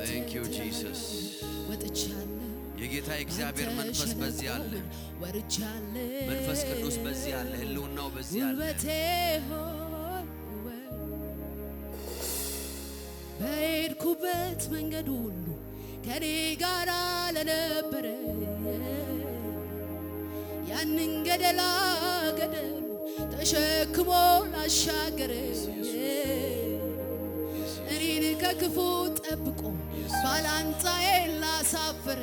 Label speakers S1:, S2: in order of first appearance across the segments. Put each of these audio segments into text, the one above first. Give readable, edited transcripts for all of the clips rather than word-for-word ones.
S1: Thank you, Jesus. የጌታ እግዚአብሔር መንፈስ በዚህ አለ። መንፈስ ቅዱስ በዚህ አለ። ህልውናው በዚህ አለ።
S2: በሄድኩበት መንገድ ሁሉ ከኔ ጋር ለነበረ ያንን ገደላ ገደል ተሸክሞ ላሻገረ እኔን ከክፉ ጠብቆ ባላንጣዬ ላሳፈረ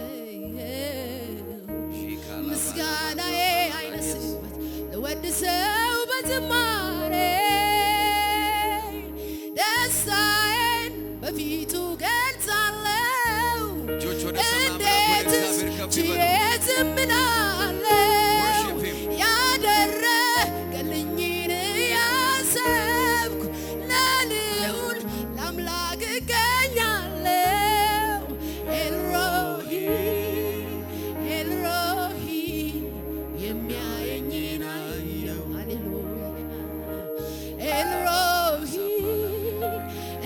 S2: ምስጋናዬ አይነስበት ለወድሰው በዝማሬ ደስታዬን በፊቱ ገልጻለሁ። እንዴትስ ችዬ ዝም እላለሁ? ያደረገልኝን ያሰብኩ ለልዑል ለአምላክ እገኛለሁ። ኤልሮሂ ኤልሮሂ የሚያየኝን አየሁ። ሃሌሉያ ኤልሮሂ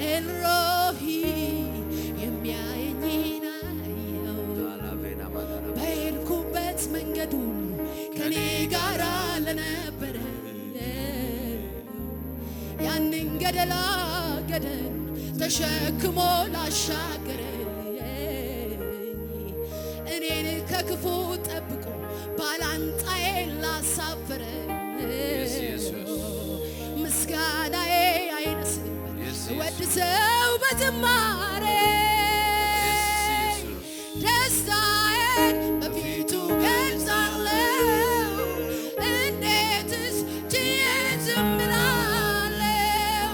S2: ኤልሮሂ የሚያየኝን አየሁ። በሄድኩበት መንገድ ሁሉ ከኔ ጋር ለነበረ ያንን ገደላ ገደል ተሸክሞ ላሻገረ እኔን ከክፉ ጠብቆ ባላንጣዬ ላሳፈረ ምስጋናዬ አይነስበት ወድሰው በዝማሬ ደስታዬን በፊቱ ገልጻለሁ። እንዴትስ ችዬ ዝም እላለሁ?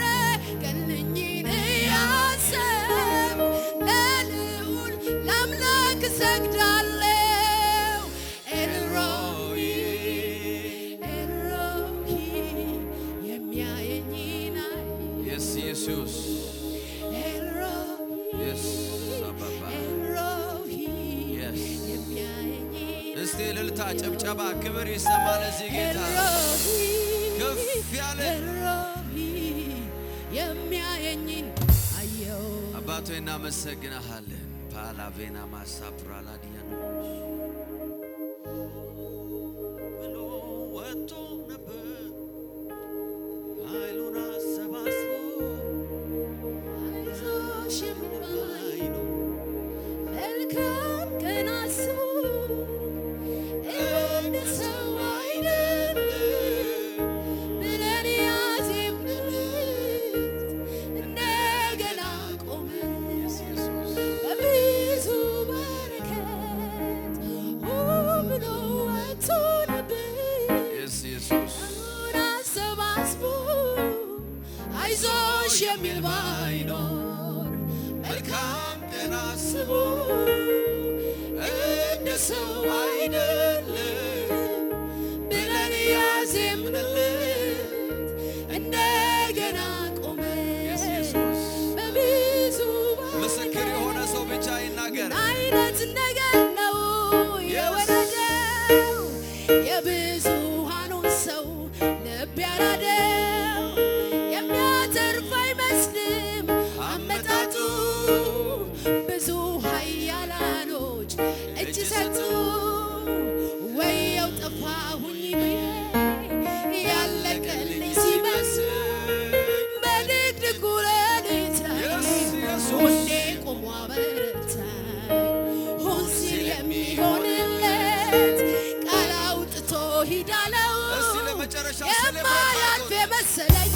S2: ያደረገልኝን እያሰብኩ ለልዑል ለአምላክ እሰግዳለሁ። ኤልሮሂ ኤልሮሂ የሚያየኝን አየሁ።
S1: ኢየሱስ እስቲ እልልታ ጭብጨባ ክብር ይሰማ ለዚህ ጌታ ከፍ ያለ
S2: የሚያየኝን አየሁ።
S1: አባቶ እናመሰግናለን። ፓላቬና ማሳፕራላ ዲያኖ ብሎ ወጥቶ ነበር ኃይሉን አሰባስቦ
S2: አይዞሽ የሚባል መልካም ቀን አስቦ እንደ ሰው አይደለም ብለን ያዜምንለት እንደገና ቆመ በብዙ በረከት ብሎ ወጥቶ ነበር አሰባስቦ አይዞሽ የሚል ባይኖር መልካም ቀን አስቦ እንደ ሰው አይደለም ብለን ያዜምንለት እንደገና ቆመ በብዙ
S1: ምስክር የሆነ ሰው ብቻ ይናገር።
S2: አይነት ነገር ነው የወረደው የብዙሃኑን ሰው ልብ ያራደው። የሚያተርፍ አይመስልም አመጣጡ ብዙ ኃያላኖች እጅ ሰጡ። ወየው ጠፋሁኝ ብዬ ያለቀልኝ ሲመስል በድቅድቁ ሌሊት ላይ ጎኔ ቆሞ አበረታኝ። ሁን ሲል የሚሆንለት ቃል አውጥቶ ሂድ አለው።
S1: ለመጨረሻው
S2: የማያልፍ የመሰለኝ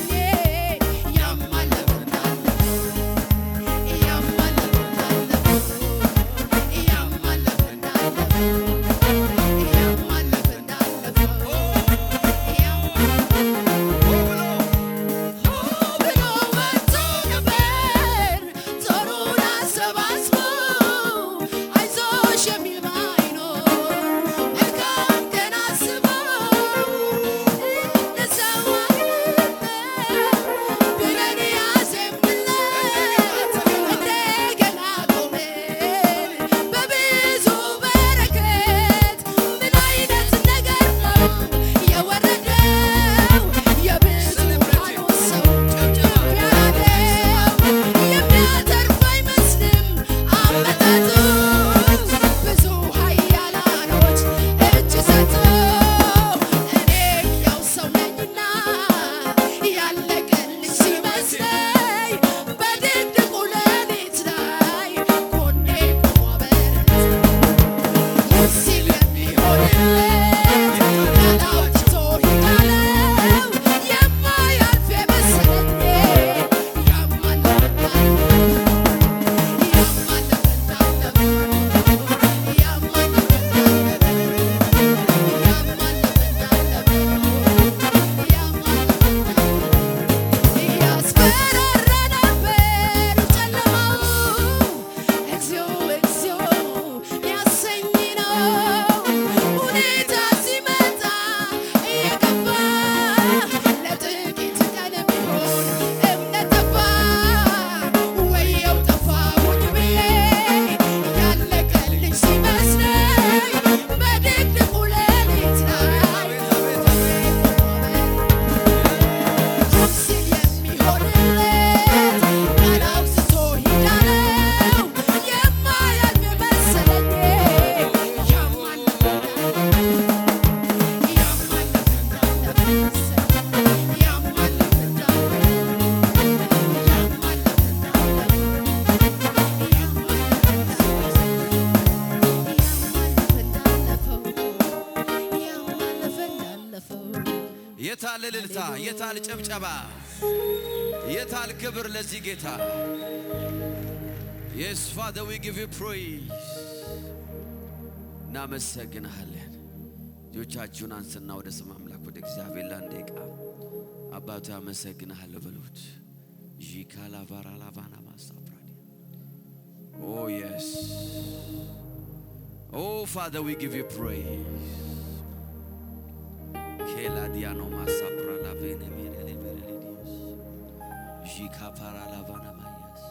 S1: የታል እልልታ የታል ጨብጨባ የታል ክብር ለዚህ ጌታ Yes Father we give you praise እናመሰግናለን ልጆቻችሁን አንስና ወደ ስም አምላክ ወደ እግዚአብሔር ላንዴቃ አባቱ ያመሰግናለሁ በሉት ጂካላ ቫራላቫና ማሳፕራዲ Oh yes Oh Father we give you praise Kela diano masapra la vene mire le vere Dios Jika para la vana mayas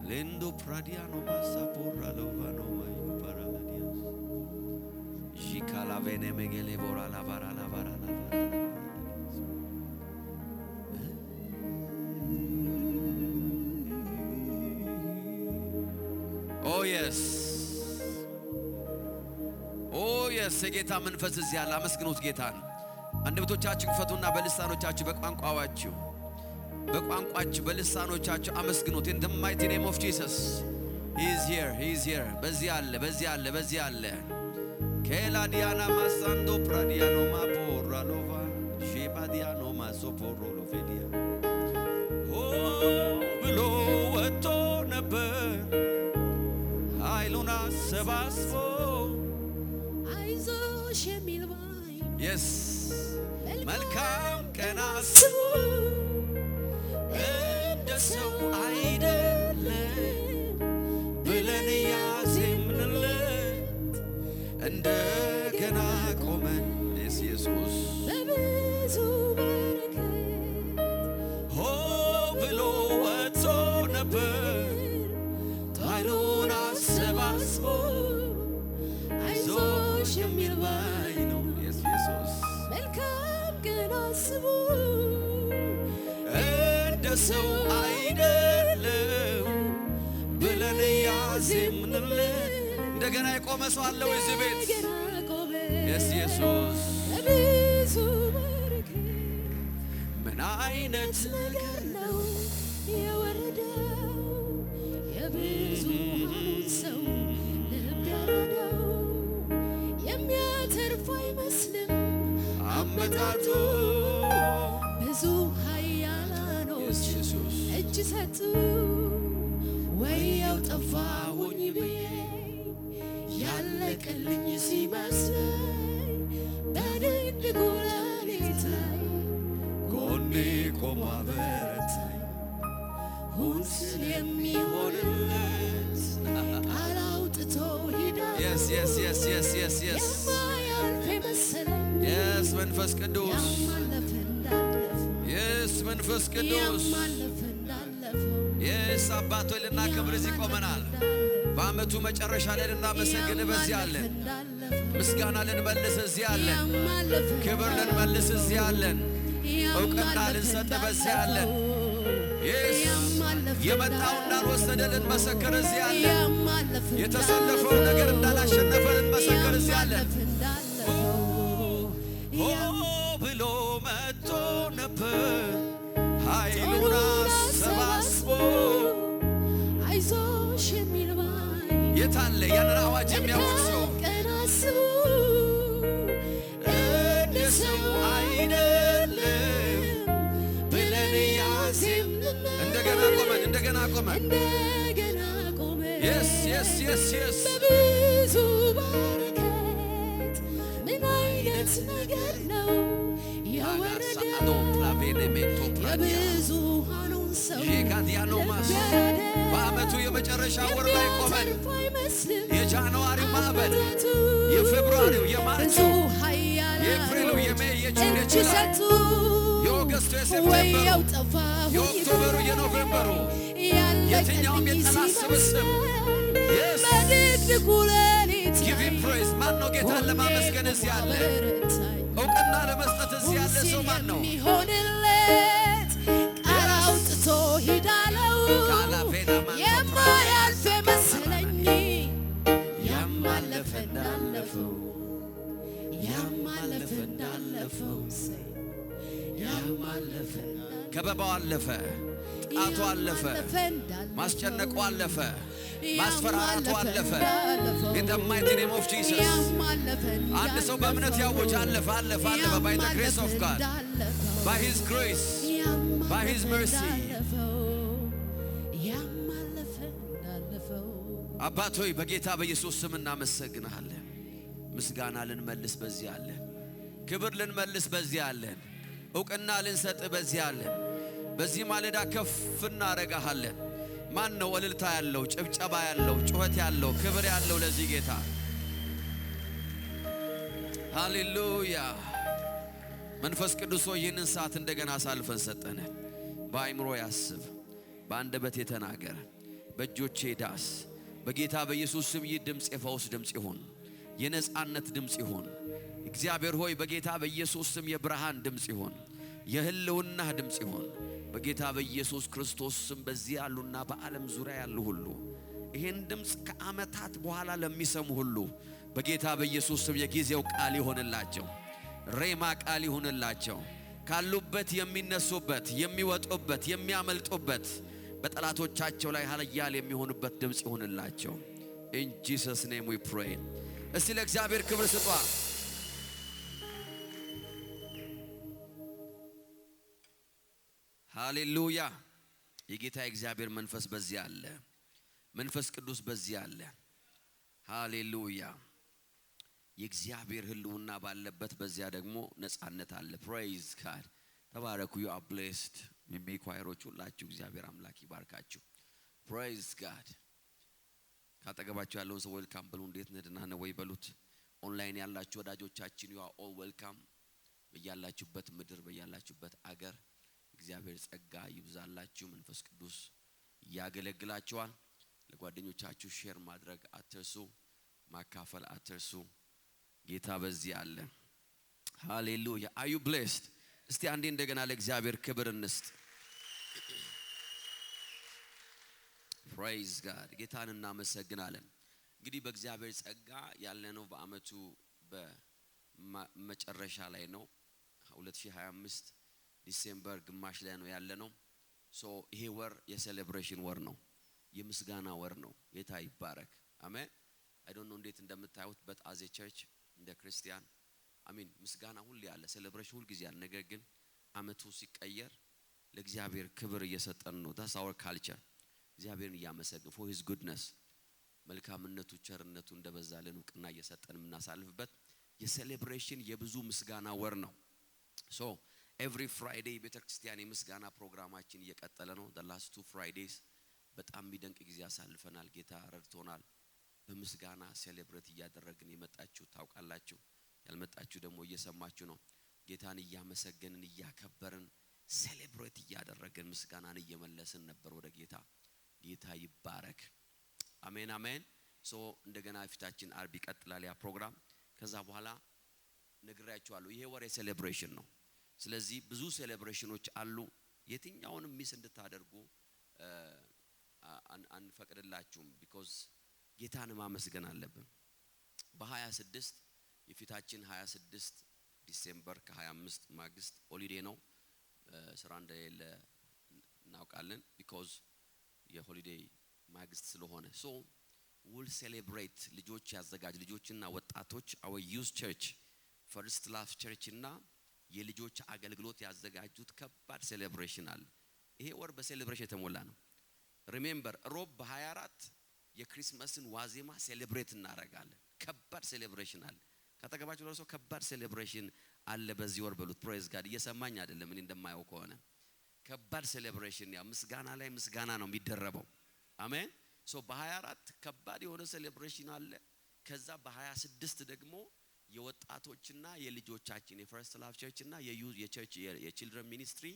S1: Lendo pradiano masapura lo vano mayu para la Dios Jika la vene megele bora la vara la vara la vara Oh yes Oh yes የጌታ መንፈስ እዚህ ያለ አመስግኑት ጌታን አንደበቶቻችሁ ክፈቱና በልሳኖቻችሁ በቋንቋችሁ በልሳኖቻችሁ አመስግኑት in the mighty name of Jesus he is here በዚህ አለ ከላዲያና ማሳንዶ ፕራዲያኖ ማፖራ ሎቫ ሼባዲያኖ ማሶፖሮ ሎቬዲያ ብሎ ወጥቶ ነበር ኃይሉን አሰባስቦ
S2: አይዞሽ የሚል ባይ
S1: Yes መልካም ቀን አስቦ እንደ ሰው አይደለም ብለን ያዜምንለት እንደገና ቆመን ኢየሱስ
S2: በብዙ በረከት
S1: ብሎ ወጥቶ ነበር ኃይሉን አሰባስቦ አይዞሽ የሚል ባይ ነው ኢየሱስ
S2: መልካም ቀን አስቦ
S1: እንደ ሰው አይደለም ብለን ያዜምንለት እንደገና የቆመ ሰው አለ ወይ እዚህ ቤት ኢየሱስ
S2: በብዙ በረከት
S1: ምን አይነት
S2: ነገር ነው የወረደው የብዙ ሰው
S1: አመጣጡ
S2: ብዙ ኃያላኖች እጅ ሰጡ ወየው ጠፋሁኝ ብዬ ያለቀልኝ ሲመስለኝ በድቅድቁ ሌሊት ላይ
S1: ጎኔ ቆሞ አበረታኝ
S2: ሁን ስል የሚሆንለት ቃል አውጥቶ ሂዳል
S1: yes yes yes yes yes yes
S2: የማያልፍ መሰለኝ
S1: yes መንፈስ ቅዱስ
S2: ያማለፈ እንዳለፈው
S1: yes መንፈስ ቅዱስ
S2: ያማለፈ እንዳለፈው
S1: yes አባቶ ልናከብር እዚህ ቆመናል በአመቱ መጨረሻ ላይ ልናመሰግን በዚህ አለን ምስጋና ልንመልስ እዚህ አለን ክብር ልንመልስ እዚህ አለን እውቅና ልንሰጥ በዚህ አለን yes የመጣው እንዳልወሰደ ልንመሰክር እዚህ አለን የተሰለፈው ነገር እንዳላሸነፈ ልንመሰክር እዚህ አለን ብሎ መጥቶ ነበር ኃይሉን አሰባስቦ
S2: አይዞሽ የሚል ባይ
S1: የታለ ያንን አዋጅ የሚያውጅ ሰው
S2: ቀን አስቡ
S1: እንደ ሰው አይደለም ብለን ያዜምን እንደገና ቆመን
S2: እንደገና ቆመን
S1: yes yes yes yes
S2: በብዙ በረከት ምን አይነት ነገር ነው የወረደው የብዙሃኑን ሰው
S1: በአመቱ የመጨረሻ ወር ላይ ቆመን የጃንዋሪው ማዕበል የፌብሩዋሪው የማርቹ የኤፕሪሉ የሜይ የጁን የጁላይ የኦገስቱ የሴፕቴምበሩ የኦክቶበሩ የኖቬምበሩ የትኛውም የጠላት ስብስብ
S2: በድቅድቁ ሌሊት
S1: give him praise ማን ነው ጌታን ለማመስገን እዚህ ያለ እውቅና ለመስጠት እዚህ ያለ ሰው ማን ነው
S2: የሚሆንለት ቃል አውጥቶ ሂዳለው የማያልፍ መሰለኝ ያማለፈ እንዳለፈው ያማለፈ እንዳለፈው ያማለፈ
S1: ከበባው አለፈ ጣቱ አለፈ ማስጨነቁ አለፈ ማስፈራራቱ አለፈ in the mighty name of Jesus አንድ ሰው በእምነት ያወጅ አለፈ አለፈ አለፈ by the grace of God by his grace by his mercy አባት ሆይ በጌታ በኢየሱስ ስም እናመሰግናለን ምስጋና ልንመልስ በዚህ አለን ክብር ልንመልስ በዚህ አለን እውቅና ልንሰጥ በዚህ አለን በዚህ ማለዳ ከፍ እናረጋለን ማን ነው እልልታ ያለው ጭብጨባ ያለው ጩኸት ያለው ክብር ያለው ለዚህ ጌታ ሃሌሉያ መንፈስ ቅዱስ ሆይ ይህንን ሰዓት እንደገና አሳልፈን ሰጠነ በአይምሮ ያስብ በአንደበት የተናገረ በእጆቼ ዳስ በጌታ በኢየሱስ ስም ይህ ድምጽ የፈውስ ድምጽ ይሁን የነጻነት ድምጽ ይሁን እግዚአብሔር ሆይ በጌታ በኢየሱስ ስም የብርሃን ድምጽ ይሁን የህልውና ድምጽ ይሁን በጌታ በኢየሱስ ክርስቶስ ስም በዚህ ያሉና በዓለም ዙሪያ ያሉ ሁሉ ይሄን ድምጽ ከአመታት በኋላ ለሚሰሙ ሁሉ በጌታ በኢየሱስ ስም የጊዜው ቃል ይሆንላቸው ሬማ ቃል ይሆንላቸው ካሉበት የሚነሱበት የሚወጡበት የሚያመልጡበት በጠላቶቻቸው ላይ ኃያል የሚሆኑበት ድምጽ ይሆንላቸው in Jesus name we pray እስቲ ለእግዚአብሔር ክብር ስጧ ሃሌሉያ የጌታ እግዚአብሔር መንፈስ በዚህ አለ መንፈስ ቅዱስ በዚህ አለ ሃሌሉያ የእግዚአብሔር ህልውና ባለበት በዚያ ደግሞ ነጻነት አለ praise God ተባረኩ you are blessed ሚሚኳይሮች ሁላችሁ እግዚአብሔር አምላክ ይባርካችሁ praise God ካጠገባችሁ ያለውን ሰው ዌልካም ብሉ እንዴት ነድና ነው ወይ በሉት ኦንላይን ያላችሁ ወዳጆቻችን you are all welcome በያላችሁበት ምድር በያላችሁበት አገር እግዚአብሔር ጸጋ ይብዛላችሁ መንፈስ ቅዱስ ያገለግላችኋል ለጓደኞቻችሁ ሼር ማድረግ አትርሱ ማካፈል አትርሱ ጌታ በዚህ አለ ሃሌሉያ are you blessed እስቲ አንዴ እንደገና ለእግዚአብሔር ክብር እንስጥ praise God ጌታን እናመሰግናለን እንግዲህ በእግዚአብሔር ጸጋ ያለነው በአመቱ በመጨረሻ ላይ ነው 2025 ዲሴምበር ግማሽ ላይ ነው ያለነው ሶ ይሄ ወር የሴሌብሬሽን ወር ነው የምስጋና ወር ነው ጌታ ይባረክ አሜን I don't know እንዴት እንደምታዩት but as a church እንደ ክርስቲያን አሜን ምስጋና ሁሉ ያለ ሴሌብሬሽን ሁሉ ጊዜ ያለ ነገር ግን አመቱ ሲቀየር ለእግዚአብሔር ክብር እየሰጠን ነው that's our culture እግዚአብሔርን ያመሰግን for his goodness መልካምነቱ ቸርነቱ እንደበዛልን እውቅና እየሰጠን እናሳልፍበት የሴሌብሬሽን የብዙ ምስጋና ወር ነው so every friday ቤተክርስቲያን የምስጋና ፕሮግራማችን እየቀጠለ ነው the last 2 fridays በጣም የሚደንቅ ጊዜ አሳልፈናል ጌታ ረድቶናል በምስጋና ሴሌብሬት እያደረግን የመጣችሁ ታውቃላችሁ ያልመጣችሁ ደግሞ እየሰማችሁ ነው ጌታን እያመሰገንን እያከበርን ሴሌብሬት እያደረግን ምስጋናን እየመለስን ነበር ወደ ጌታ ጌታ ይባረክ አሜን አሜን ሶ እንደገና ፊታችን አርብ ይቀጥላል ያ ፕሮግራም ከዛ በኋላ ነግራችኋለሁ ይሄ ወር ሴሌብሬሽን ነው ስለዚህ ብዙ ሴሌብሬሽኖች አሉ የትኛውንም ሚስ እንድታደርጉ አንፈቅድላችሁም because ጌታን ማመስገን አለብን በ26 የፊታችን 26 ዲሴምበር ከ25 ማግስት ሆሊዴይ ነው ስራ እንደሌለ እናውቃለን because የሆሊዴይ ማግስት ስለሆነ so we'll celebrate ልጆች ያዘጋጁ ልጆችና ወጣቶች our youth church first love church እና የልጆች አገልግሎት ያዘጋጁት ከባድ ሴሌብሬሽን አለ ይሄ ወር በሴሌብሬሽን የተሞላ ነው remember ሮብ በ24 የክሪስማስን ዋዜማ ሴሌብሬት እናደርጋለን ከባድ ሴሌብሬሽን አለ ከተገባችሁ ለሰው ከባድ ሴሌብሬሽን አለ በዚህ ወር በሉት praise god እየሰማኝ አይደለም እኔ እንደማየው ከሆነ ከባድ ሴሌብሬሽን ያ ምስጋና ላይ ምስጋና ነው የሚደረበው አሜን ሶ በ24 ከባድ የሆነ ሴሌብሬሽን አለ ከዛ በ26 ደግሞ የወጣቶችና የልጆቻችን የፈርስት ላቭ ቸርች እና የቸርች የቺልድረን ሚኒስትሪ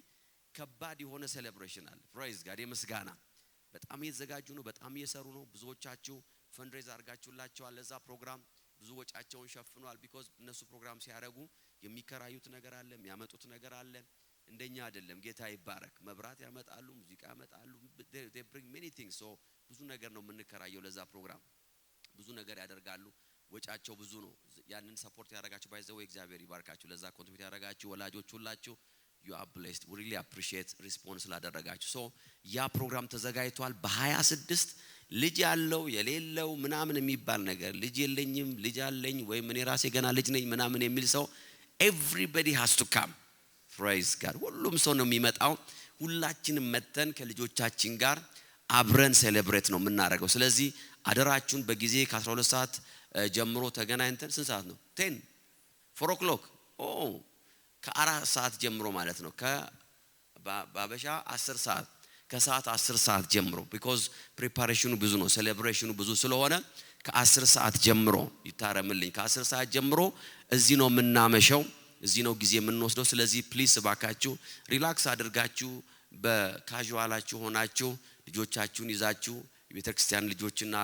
S1: ከባድ የሆነ ሴሌብሬሽን አለ praise god የምስጋና በጣም እየተዘጋጁ ነው በጣም እየሰሩ ነው ብዙዎቻችሁ ፈንድሬዝ አርጋችሁላችኋል ለዛ ፕሮግራም ብዙ ወጫቸውን ሸፍኗል because እነሱ ፕሮግራም ሲያደርጉ የሚከራዩት ነገር አለ የሚያመጡት ነገር አለ እንደኛ አይደለም ጌታ ይባረክ መብራት ያመጣሉ ሙዚቃ ያመጣሉ they bring many things so ብዙ ነገር ነው የምንከራየው ለዛ ፕሮግራም ብዙ ነገር ያደርጋሉ ወጫቸው ብዙ ነው ያንን ሰፖርት ያደርጋችሁ ባይዘው እግዚአብሔር ይባርካችሁ ለዛ ኮንትሪቢዩት ያደርጋችሁ ወላጆች ሁላችሁ you are blessed we really appreciate response ላደረጋችሁ so ያ ፕሮግራም ተዘጋጅቷል በ26 ልጅ ያለው የሌለው ምናምን የሚባል ነገር ልጅ የለኝም ልጅ አለኝ ወይ ምን ራሴ ገና ልጅ ነኝ ምናምን የሚል ሰው everybody has to come praise god ሁሉም ሰው ነው የሚመጣው ሁላችንም መተን ከልጆቻችን ጋር አብረን ሴሌብሬት ነው የምናደርገው ስለዚህ አደራችሁን በጊዜ ከ12 ሰዓት ጀምሮ ተገናኝተን ስንት ሰዓት ነው 10 4 o'clock ከ4 ሰዓት ጀምሮ ማለት ነው ከባበሻ 10 ሰዓት ከሰዓት 10 ሰዓት ጀምሮ because preparation ብዙ ነው celebration ብዙ ስለሆነ ከ10 ሰዓት ጀምሮ ይታረምልኝ ከ10 ሰዓት ጀምሮ እዚህ ነው የምናመሸው እዚህ ነው ጊዜ የምንወስደው ስለዚህ ፕሊስ ባካችሁ ሪላክስ አድርጋችሁ በካዡዋላችሁ ሆናችሁ ልጆቻችሁን ይዛችሁ የቤተክርስቲያን ልጆችና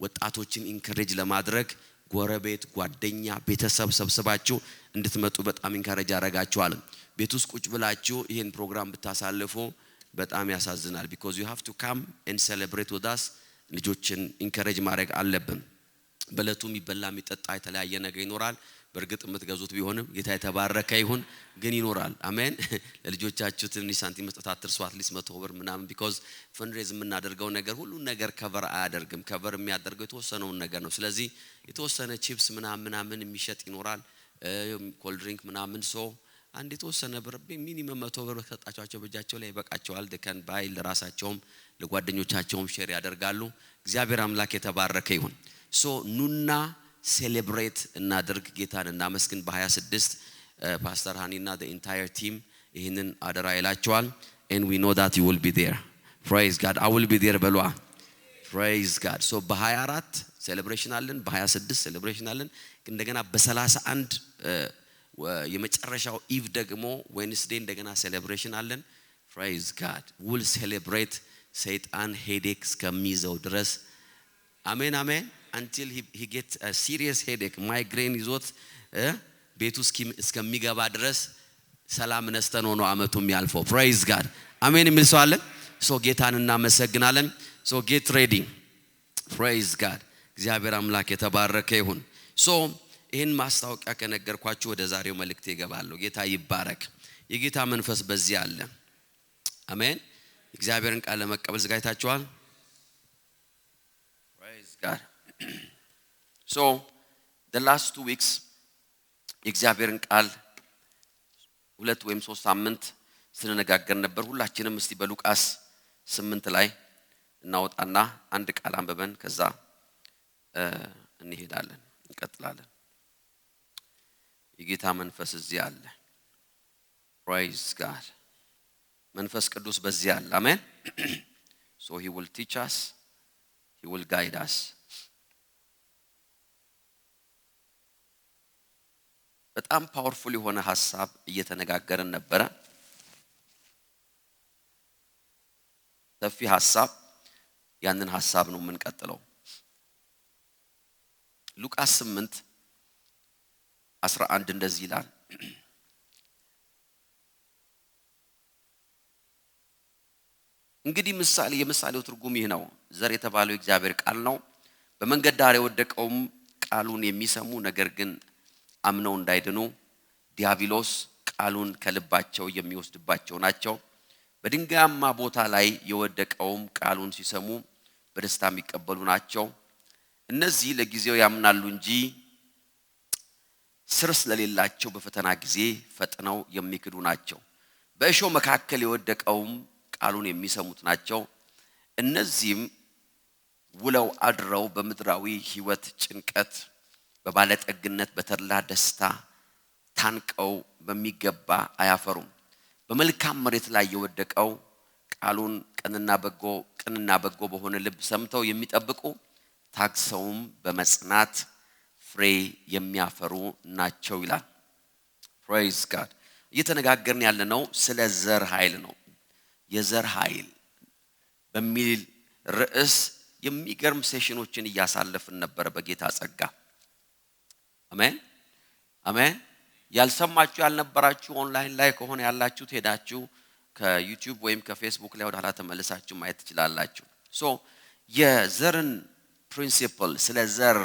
S1: ወጣቶችን ኢንከሬጅ ለማድረግ ጎረቤት ጓደኛ ቤተሰብ ሰብስባችሁ እንድትመጡ በጣም ኢንከሬጅ አረጋችኋል ቤት ውስጥ ቁጭ ብላችሁ ይሄን ፕሮግራም ብታሳልፉ በጣም ያሳዝናል because you have to come and celebrate with us ልጆችን ኢንከሬጅ ማድረግ አለብን በለቱ የሚበላ የሚጠጣ የተለያየ ነገር ይኖራል በርግጥ የምትገዙት ቢሆንም ጌታ የተባረከ ይሁን ግን ይኖራል አሜን ለልጆቻችሁ ትንሽ ሳንቲም መስጠት አትርሱ አትሊስት 100 ብር ምናምን because ፈንድሬዝ የምናደርገው ነገር ሁሉ ነገር ከቨር አያደርግም ከቨር የሚያደርገው የተወሰነው ነገር ነው ስለዚህ የተወሰነ ቺፕስ ምናምን የሚሸጥ ይኖራል ኮልድ ድሪንክ ምናምን ሶ አንድ የተወሰነ ብር ሚኒመም 100 ብር ከጣጫቸው በእጃቸው ላይ ይበቃቸዋል ደከን ባይ ለራሳቸውም ለጓደኞቻቸውም ሼር ያደርጋሉ እግዚአብሔር አምላክ የተባረከ ይሁን ሶ ኑና ሴሌብሬት እናድርግ ጌታን እናመስግን በ26 ፓስተር ሃኒና the entire team ይሄንን አደራ ይላቸዋል and we know that you will be there praise god I will be there በሏ praise god so በ24 ሴሌብሬሽን አለን በ26 ሴሌብሬሽን አለን እንደገና በ31 የመጨረሻው ኢቭ ደግሞ ዌድነስዴይ እንደገና ሴሌብሬሽን አለን praise god we'll celebrate ሰይጣን ሄዴክ እስከሚይዘው ድረስ አሜን አሜን until he gets a serious headache migraine ይዞት ቤቱ እስከሚገባ ድረስ ሰላም ነስተን ሆኖ አመቱ የሚያልፈው praise god አሜን የሚል ሰው አለ so ጌታን እናመሰግናለን so get ready praise god እግዚአብሔር አምላክ የተባረከ ይሁን so ይሄን ማስታወቂያ ከነገርኳችሁ ወደ ዛሬው መልእክት ይገባለሁ ጌታ ይባረክ የጌታ መንፈስ በዚህ አለ አሜን እግዚአብሔርን ቃል ለመቀበል ዝጋጅታችኋል praise god so the last 2 weeks የእግዚአብሔርን ቃል 2 ወይም 3 ሳምንት ስንነጋገር ነበር። ሁላችንም እስቲ በሉቃስ 8 ላይ እናወጣና አንድ ቃል አንበበን ከዛ እንሄዳለን እንቀጥላለን። የጌታ መንፈስ እዚህ አለ። praise God መንፈስ ቅዱስ በዚህ አለ። አሜን። so he will teach us, he will guide us. በጣም ፓወርፉል የሆነ ሐሳብ እየተነጋገርን ነበር። ሰፊ ሐሳብ ያንን ሐሳብ ነው የምንቀጥለው። ሉቃስ 8:11 እንደዚህ ይላል። እንግዲህ የምሳሌው ትርጉም ይህ ነው። ዘር የተባለው እግዚአብሔር ቃል ነው። በመንገድ ዳር የወደቀውም ቃሉን የሚሰሙ ነገር ግን አምነው እንዳይድኑ ዲያብሎስ ቃሉን ከልባቸው የሚወስድባቸው ናቸው። በድንጋያማ ቦታ ላይ የወደቀውም ቃሉን ሲሰሙ በደስታ የሚቀበሉ ናቸው። እነዚህ ለጊዜው ያምናሉ እንጂ ስር ስለሌላቸው በፈተና ጊዜ ፈጥነው የሚክዱ ናቸው። በእሾህ መካከል የወደቀውም ቃሉን የሚሰሙት ናቸው። እነዚህም ውለው አድረው በምድራዊ ሕይወት ጭንቀት በባለጠግነት በተድላ ደስታ ታንቀው በሚገባ አያፈሩም። በመልካም መሬት ላይ የወደቀው ቃሉን ቅንና በጎ በሆነ ልብ ሰምተው የሚጠብቁ ታግሰውም በመጽናት ፍሬ የሚያፈሩ ናቸው ይላል። praise God እየተነጋገርን ያለነው ስለ ዘር ኃይል ነው። የዘር ኃይል በሚል ርዕስ የሚገርም ሴሽኖችን እያሳለፍን ነበር በጌታ ጸጋ። አሜን አሜን። ያልሰማችሁ ያልነበራችሁ ኦንላይን ላይ ከሆነ ያላችሁ ሄዳችሁ ከዩቲዩብ ወይም ከፌስቡክ ላይ ወደ ኋላ ተመልሳችሁ ማየት ትችላላችሁ። ሶ የዘርን ፕሪንሲፕል ስለ ዘር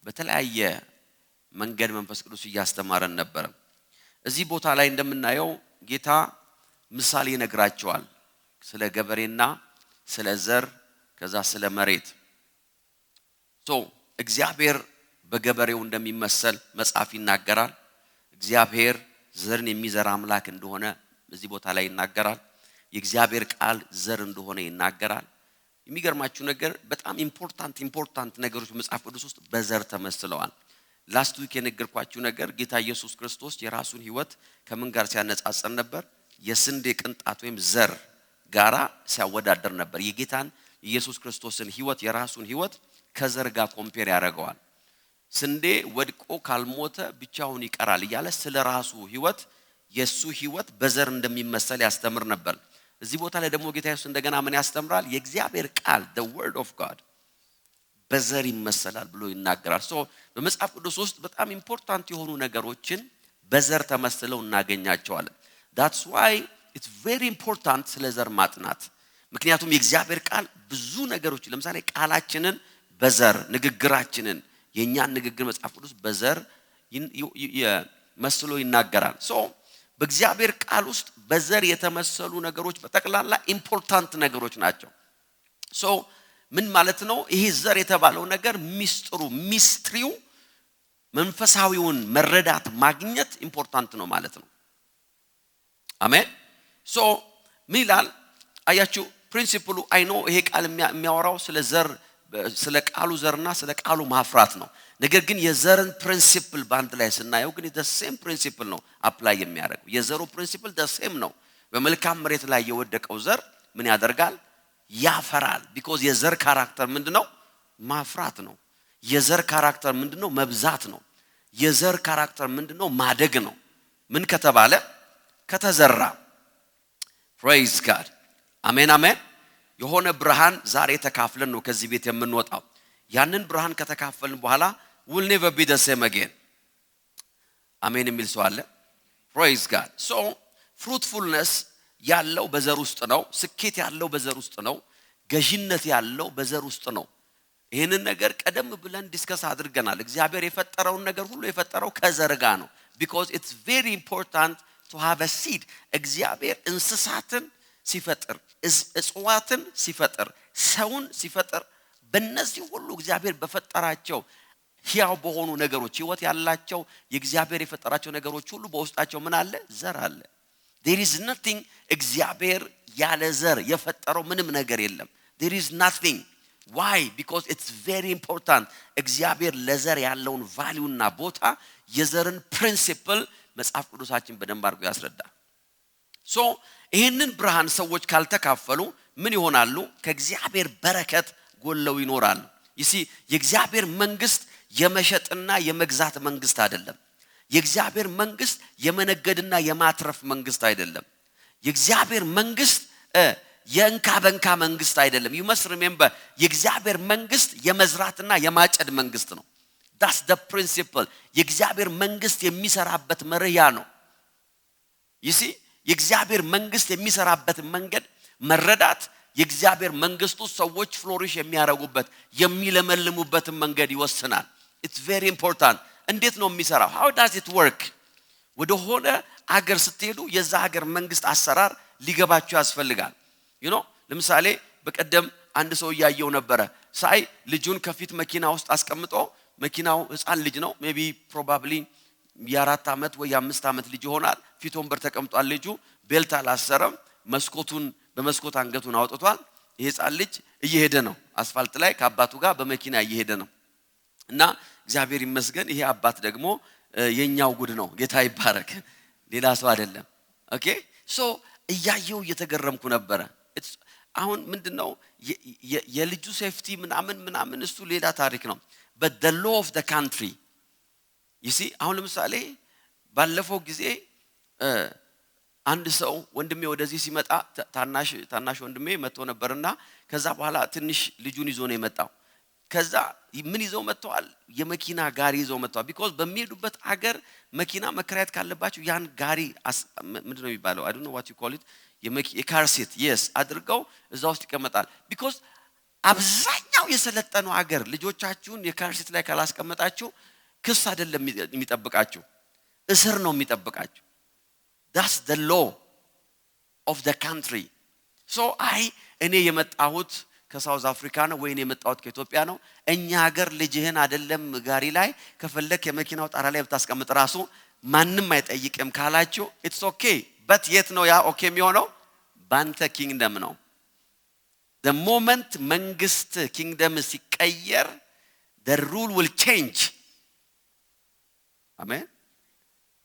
S1: በተለያየ መንገድ መንፈስ ቅዱስ እያስተማረን ነበር። እዚህ ቦታ ላይ እንደምናየው ጌታ ምሳሌ ይነግራቸዋል ስለ ገበሬና ስለ ዘር ከዛ ስለ መሬት። ሶ እግዚአብሔር በገበሬው እንደሚመሰል መጽሐፍ ይናገራል። እግዚአብሔር ዘርን የሚዘራ አምላክ እንደሆነ እዚህ ቦታ ላይ ይናገራል። የእግዚአብሔር ቃል ዘር እንደሆነ ይናገራል። የሚገርማችሁ ነገር በጣም ኢምፖርታንት ነገሮች መጽሐፍ ቅዱስ ውስጥ በዘር ተመስለዋል። ላስት ዊክ የነገርኳችሁ ነገር ጌታ ኢየሱስ ክርስቶስ የራሱን ሕይወት ከምን ጋር ሲያነጻጽር ነበር? የስንዴ ቅንጣት ወይም ዘር ጋራ ሲያወዳደር ነበር። የጌታን ኢየሱስ ክርስቶስን ሕይወት የራሱን ሕይወት ከዘር ጋር ኮምፔር ያደርገዋል። ስንዴ ወድቆ ካልሞተ ብቻውን ይቀራል እያለ ስለ ራሱ ሕይወት የሱ ሕይወት በዘር እንደሚመሰል ያስተምር ነበር። እዚህ ቦታ ላይ ደግሞ ጌታ ኢየሱስ እንደገና ምን ያስተምራል? የእግዚአብሔር ቃል the word of God በዘር ይመሰላል ብሎ ይናገራል። ሶ በመጽሐፍ ቅዱስ ውስጥ በጣም ኢምፖርታንት የሆኑ ነገሮችን በዘር ተመስለው እናገኛቸዋለን። that's why it's very important ስለ ዘር ማጥናት። ምክንያቱም የእግዚአብሔር ቃል ብዙ ነገሮች ለምሳሌ ቃላችንን በዘር ንግግራችንን የኛን ንግግር መጽሐፍ ቅዱስ በዘር መስሎ ይናገራል። ሶ በእግዚአብሔር ቃል ውስጥ በዘር የተመሰሉ ነገሮች በተቀላላ ኢምፖርታንት ነገሮች ናቸው። ሶ ምን ማለት ነው? ይሄ ዘር የተባለው ነገር ሚስጥሪው መንፈሳዊውን መረዳት ማግኘት ኢምፖርታንት ነው ማለት ነው። አሜን። ሶ ምን ይላል አያችሁ? ፕሪንሲፕሉ አይ ኖ ይሄ ቃል የሚያወራው ስለ ዘር ስለ ቃሉ ዘርና ስለ ቃሉ ማፍራት ነው። ነገር ግን የዘርን ፕሪንሲፕል ባንድ ላይ ስናየው ግን the same principle ነው አፕላይ የሚያደርገው። የዘሩ ፕሪንሲፕል the same ነው። በመልካም መሬት ላይ የወደቀው ዘር ምን ያደርጋል? ያፈራል። because የዘር ካራክተር ምንድነው? ማፍራት ነው። የዘር ካራክተር ምንድነው? መብዛት ነው። የዘር ካራክተር ምንድነው? ማደግ ነው። ምን ከተባለ ከተዘራ። praise God አሜን አሜን። የሆነ ብርሃን ዛሬ ተካፍለን ነው ከዚህ ቤት የምንወጣው። ያንን ብርሃን ከተካፈልን በኋላ will never be the same again። አሜን የሚል ሰው አለ? praise God። so fruitfulness ያለው በዘር ውስጥ ነው። ስኬት ያለው በዘር ውስጥ ነው። ገዥነት ያለው በዘር ውስጥ ነው። ይሄንን ነገር ቀደም ብለን ዲስከስ አድርገናል። እግዚአብሔር የፈጠረውን ነገር ሁሉ የፈጠረው ከዘር ጋር ነው። because it's very important to have a seed። እግዚአብሔር እንስሳትን ሲፈጥር እጽዋትን ሲፈጥር ሰውን ሲፈጥር በእነዚህ ሁሉ እግዚአብሔር በፈጠራቸው ሕያው በሆኑ ነገሮች ሕይወት ያላቸው የእግዚአብሔር የፈጠራቸው ነገሮች ሁሉ በውስጣቸው ምን አለ? ዘር አለ። there is nothing እግዚአብሔር ያለ ዘር የፈጠረው ምንም ነገር የለም። there is nothing. why? because it's very important. እግዚአብሔር ለዘር ያለውን ቫልዩና ቦታ የዘርን ፕሪንሲፕል መጽሐፍ ቅዱሳችን በደንብ አድርጎ ያስረዳል። so ይሄንን ብርሃን ሰዎች ካልተካፈሉ ምን ይሆናሉ? ከእግዚአብሔር በረከት ጎለው ይኖራሉ። የእግዚአብሔር መንግስት የመሸጥና የመግዛት መንግስት አይደለም። የእግዚአብሔር መንግስት የመነገድና የማትረፍ መንግስት አይደለም። የእግዚአብሔር መንግስት የእንካ በንካ መንግስት አይደለም። you must remember የእግዚአብሔር መንግስት የመዝራትና የማጨድ መንግስት ነው። that's the principle. የእግዚአብሔር መንግስት የሚሰራበት መርያ ነው። የእግዚአብሔር መንግስት የሚሰራበት መንገድ መረዳት የእግዚአብሔር መንግስቱ ሰዎች ፍሎሪሽ የሚያረጉበት የሚለመልሙበት መንገድ ይወስናል። it's very important. እንዴት ነው የሚሰራው? how does it work? ወደ ሆነ አገር ስትሄዱ የዛ ሀገር መንግስት አሰራር ሊገባችሁ ያስፈልጋል። ለምሳሌ በቀደም አንድ ሰው ያየው ነበር ሳይ ልጁን ከፊት መኪና ውስጥ አስቀምጦ መኪናው ህፃን ልጅ ነው maybe probably የ4 አመት ወይ የ5 አመት ልጅ ይሆናል። ፊት ወንበር ተቀምጧል። ልጁ ቤልት አላሰረም። መስኮቱን በመስኮት አንገቱን አውጥቷል። ይሄ ህፃን ልጅ እየሄደ ነው አስፋልት ላይ ከአባቱ ጋር በመኪና እየሄደ ነው እና እግዚአብሔር ይመስገን ይሄ አባት ደግሞ የኛው ጉድ ነው። ጌታ ይባረክ። ሌላ ሰው አይደለም። ኦኬ ሶ እያየው እየተገረምኩ ነበር። አሁን ምንድነው የልጁ ሴፍቲ ምናምን እሱ ሌላ ታሪክ ነው። but the law of the country አሁን ለምሳሌ ባለፈው ጊዜ አንድ ሰው ወንድሜ ወደዚህ ሲመጣ ታናሽ ወንድሜ መጥቶ ነበርና ከዛ በኋላ ትንሽ ልጁን ይዞ ነው የመጣው። ከዛ ምን ይዘው መጥተዋል? የመኪና ጋሪ ይዘው መጥተዋል። because በሚሄዱበት ሀገር መኪና መከራየት ካለባቸው ያን ጋሪ ምንድነው የሚባለው? I don't know what you call it. የካር ሴት yes አድርገው እዛ ውስጥ ይቀመጣል። because አብዛኛው የሰለጠነው ሀገር ልጆቻችሁን የካር ሴት ላይ ካላስቀመጣችሁ ክስ አይደለም የሚጠብቃችሁ፣ እስር ነው የሚጠብቃችሁ። that's the law of the country. so እኔ የመጣሁት ከሳውዝ አፍሪካ ነው ወይ እኔ የመጣሁት ከኢትዮጵያ ነው። እኛ ሀገር ልጅህን አይደለም ጋሪ ላይ ከፈለክ የመኪናው ጣራ ላይ ብታስቀምጥ ራሱ ማንንም አይጠይቅም ካላችሁ it's okay. but የት ነው ያ ኦኬ የሚሆነው? ባንተ ኪንግደም ነው። the moment መንግስት ኪንግደም ሲቀየር the rule will change. አሜን።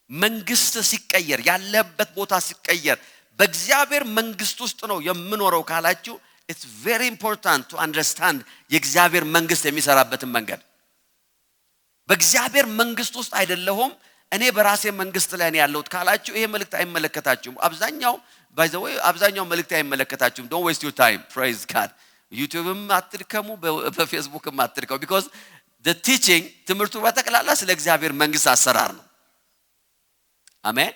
S1: መንግስት ሲቀየር ያለበት ቦታ ሲቀየር በእግዚአብሔር መንግስት ውስጥ ነው የምኖረው ካላችሁ it's very important to understand የእግዚአብሔር መንግስት የሚሰራበትን መንገድ። በእግዚአብሔር መንግስት ውስጥ አይደለሁም እኔ በራሴ መንግስት ላይ ነው ያለሁት ካላችሁ ይሄ መልእክት አይመለከታችሁም። by the way አብዛኛው መልእክት አይመለከታችሁም። don't waste your time. praise God. ዩቲዩብም አትድከሙ በፌስቡክም አትድከሙ because the teaching ትምህርቱ በተቀላላ ስለ እግዚአብሔር መንግስት አሰራር ነው። አሜን።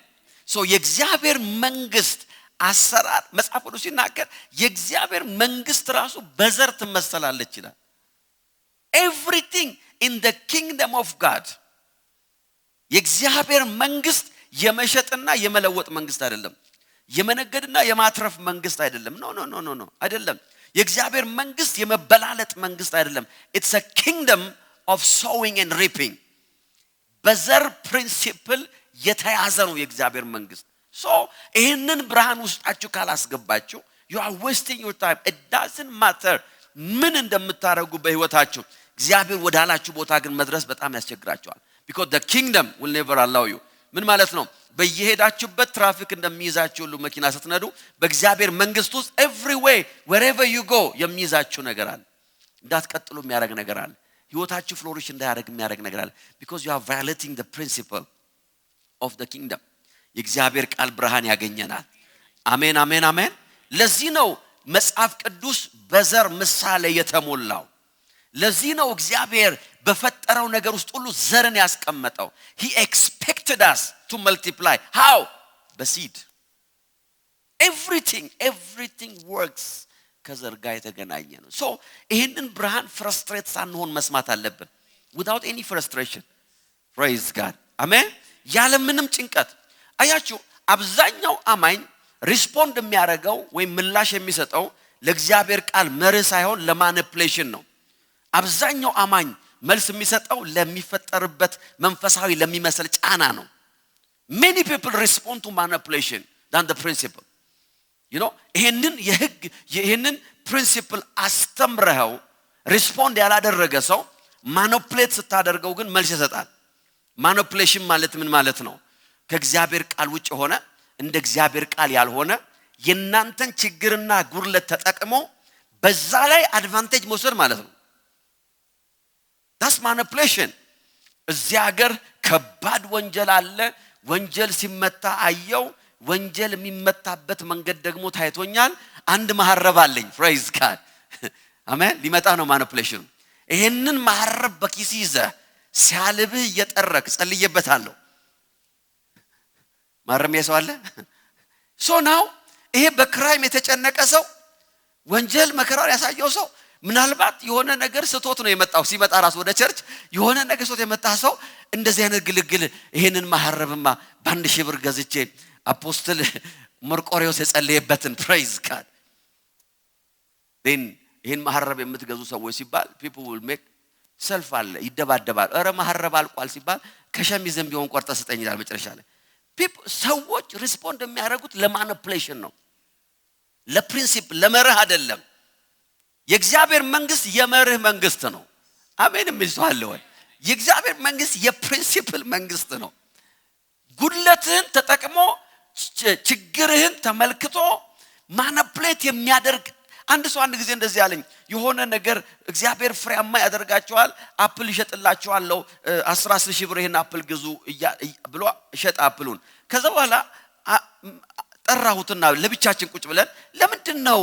S1: so የእግዚአብሔር መንግስት አሰራር መጽሐፍ ቅዱስ ሲናገር የእግዚአብሔር መንግስት ራሱ በዘር ትመሰላለች ይላል። everything in the kingdom of God የእግዚአብሔር መንግስት የመሸጥና የመለወጥ መንግስት አይደለም። የመነገድና የማትረፍ መንግስት አይደለም። ኖ አይደለም። የእግዚአብሔር መንግስት የመበላለጥ መንግስት አይደለም። it's a kingdom of sowing and reaping. በዘር ፕሪንሲፕል የተያዘ ነው የእግዚአብሔር መንግስት። so ይሄንን ብርሃን ውስጣችሁ ካላስገባችሁ you are wasting your time. it doesn't matter ምን እንደምታረጉ በህይወታችሁ እግዚአብሔር ወዳላችሁ ቦታ ግን መድረስ በጣም ያስቸግራችኋል። because the kingdom will never allow you. ምን ማለት ነው? በየሄዳችሁበት ትራፊክ እንደሚይዛችሁ ሁሉ መኪና ስትነዱ በእግዚአብሔር መንግስት ውስጥ every way wherever you go የሚይዛችሁ ነገር አለ። እንዳትቀጥሉ የሚያረግ ነገር አለ። ህይወታችሁ ፍሎሪሽ እንዳያረግ የሚያረግ ነገር አለ። because you are violating the principle of the kingdom. የእግዚአብሔር ቃል ብርሃን ያገኘናል። አሜን አሜን አሜን። ለዚህ ነው መጽሐፍ ቅዱስ በዘር ምሳሌ የተሞላው። ለዚህ ነው እግዚአብሔር በፈጠረው ነገር ውስጥ ሁሉ ዘርን ያስቀመጠው። he expected us to multiply. how? በሲድ everything works ከዘር ጋር የተገናኘ ነው። so ይሄንን ብርሃን ፍረስትሬት ሳንሆን መስማት አለብን without any frustration. praise God. አሜን። ያለ ምንም ጭንቀት። አያችሁ አብዛኛው አማኝ ሪስፖንድ የሚያደርገው ወይ ምላሽ የሚሰጠው ለእግዚአብሔር ቃል መርህ ሳይሆን ለማኒፑሌሽን ነው። አብዛኛው አማኝ መልስ የሚሰጠው ለሚፈጠርበት መንፈሳዊ ለሚመስል ጫና ነው። many people respond to manipulation than the principle. ይሄንን principle አስተምረው ሪስፖንድ ያላደረገ ሰው ማኒፑሌት ስታደርገው ግን መልስ ይሰጣል። ማኒፑሌሽን ማለት ምን ማለት ነው? ከእግዚአብሔር ቃል ውጭ ሆነ እንደ እግዚአብሔር ቃል ያልሆነ የናንተን ችግርና ጉርለት ተጠቅሞ በዛ ላይ አድቫንቴጅ መውሰድ ማለት ነው። that's manipulation። እዚህ ሀገር ከባድ ወንጀል አለ። ወንጀል ሲመታ አየው። ወንጀል የሚመታበት መንገድ ደግሞ ታይቶኛል። አንድ ማሐረብ አለኝ። praise God አሜን። ሊመጣ ነው ማኒፑሌሽን። ይሄንን ማሐረብ በኪስ ይዘህ ሲያልብህ እየጠረክ ጸልየበታለሁ። ማረሚያ ሰው አለ። so now ይሄ በክራይም የተጨነቀ ሰው ወንጀል መከራን ያሳየው ሰው ምናልባት የሆነ ነገር ስቶት ነው የመጣው። ሲመጣ ራስ ወደ ቸርች የሆነ ነገር ስቶት የመጣ ሰው እንደዚህ አይነት ግልግል ይሄንን ማሐረብማ ባንድ ሺህ ብር ገዝቼ አፖስትል መርቆሬዎስ የጸለየበትን praise God then ይሄን ማሐረብ የምትገዙ ሰዎች ሲባል people will make self አለ ይደባደባል። አረ ማሐረብ አልቋል ሲባል ከሸሚዝም ቢሆን ቆርጠ ስጠኝ ይላል መጨረሻ ላይ። ሰዎች ሪስፖንድ የሚያደርጉት ለማኒፑሌሽን ነው፣ ለፕሪንሲፕል ለመርህ አይደለም። የእግዚአብሔር መንግስት የመርህ መንግስት ነው። አሜን የሚልሰዋል ወይ? የእግዚአብሔር መንግስት የፕሪንሲፕል መንግስት ነው። ጉድለትህን ተጠቅሞ ችግርህን ተመልክቶ ማኒፑሌት የሚያደርግ አንድ ሰው አንድ ጊዜ እንደዚህ አለኝ። የሆነ ነገር እግዚአብሔር ፍሬያማ ያደርጋቸዋል። አፕል ይሸጥላቸዋል 10 ሺህ ብር ይሄን አፕል ግዙ ብሎ ሸጥ አፕሉን። ከዛ በኋላ ጠራሁትና ለብቻችን ቁጭ ብለን ለምንድነው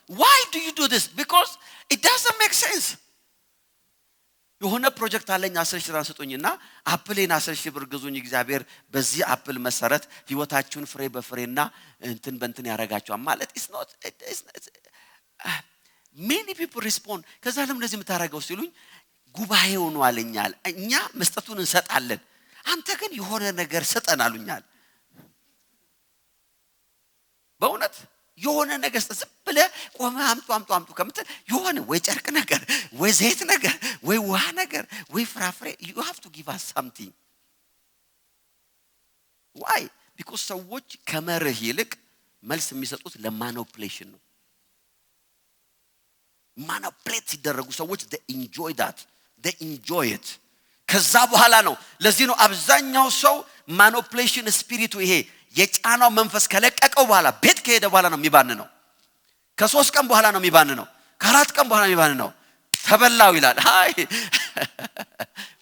S1: why do you do this? because it doesn't make sense። የሆነ ፕሮጀክት አለኝ 10 ሺህ ብር ሰጡኝና አፕልን 10 ሺህ ብር ግዙኝ እግዚአብሔር በዚህ አፕል መሰረት ህይወታችሁን ፍሬ በፍሬና እንትን በእንትን ያረጋቸዋል ማለት it's not many people respond። ከዛ ለምን እንደዚህ የምታረጋው ሲሉኝ ጉባኤው ነው አለኛል። እኛ መስጠቱን እንሰጣለን፣ አንተ ግን የሆነ ነገር ሰጠን አሉኛል። በእውነት የሆነ ነገር ዝም ብለህ ቆመ አምጡ ከምትል የሆነ ወይ ጨርቅ ነገር ወይ ዘይት ነገር ወይ ውሃ ነገር ወይ ፍራፍሬ you have to give us something። why? because ሰዎች ከመርህ ይልቅ መልስ የሚሰጡት ለማኒፑሌሽን ነው። ማኒፑሌት ሲደረጉ ሰዎች they enjoy it። ከዛ በኋላ ነው ለዚህ ነው አብዛኛው ሰው ማኒፑሌሽን ስፒሪቱ ይሄ የጫናው መንፈስ ከለቀቀው በኋላ ቤት ከሄደ በኋላ ነው የሚባንነው። ከ3 ቀን በኋላ ነው የሚባንነው። ከ4 ቀን በኋላ ነው የሚባንነው። ተበላው ይላል።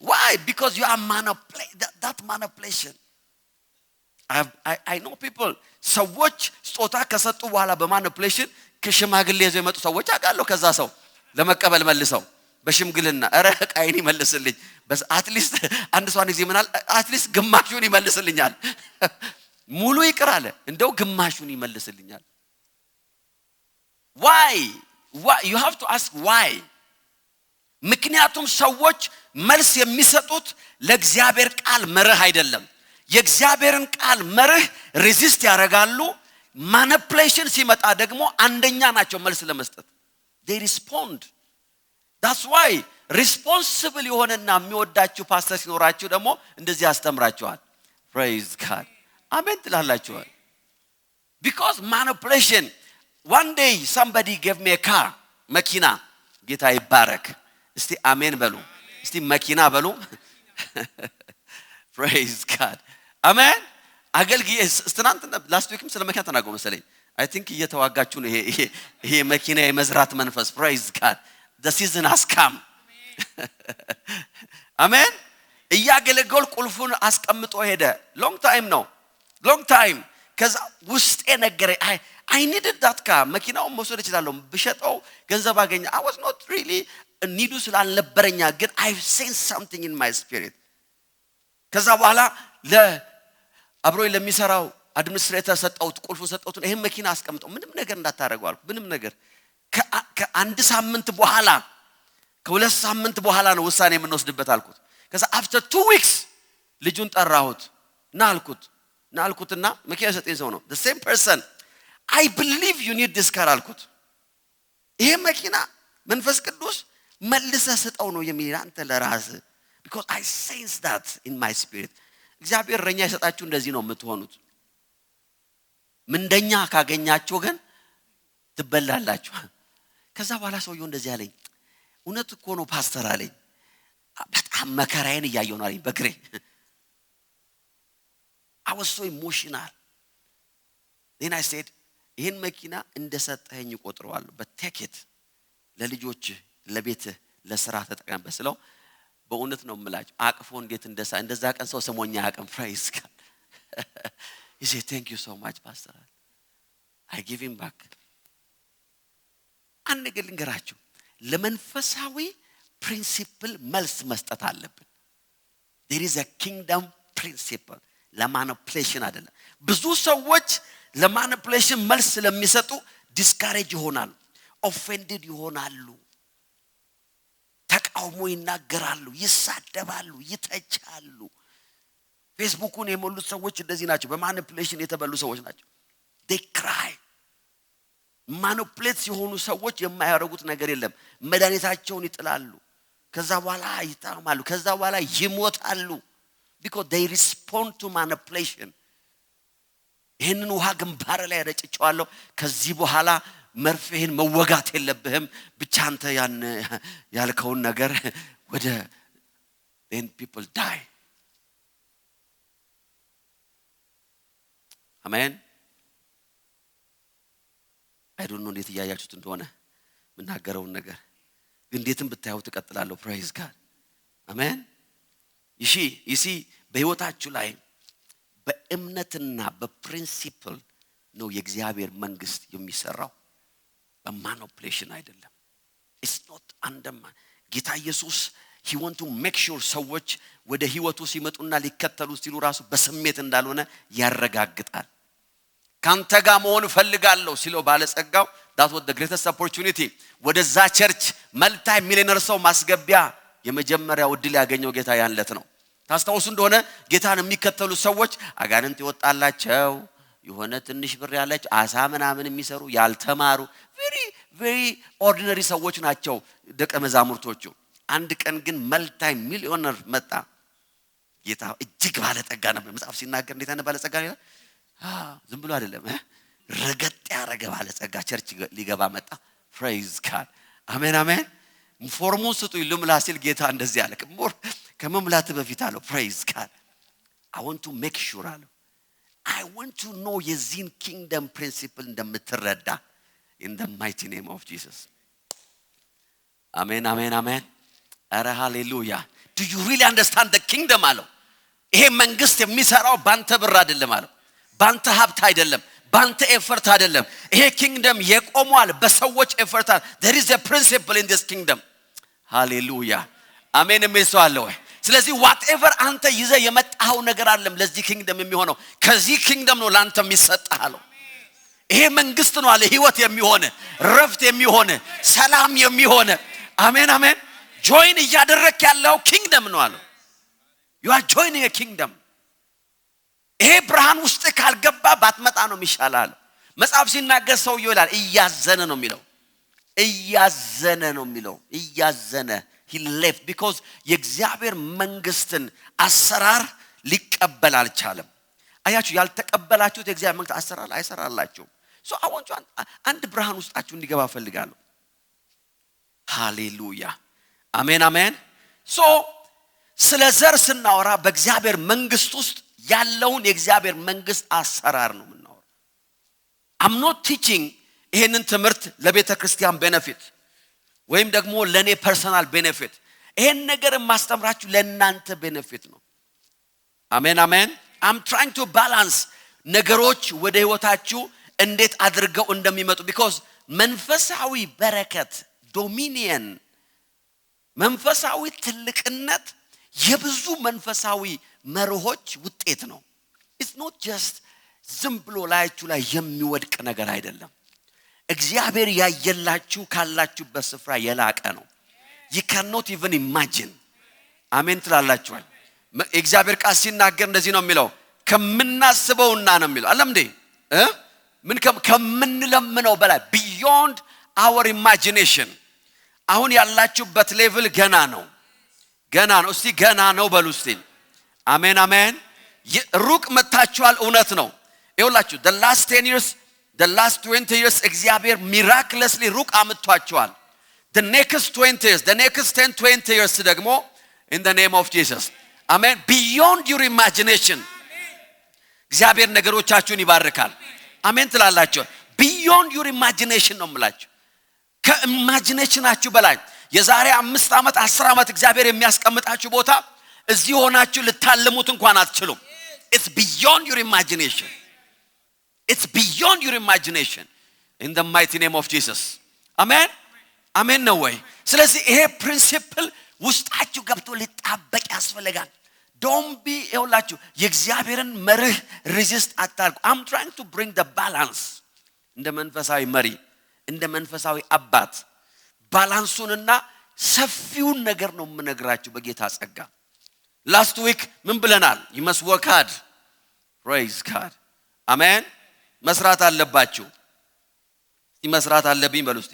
S1: why? because you are that manipulation። I know people ሰዎች ስጦታ ከሰጡ በኋላ በማኒፑሌሽን ከሽማግሌ ይዘው የመጡ ሰዎች አውቃለሁ። ከዛ ሰው ለመቀበል መልሰው በሽምግልና አረ ቃይን ይመልስልኝ በስ አትሊስት አንድ ሰው አንድ ጊዜ ምናል አትሊስት ግማሹን ይመልስልኛል። ሙሉ ይቅራለ እንደው ግማሹን ይመልስልኛል። why? you have to ask why። ምክንያቱም ሰዎች መልስ የሚሰጡት ለእግዚአብሔር ቃል መርህ አይደለም። የእግዚአብሔርን ቃል መርህ ሬዚስት ያደርጋሉ። ማኒፑሌሽን ሲመጣ ደግሞ አንደኛ ናቸው መልስ ለመስጠት they respond። that's why responsible የሆነና የሚወዳችሁ ፓስተር ሲኖራችሁ ደግሞ እንደዚህ ያስተምራችኋል። praise God አሜን ትላላችኋል። because manipulation one day somebody gave me a car መኪና ጌታ ይባረክ። እስቲ አሜን በሉ። እስቲ መኪና በሉ። praise God አሜን። አገልግዬ ትናንትና ላስት ዊክም ስለ መኪና ተናገሩ መሰለኝ። I think እየተዋጋችሁ ነው ይሄ መኪና የመዝራት መንፈስ። praise God the season has come። አሜን። እያገለገል ቁልፉን አስቀምጦ ሄደ። long time ከዛ ውስጤ ነገረኝ I needed that car። መኪናውን መውሰድ እችላለሁ ብሸጠው ገንዘብ አገኘ። I was not really need ስላልነበረኛ ግን I sensed something in my spirit። ከዛ በኋላ አብሮኝ ለሚሰራው አድሚኒስትሬተር ሰጠውት ቁልፉን ሰጠውት ይሄን መኪና አስቀምጠው ምንም ነገር እንዳታረጋው አልኩ። ምንም ነገር ከአንድ ሳምንት በኋላ ከሁለት ሳምንት በኋላ ነው ውሳኔ የምንወስድበት አልኩት። ከዛ after 2 weeks ልጁን ጠራሁት ናልኩትና መኪና ሰጠኝ ሰው ነው the same person I believe you need this car አልኩት። ይሄ መኪና መንፈስ ቅዱስ
S3: መልሰህ ስጠው ነው የሚል አንተ ለራስህ because I sense that in my spirit እግዚአብሔር እረኛ ይሰጣችሁ እንደዚህ ነው የምትሆኑት ምንደኛ ካገኛችሁ ግን ትበላላችሁ ከዛ በኋላ ሰውየው እንደዚህ አለኝ እውነት እኮ ነው ፓስተር አለኝ በጣም መከራዬን ያያየው ነው አለኝ በግሬ I was so emotional then I said ይሄን መኪና እንደሰጠኸኝ ቆጥረዋለሁ but take it ለልጆች ለቤት ለሥራ ተጠቀምበት ስለው በእውነት ነው የምላችሁ አቅፎ እንዴት እንደዛ ቀን ሰው ሰሞኛ ያቀም praise God he said thank you so much pastor I give him back አንገል ልንገራችሁ ለመንፈሳዊ principle መልስ መስጠት አለብን there is a kingdom principle ለማኒፑሌሽን አይደለም ብዙ ሰዎች ለማኒፑሌሽን መልስ ስለሚሰጡ ዲስካሬጅ ይሆናሉ offended ይሆናሉ ተቃውሞ ይናገራሉ ይሳደባሉ ይተቻሉ ፌስቡክን የሞሉት ሰዎች እንደዚህ ናቸው በማኒፑሌሽን የተበሉ ሰዎች ናቸው they cry ማኒፑሌት ሲሆኑ ሰዎች የማያረጉት ነገር የለም መድኃኒታቸውን ይጥላሉ ከዛ በኋላ ይታማሉ ከዛ በኋላ ይሞታሉ because they respond to manipulation ይሄንን ውሃ ግንባር ላይ ረጭጫዋለሁ ከዚህ በኋላ መርፌህን መወጋት የለብህም ብቻ አንተ ያን ያልከውን ነገር ወደ then people die amen I don't know እንዴት ያያችሁት እንደሆነ ምናገረው ነገር ግን እንዴትም ብታዩ ተቀጥላለሁ praise God amen ይሺ በህይወታችሁ ላይ በእምነትና በፕሪንሲፕል ነው የእግዚአብሔር መንግስት የሚሰራው በማኒፑሌሽን አይደለም it's not undermine ጌታ ኢየሱስ he want to make sure ሰዎች ወደ ህይወቱ ሲመጡና ሊከተሉ ሲሉ ራሱ በስሜት እንዳልሆነ ያረጋግጣል ካንተ ጋር መሆን ፈልጋለሁ ሲለው ባለጸጋው that was the greatest opportunity ወደዛ ቸርች መልታ ሚሊዮነር ሰው ማስገቢያ የመጀመሪያው እድል ያገኘው ጌታ ያንለት ነው ታስታውሱ እንደሆነ ጌታን የሚከተሉ ሰዎች አጋንንት ይወጣላቸው የሆነ ትንሽ ብር ያላቸው አሳ ምናምን የሚሰሩ ያልተማሩ very ordinary ሰዎች ናቸው ደቀ መዛሙርቶቹ አንድ ቀን ግን መልታ ሚሊዮነር መጣ ጌታ እጅግ ባለጠጋ ነበር መጽሐፍ ሲናገር እንዴት ነው ባለጸጋ ነው ዝም ብሎ አይደለም ረገጥ ያረገ ባለጸጋ ቸርች ሊገባ መጣ praise God አሜን አሜን ፎርሙን ስጡ ይልምላ ሲል ጌታ እንደዚህ ያለ ከመምላተ በፊት አለው praise God I want to make sure አለው I want to know የዚህን kingdom principle እንደምትረዳ in the mighty name of Jesus amen amen amen ara hallelujah do you really understand the kingdom አለው ይሄ መንግስት የሚሰራው ባንተ ብር አይደለም አለው ባንተ ሀብት አይደለም ባንተ ኤፈርት አይደለም ይሄ kingdom የቆሟል በሰዎች ኤፈርት there is a principle in this kingdom hallelujah amen የሚሰዋለው ስለዚህ whatever አንተ ይዘ የመጣው ነገር አይደለም ለዚህ kingdom የሚሆነው ከዚህ kingdom ነው ላንተ የሚሰጣው ይሄ መንግስት ነው አለ ህይወት የሚሆነ ረፍት የሚሆነ ሰላም የሚሆነ አሜን አሜን join እያደረክ ያለው kingdom ነው አለ you are joining a kingdom ይሄ ብርሃን ውስጥ ካልገባ ባትመጣ ነው የሚሻላል መጽሐፍ ሲናገር ሰው ይላል እያዘነ ነው የሚለው እያዘነ he left because የእግዚአብሔር መንግስትን አሰራር ሊቀበል አልቻለም አያችሁ ያልተቀበላችሁት የእግዚአብሔር መንግስት አሰራር አይሰራላችሁ so I want you አንድ ብርሃን ውስጣችሁ እንዲገባ ፈልጋለሁ ሃሌሉያ አሜን አሜን so ስለ ዘር ስናወራ በእግዚአብሔር መንግስት ውስጥ ያለውን የእግዚአብሔር መንግስት አሰራር ነው የምናወራው I'm not teaching ይሄንን ትምህርት ለቤተ ክርስቲያን ቤኔፊት ወይም ደግሞ ለኔ ፐርሰናል ቤኔፊት ይሄን ነገር ማስተምራችሁ ለእናንተ ቤኔፊት ነው አሜን አሜን I'm trying to balance ነገሮች ወደ ህይወታችሁ እንዴት አድርገው እንደሚመጡ because መንፈሳዊ በረከት ዶሚኒየን መንፈሳዊ ትልቅነት የብዙ መንፈሳዊ መርሆች ውጤት ነው it's not just ዝም ብሎ ላይችሁ ላይ የሚወድቅ ነገር አይደለም እግዚአብሔር ያየላችሁ ካላችሁበት ስፍራ የላቀ ነው you cannot even imagine አሜን ትላላችሁ እግዚአብሔር ቃል ሲናገር እንደዚህ ነው የሚለው ከምናስበውና ነው የሚለው አለም እንዴ ምን ከምንለምነው በላይ beyond our imagination አሁን ያላችሁበት ሌቭል ገና ነው እስቲ ገና ነው በሉ እስቲ አሜን አሜን ሩቅ መታችኋል እውነት ነው ይኸውላችሁ the last 10 years the last 20 years እግዚአብሔር miraculously ሩቅ አምጥቷችኋል the next 20 years the next 10 20 years ደግሞ in the name of Jesus amen beyond your imagination እግዚአብሔር ነገሮቻችሁን ይባርካል አሜን ትላላችሁ beyond your imagination ነው የምላችሁ ከኢማጂኔሽናችሁ በላይ የዛሬ 5 ዓመት 10 ዓመት እግዚአብሔር የሚያስቀምጣችሁ ቦታ እዚህ ሆናችሁ ልታልሙት እንኳን አትችሉም it's beyond your imagination it's beyond your imagination in the mighty name of Jesus amen amen ነው ወይ ስለዚህ ይሄ ፕሪንሲፕል ውስጣችሁ ገብቶ ሊጣበቅ ያስፈልጋል don't be ይኸውላችሁ የእግዚአብሔርን መርህ ሬዚስት አታርጉ I'm trying to bring the balance እንደ መንፈሳዊ መሪ እንደ መንፈሳዊ አባት ባላንሱንና ሰፊውን ነገር ነው የምነግራችሁ በጌታ ጸጋ last week ምን ብለናል you must work hard praise God amen መስራት አለባችሁ መስራት አለብኝ በሉ እስቲ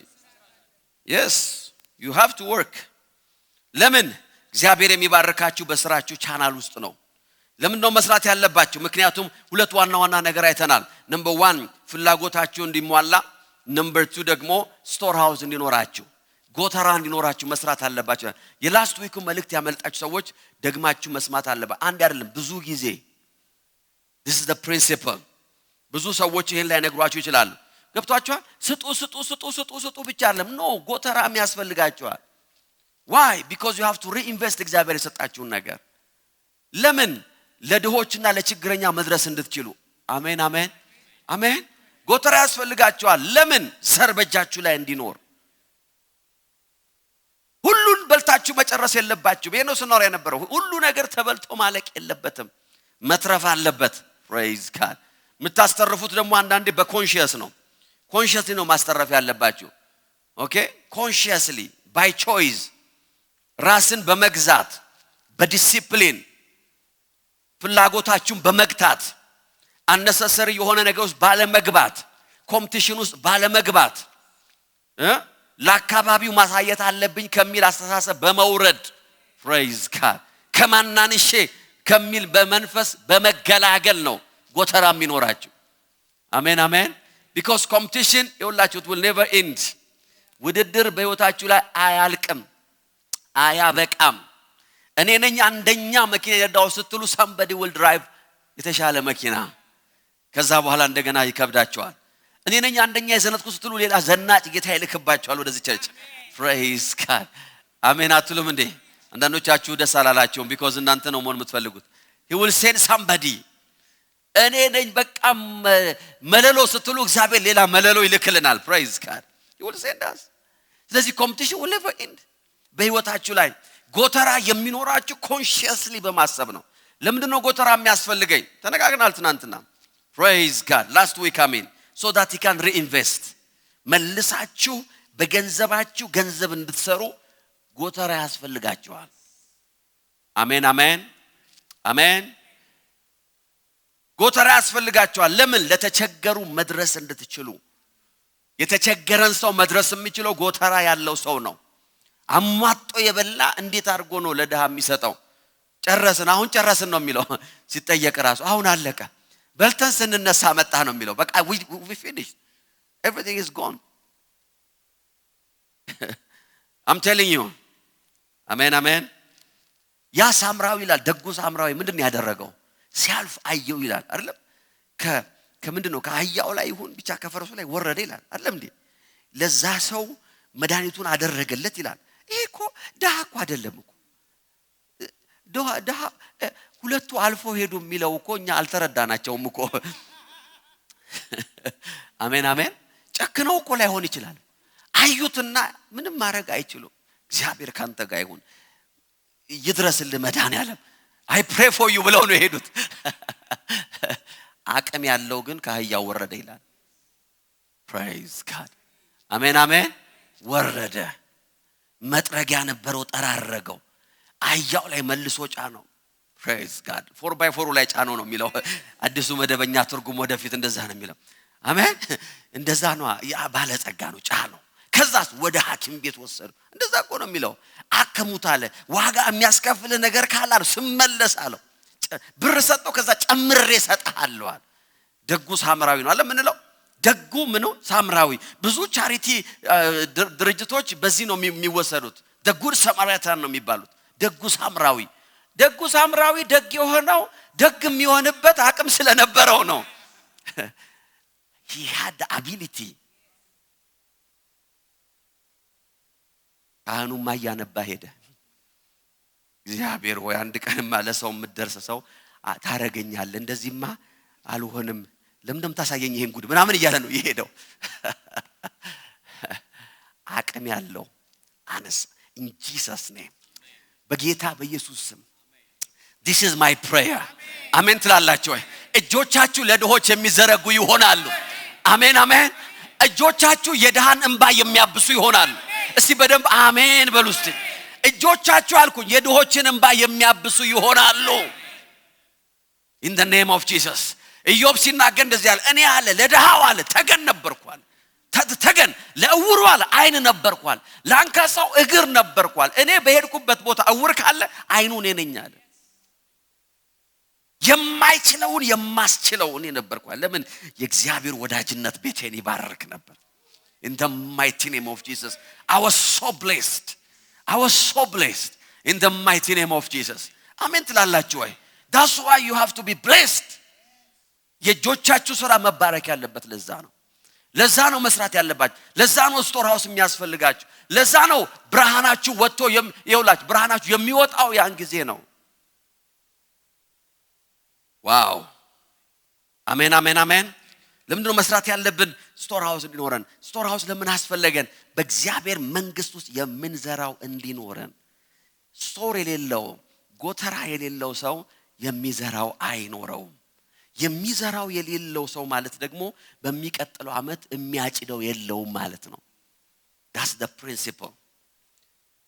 S3: yes you have to work ለምን እግዚአብሔር የሚባርካችሁ በስራችሁ ቻናል ውስጥ ነው ለምን ነው መስራት ያለባችሁ ምክንያቱም ሁለት ዋና ነገር አይተናል number 1 ፍላጎታችሁ እንዲሟላ number 2 ደግሞ ስቶር ሃውስ እንዲኖራችሁ ጎተራ እንዲኖራችሁ መስራት አለባችሁ የላስት ዊክ መልእክት ያመልጣችሁ ሰዎች ደግማችሁ መስማት አለባችሁ አንድ አይደለም ብዙ ጊዜ this is the principle ብዙ ሰዎች ይሄን ላይ ነግሯችሁ ይችላሉ ገብቷችኋል ስጡ ብቻ አይደለም ኖ ጎተራም ያስፈልጋችኋል why because you have to reinvest እግዚአብሔር የሰጣችሁን ነገር ለምን ለድሆችና ለችግረኛ መድረስ እንድትችሉ አሜን አሜን አሜን ጎተራ ያስፈልጋችኋል ለምን ሰር በጃችሁ ላይ እንዲኖር ሁሉን በልታችሁ መጨረስ የለባችሁ በየኖስ ኖር የነበረው ሁሉ ነገር ተበልቶ ማለቅ የለበትም መትረፍ አለበት praise God ምታስተርፉት ደግሞ አንዳንዴ በኮንሺየስ ነው ኮንሺየስሊ ነው ማስተረፍ ያለባችሁ ኦኬ consciously by choice ራስን በመግዛት በዲሲፕሊን ፍላጎታችሁን በመግታት unnecessary የሆነ ነገር ውስጥ ባለመግባት ኮምፒቲሽን ውስጥ ባለመግባት ለአካባቢው ማሳየት አለብኝ ከሚል አስተሳሰብ በመውረድ praise God ከማናንሼ ከሚል በመንፈስ በመገላገል ነው ጎተራ የሚኖራችሁ አሜን አሜን because competition it will never end ውድድር በህይወታችሁ ላይ አያልቅም አያበቃም እኔ ነኝ አንደኛ መኪና የዳው ስትሉ somebody will drive የተሻለ መኪና ከዛ በኋላ እንደገና ይከብዳቸዋል እኔ ነኝ አንደኛ የዘነጥኩ ስትሉ ሌላ ዘናጭ ጌታ ይልክባቸዋል ወደዚህ ቸርች praise God አሜን አትሉም እንዴ አንዳንዶቻችሁ ደስ አላላችሁም because እናንተ ነው ሞን የምትፈልጉት he will send somebody እኔ ነኝ በቃ መለሎ ስትሉ እግዚአብሔር ሌላ መለሎ ይልክልናል praise God he will send us ስለዚህ competition will never end በህይወታችሁ ላይ ጎተራ የሚኖራችሁ consciously በማሰብ ነው ለምንድን ነው ጎተራ የሚያስፈልገኝ ተነጋግረናል ትናንትና praise God last week I mean so that he can reinvest መልሳችሁ በገንዘባችሁ ገንዘብ እንድትሰሩ ጎተራ ያስፈልጋችኋል አሜን አሜን አሜን ጎተራ ያስፈልጋችኋል ለምን ለተቸገሩ መድረስ እንድትችሉ የተቸገረን ሰው መድረስ የሚችለው ጎተራ ያለው ሰው ነው አማጦ የበላ እንዴት አድርጎ ነው ለደሃ የሚሰጠው ጨረስን ነው የሚለው ሲጠየቅ ራሱ አሁን አለቀ በልተን ስንነሳ መጣ ነው የሚለው በቃ we finished everything is gone I'm telling you amen amen ያ ሳምራዊ ይላል ደጉ ሳምራዊ ምንድነው ያደረገው ሲያልፍ አየው ይላል አይደለም ከምንድነው ከአህያው ላይ ይሁን ብቻ ከፈረሱ ላይ ወረደ ይላል አይደለም እንዴ ለዛ ሰው መድኃኒቱን አደረገለት ይላል ይሄ እኮ ደሃ እኮ አይደለም እኮ ደሃ ሁለቱ አልፎ ሄዱ የሚለው እኮ እኛ አልተረዳናቸውም እኮ አሜን አሜን ጨክነው እኮ ላይሆን ይችላል አዩትና ምንም ማድረግ አይችሉም እግዚአብሔር ካንተ ጋር ይሁን ይድረስልህ መድኃኒዓለም I pray for you ብለው ነው ሄዱት አቅም ያለው ግን ከአህያው ወረደ ይላል praise God አሜን አሜን ወረደ መጥረጊያ ነበረው ጠራረገው አህያው ላይ መልሶ ጫነው praise God 4x4 ላይ ጫነው ነው የሚለው አዲሱ መደበኛ ትርጉም ወደፊት እንደዛ ነው የሚለው አሜን እንደዛ ነው ያ ባለጸጋ ነው ጫነው ከዛስ ወደ ሐኪም ቤት ወሰዱ እንደዛ እኮ ነው የሚለው አከሙት አለ ዋጋ የሚያስከፍል ነገር ካለ ስመለስ አለው ብር ሰጠው ከዛ ጨምሬ ሰጣለሁ አለ ደጉ ሳምራዊ ነው አለ ምን ነው ደጉ ምን ነው ሳምራዊ ብዙ ቻሪቲ ድርጅቶች በዚህ ነው የሚወሰዱት ደጉ ሳምራዊያን ነው የሚባሉት ደጉ ሳምራዊ ደግ የሆነው ደግ የሚሆንበት አቅም ስለነበረው ነው he had the ability አኑ ማያነባ ሄደ እግዚአብሔር ሆይ አንድ ቀንማ ለሰው ምደርስ ሰው ታረገኛል እንደዚህማ አልሆንም ለምንድነው ታሳየኝ ይሄን ጉድ ምናምን እያለ ነው ይሄደው አቅም ያለው አነስ in Jesus name በጌታ በኢየሱስ ስም this is my prayer አሜን ትላላችሁ ወይ እጆቻችሁ ለድሆች የሚዘረጉ ይሆናሉ አሜን አሜን እጆቻችሁ የድሃን እንባ የሚያብሱ ይሆናሉ እስቲ በደንብ አሜን በሉ እስቲ እጆቻችሁ አልኩኝ የድሆችን እንባ የሚያብሱ ይሆናሉ in the name of Jesus ኢዮብ ሲናገር እንደዚህ አለ እኔ አለ ለድሃው አለ ተገን ነበርኳል ተገን ለእውሩ አለ አይን ነበርኳል ላንካሳው እግር ነበርኳል እኔ በሄድኩበት ቦታ እውር ካለ አይኑ እኔ ነኝ አለ የማይችለውን የማስችለው እኔ ነበርኳል ለምን የእግዚአብሔር ወዳጅነት ቤቴን ይባርክ ነበር in the mighty name of Jesus I was so blessed in the mighty name of Jesus አሜን ትላላችሁ ወይ that's why you have to be blessed የጆቻችሁ ስራ መባረክ ያለበት ለዛ ነው መስራት ያለባችሁ ለዛ ነው ስቶር ሃውስ የሚያስፈልጋችሁ ለዛ ነው ብርሃናችሁ ወጥቶ ይውላችሁ ብርሃናችሁ የሚወጣው ያን ጊዜ ነው ዋው አሜን አሜን አሜን ለምንድነው መስራት ያለብን ስቶር ሃውስ እንዲኖረን ስቶር ሃውስ ለምን አስፈልገን በእግዚአብሔር መንግስት ውስጥ የምንዘራው እንዲኖረን ስቶር የሌለው ጎተራ የሌለው ሰው የሚዘራው አይኖረው የሚዘራው የሌለው ሰው ማለት ደግሞ በሚቀጥለው አመት የሚያጭደው የለው ማለት ነው that's the principle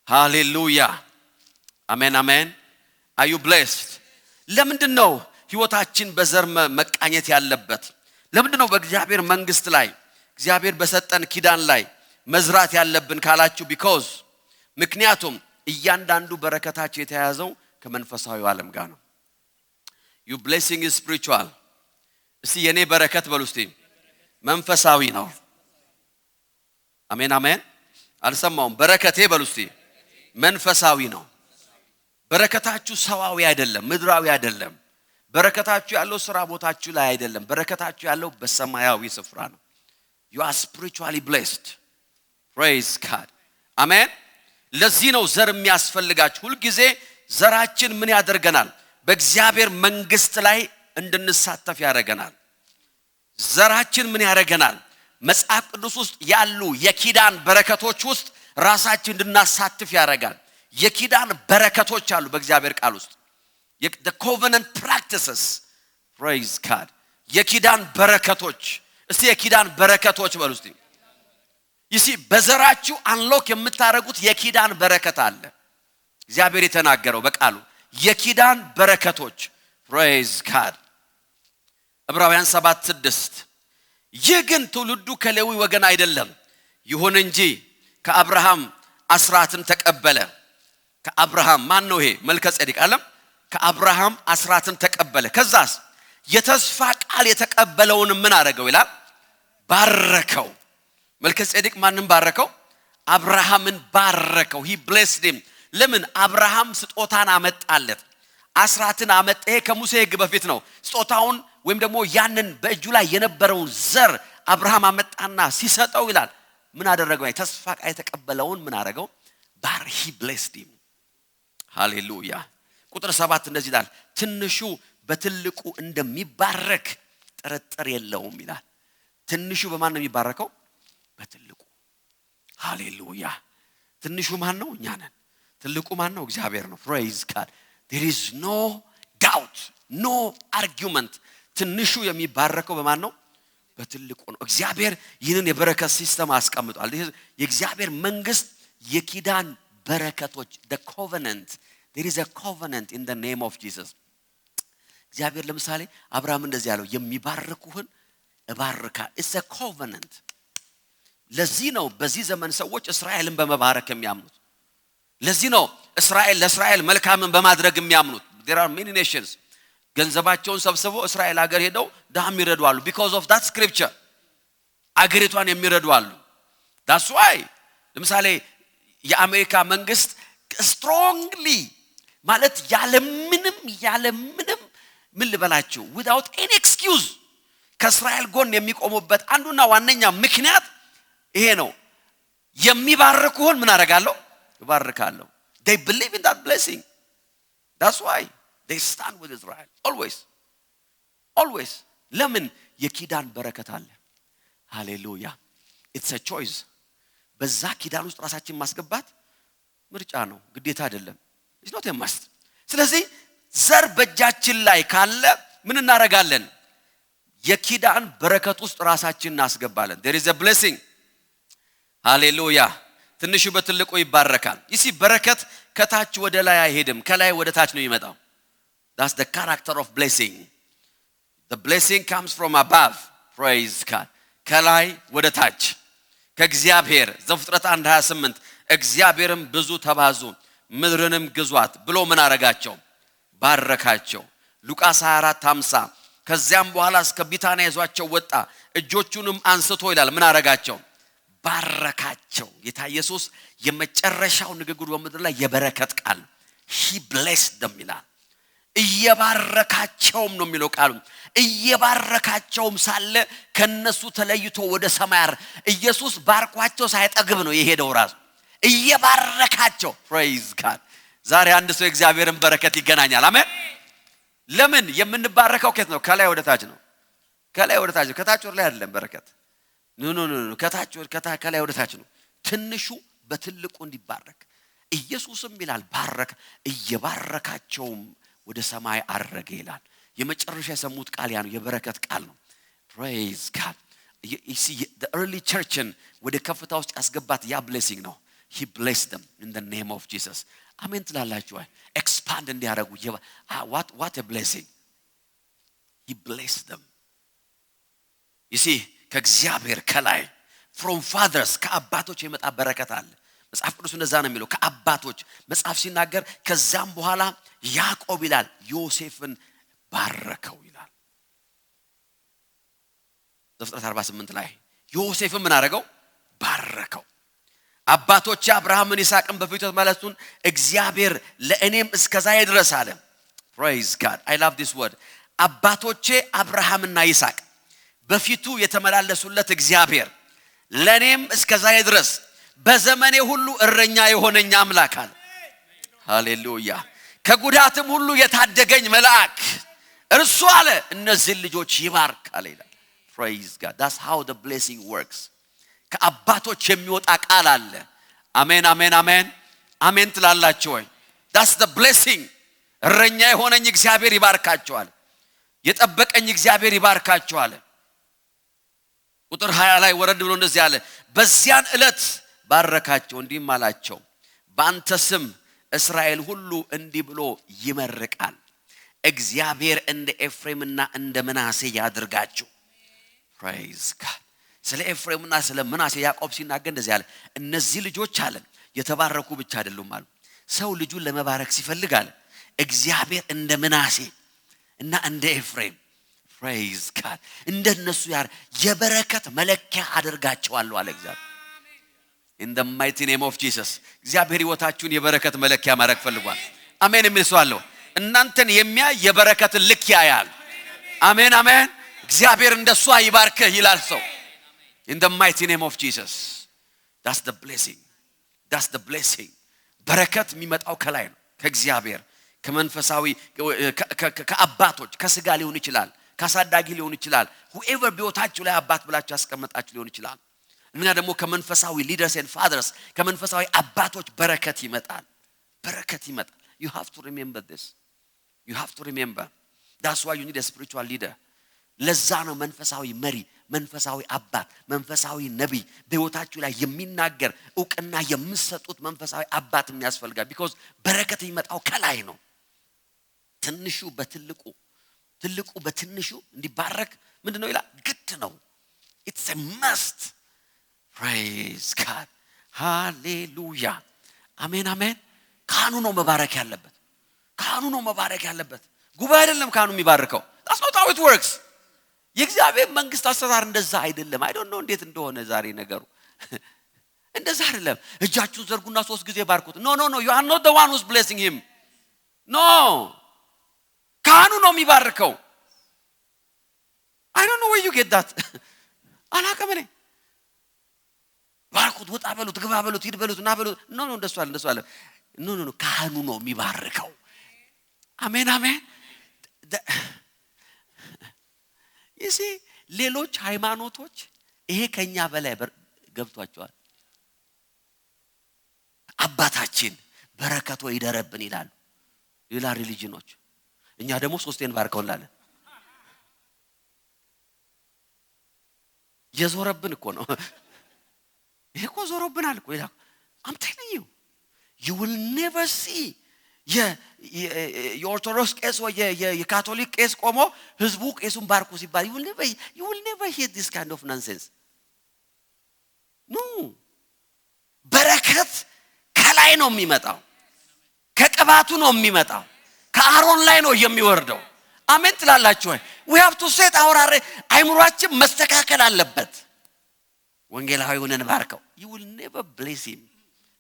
S3: hallelujah amen amen are you blessed ለምንድነው ህይወታችን በዘር መቃኘት ያለበት ለምንድነው በእግዚአብሔር መንግስት ላይ እግዚአብሔር በሰጠን ኪዳን ላይ መዝራት ያለብን ካላችሁ because ምክንያቱም እያንዳንዱ በረከታችን የተያዘው ከመንፈሳዊው ዓለም ጋር ነው your blessing is spiritual እስቲ የኔ በረከት በሉ እስቲ መንፈሳዊ ነው አሜን አሜን አልሰማውም በረከቴ በሉ እስቲ መንፈሳዊ ነው በረከታችሁ ሰዋዊ አይደለም ምድራዊ አይደለም በረከታችሁ ያለው ስራ ቦታችሁ ላይ አይደለም በረከታችሁ ያለው በሰማያዊ ስፍራ ነው you are spiritually blessed praise God አሜን ለዚህ ነው ዘር የሚያስፈልጋችሁ ሁሉ ጊዜ ዘራችን ምን ያደርገናል በእግዚአብሔር መንግስት ላይ እንድንሳተፍ ያደርገናል ዘራችን ምን ያደርገናል መጽሐፍ ቅዱስ ውስጥ ያሉ የኪዳን በረከቶች ውስጥ ራሳችን እንድናሳትፍ ያደርጋል የኪዳን በረከቶች አሉ በእግዚአብሔር ቃል ውስጥ the covenant practices praise God የኪዳን በረከቶች እስቲ የኪዳን በረከቶች በሉ እስቲ ይሲ በዘራችሁ አንሎክ የምታረጉት የኪዳን በረከት አለ እግዚአብሔር የተናገረው በቃሉ የኪዳን በረከቶች praise God ዕብራውያን 7:6 ይህ ግን ትውልዱ ከሌዊ ወገን አይደለም ይሁን እንጂ ከአብርሃም አስራትን ተቀበለ ከአብርሃም ማን ነው ይሄ መልከጼዴቅ አለም ከአብርሃም አስራትን ተቀበለ ከዛስ የተስፋ ቃል የተቀበለውን ምን አደረገው ይላል ባረከው መልከጼዴቅ ማንን ባረከው አብርሃምን ባረከው he blessed him ለምን አብርሃም ስጦታን አመጣለት አስራትን አመጣ ይሄ ከሙሴ ሕግ በፊት ነው ስጦታውን ወይም ደግሞ ያንን በእጁ ላይ የነበረውን ዘር አብርሃም አመጣና ሲሰጠው ይላል ምን አደረገው ተስፋ ቃል የተቀበለውን ምን አደረገው ባር he blessed him ሃሌሉያ ቁጥር 7 እንደዚህ ይላል ትንሹ በትልቁ እንደሚባረክ ጥርጥር የለውም ይላል ትንሹ በማን ነው የሚባረከው በትልቁ ሃሌሉያ ትንሹ ማን ነው እኛ ነን ትልቁ ማን ነው እግዚአብሔር ነው praise God there is no doubt no argument ትንሹ የሚባረከው በማን ነው በትልቁ ነው እግዚአብሔር ይህንን የበረከት ሲስተም አስቀምጧል የእግዚአብሔር መንግስት የኪዳን በረከቶች the covenant there is a covenant in the name of Jesus እግዚአብሔር ለምሳሌ አብርሃም እንደዚህ ያለው የሚባርኩህን እባርካ it's a covenant ለዚህ ነው በዚህ ዘመን ሰዎች እስራኤልን በመባረክ የሚያምኑት። ለዚህ ነው ለእስራኤል መልካምን በማድረግ የሚያምኑት። there are many nations ገንዘባቸውን ሰብስበው እስራኤል ሀገር ሄደው ዳም ይረዷሉ because of that scripture አገሪቷን የሚረዷሉ። that's why ለምሳሌ የአሜሪካ መንግስት strongly ማለት ያለምንም ምን ልበላችሁ without any excuse ከእስራኤል ጎን የሚቆሙበት አንዱና ዋነኛ ምክንያት ይሄ ነው። የሚባርኩህን ምን አደርጋለሁ? ይባርካለሁ። they believe in that blessing. that's why they stand with Israel always ለምን? የኪዳን በረከት አለ። ሃሌሉያ it's a choice። በዛ ኪዳን ውስጥ ራሳችን ማስገባት ምርጫ ነው፣ ግዴታ አይደለም። it's not a must። ስለዚህ ዘር በእጃችን ላይ ካለ ምን እናደርጋለን? የኪዳን በረከት ውስጥ ራሳችንን እናስገባለን። there is a blessing። ሃሌሉያ ትንሹ በትልቁ ይባረካል። ይሲ በረከት ከታች ወደ ላይ አይሄድም፣ ከላይ ወደ ታች ነው የሚመጣው። that's the character of blessing. the blessing comes from above. praise God። ከላይ ወደ ታች ከእግዚአብሔር ዘፍጥረት 1:28 እግዚአብሔርም ብዙ ተባዙ ምድርንም ግዟት ብሎ ምን አረጋቸው? ባረካቸው። ሉቃስ 24:50 ከዚያም በኋላ እስከ ቢታንያ ይዟቸው ወጣ፣ እጆቹንም አንስቶ ይላል ምን አረጋቸው? ባረካቸው። ጌታ ኢየሱስ የመጨረሻው ንግግሩ በምድር ላይ የበረከት ቃል he blessed them ይላል። እየባረካቸውም ነው የሚለው ቃሉ። እየባረካቸውም ሳለ ከነሱ ተለይቶ ወደ ሰማይ ኢየሱስ ባርኳቸው ሳይጠግብ ነው የሄደው ራሱ እየባረካቸው። praise God። ዛሬ አንድ ሰው እግዚአብሔርን በረከት ይገናኛል። አሜን። ለምን የምንባረከው ከት ነው? ከላይ ወደ ታች ነው። ከላይ ወደ ታች፣ ከታች ወደ ላይ አይደለም በረከት። ኖ ከላይ ወደ ታች ነው። ትንሹ በትልቁ እንዲባረክ ኢየሱስም ይላል ባረከ፣ እየባረካቸውም ወደ ሰማይ አረገ ይላል። የመጨረሻ የሰሙት ቃል ያ ነው፣ የበረከት ቃል ነው። praise God። you see the early church ወደ ከፍታ ውስጥ ያስገባት ያ blessing ነው። he blessed them in the name of Jesus። አሜን ትላላችሁ ወይ? expand እንዲያረጉ what a blessing። he blessed them። you see ከእግዚአብሔር ከላይ from fathers ከአባቶች የመጣ በረከት አለ። መጽሐፍ ቅዱስ እንደዛ ነው የሚለው ከአባቶች። መጽሐፍ ሲናገር ከዛም በኋላ ያዕቆብ ይላል ዮሴፍን ባረከው ይላል። ዘፍጥረት 48 ላይ ዮሴፍን ምን አረገው? ባረከው። አባቶች አብርሃምን ይስሐቅን በፊቱ ተመለሱን እግዚአብሔር ለእኔም እስከዛ ይድረስ አለ። praise God። I love this word። አባቶቼ አብርሃምና ይስሐቅ በፊቱ የተመላለሱለት እግዚአብሔር ለኔም እስከዛ ይድረስ በዘመኔ ሁሉ እረኛ የሆነኝ አምላክ አለ። ሃሌሉያ። ከጉዳትም ሁሉ የታደገኝ መልአክ እርሱ አለ እነዚህ ልጆች ይባርክ አለ ይላል። praise God። that's how the blessing works። ከአባቶች የሚወጣ ቃል አለ። አሜን አሜን አሜን አሜን ትላላችሁ ወይ? that's the blessing። እረኛ የሆነኝ እግዚአብሔር ይባርካቸዋል፣ የጠበቀኝ እግዚአብሔር ይባርካቸዋል። ቁጥር 20 ላይ ወረድ ብሎ እንደዚህ አለ፣ በዚያን ዕለት ባረካቸው እንዲህም አላቸው በአንተ ስም እስራኤል ሁሉ እንዲህ ብሎ ይመርቃል፣ እግዚአብሔር እንደ ኤፍሬምና እንደ ምናሴ ያድርጋችሁ። praise God። ስለ ኤፍሬምና ስለ ምናሴ ያዕቆብ ሲናገር እንደዚህ አለ፣ እነዚህ ልጆች አለ የተባረኩ ብቻ አይደሉም አሉ። ሰው ልጁን ለመባረክ ሲፈልግ አለ እግዚአብሔር እንደ ምናሴ እና እንደ ኤፍሬም praise God እንደነሱ የበረከት መለኪያ አደርጋቸዋለሁ አለ እግዚአብሔር። in the mighty name of Jesus። እግዚአብሔር ሕይወታችሁን የበረከት መለኪያ ማድረግ ፈልጓል። አሜን የሚል ሰው አለ? እናንተን የሚያይ የበረከት ልክ ያያል። አሜን አሜን። እግዚአብሔር እንደሷ ይባርክህ ይላል ሰው። in the mighty name of Jesus። that's the blessing። that's the blessing። በረከት የሚመጣው ከላይ ነው፣ ከእግዚአብሔር ከመንፈሳዊ ከአባቶች ከስጋ ሊሆን ይችላል፣ ካሳዳጊ ሊሆን ይችላል። whoever ቢወታችሁ ላይ አባት ብላችሁ ያስቀመጣችሁ ሊሆን ይችላል። እና ደግሞ ከመንፈሳዊ leaders and fathers ከመንፈሳዊ አባቶች በረከት ይመጣል፣ በረከት ይመጣል። you have to remember this። you have to remember that's why you need a spiritual leader። ለዛ ነው መንፈሳዊ መሪ፣ መንፈሳዊ አባት፣ መንፈሳዊ ነቢይ በሕይወታችሁ ላይ የሚናገር ዕውቅና የምትሰጡት መንፈሳዊ አባት የሚያስፈልጋል። because በረከት የሚመጣው ከላይ ነው። ትንሹ በትልቁ ትልቁ በትንሹ እንዲባረክ ምንድነው ይላል? ግድ ነው። it's a must። praise God ሃሌሉያ አሜን አሜን ካህኑ ነው መባረክ ያለበት ካህኑ ነው መባረክ ያለበት ጉባኤ አይደለም ካህኑ የሚባርከው that's not how it works የእግዚአብሔር መንግስት አሰራር እንደዛ አይደለም I don't know እንዴት እንደሆነ ዛሬ ነገሩ እንደዛ አይደለም እጃችሁን ዘርጉና 3 ጊዜ ባርኩት no you are not the one who's blessing him no ካህኑ ነው የሚባርከው I don't know where you get that አላቀመኔ ባርኩት ወጣ በሉት ግባ በሉት ሂድ በሉት ና በሉት no እንደሱ አለ no ካህኑ ነው የሚባርከው አሜን አሜን ይሲ ሌሎች ሃይማኖቶች ይሄ ከኛ በላይ ገብቷቸዋል አባታችን በረከቱ ይደረብን ይላሉ ሌላ ሪሊጂኖች እኛ ደግሞ ሶስቴን ባርከውላለን የዞረብን እኮ ነው ይሄ እኮ ዞሮብናል እኮ ይላል I'm telling you you will never see የኦርቶዶክስ ቄስ ወይ የካቶሊክ ቄስ ቆሞ ህዝቡ ቄሱን ባርኩ ሲባል you will never hear this kind of nonsense no በረከት ከላይ ነው የሚመጣው ከቅባቱ ነው የሚመጣው ከአሮን ላይ ነው የሚወርደው አሜን ትላላችሁ we have to set our አይምሮአችን መስተካከል አለበት ወንጌላዊውን ባርከው you will never bless him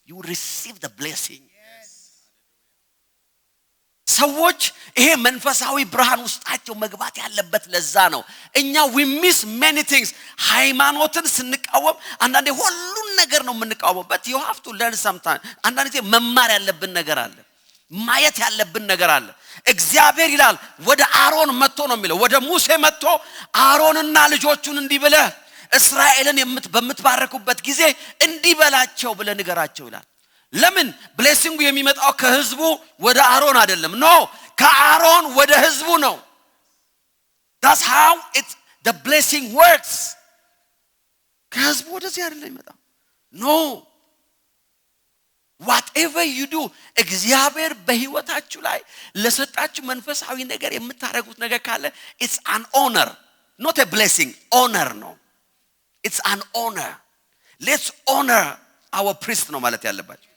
S3: you will receive the blessing ሰዎች ይሄ መንፈሳዊ ብርሃን ውስጣቸው መግባት ያለበት ለዛ ነው እኛ we miss many things ሃይማኖትን ስንቃወም አንዳንዴ ሁሉን ነገር ነው የምንቃወመው but you have to learn sometimes አንዳንዴ መማር ያለብን ነገር አለ ማየት ያለብን ነገር አለ እግዚአብሔር ይላል ወደ አሮን መጥቶ ነው የሚለው ወደ ሙሴ መጥቶ አሮንና ልጆቹን እንዲበለ እስራኤልን በመትባረኩበት ጊዜ እንዲበላቸው ብለ ንገራቸው ይላል ለምን ብሌሲንጉ የሚመጣው ከህዝቡ ወደ አሮን አይደለም ኖ ከአሮን ወደ ህዝቡ ነው that's how the blessing works ከህዝቡ ወደዚህ አይደለም የሚመጣው no whatever you do እግዚአብሔር በህይወታችሁ ላይ ለሰጣችሁ መንፈሳዊ ነገር የምታረጉት ነገር ካለ it's an honor not a blessing honor no it's an honor let's honor our priest ነው ማለት ያለባችሁ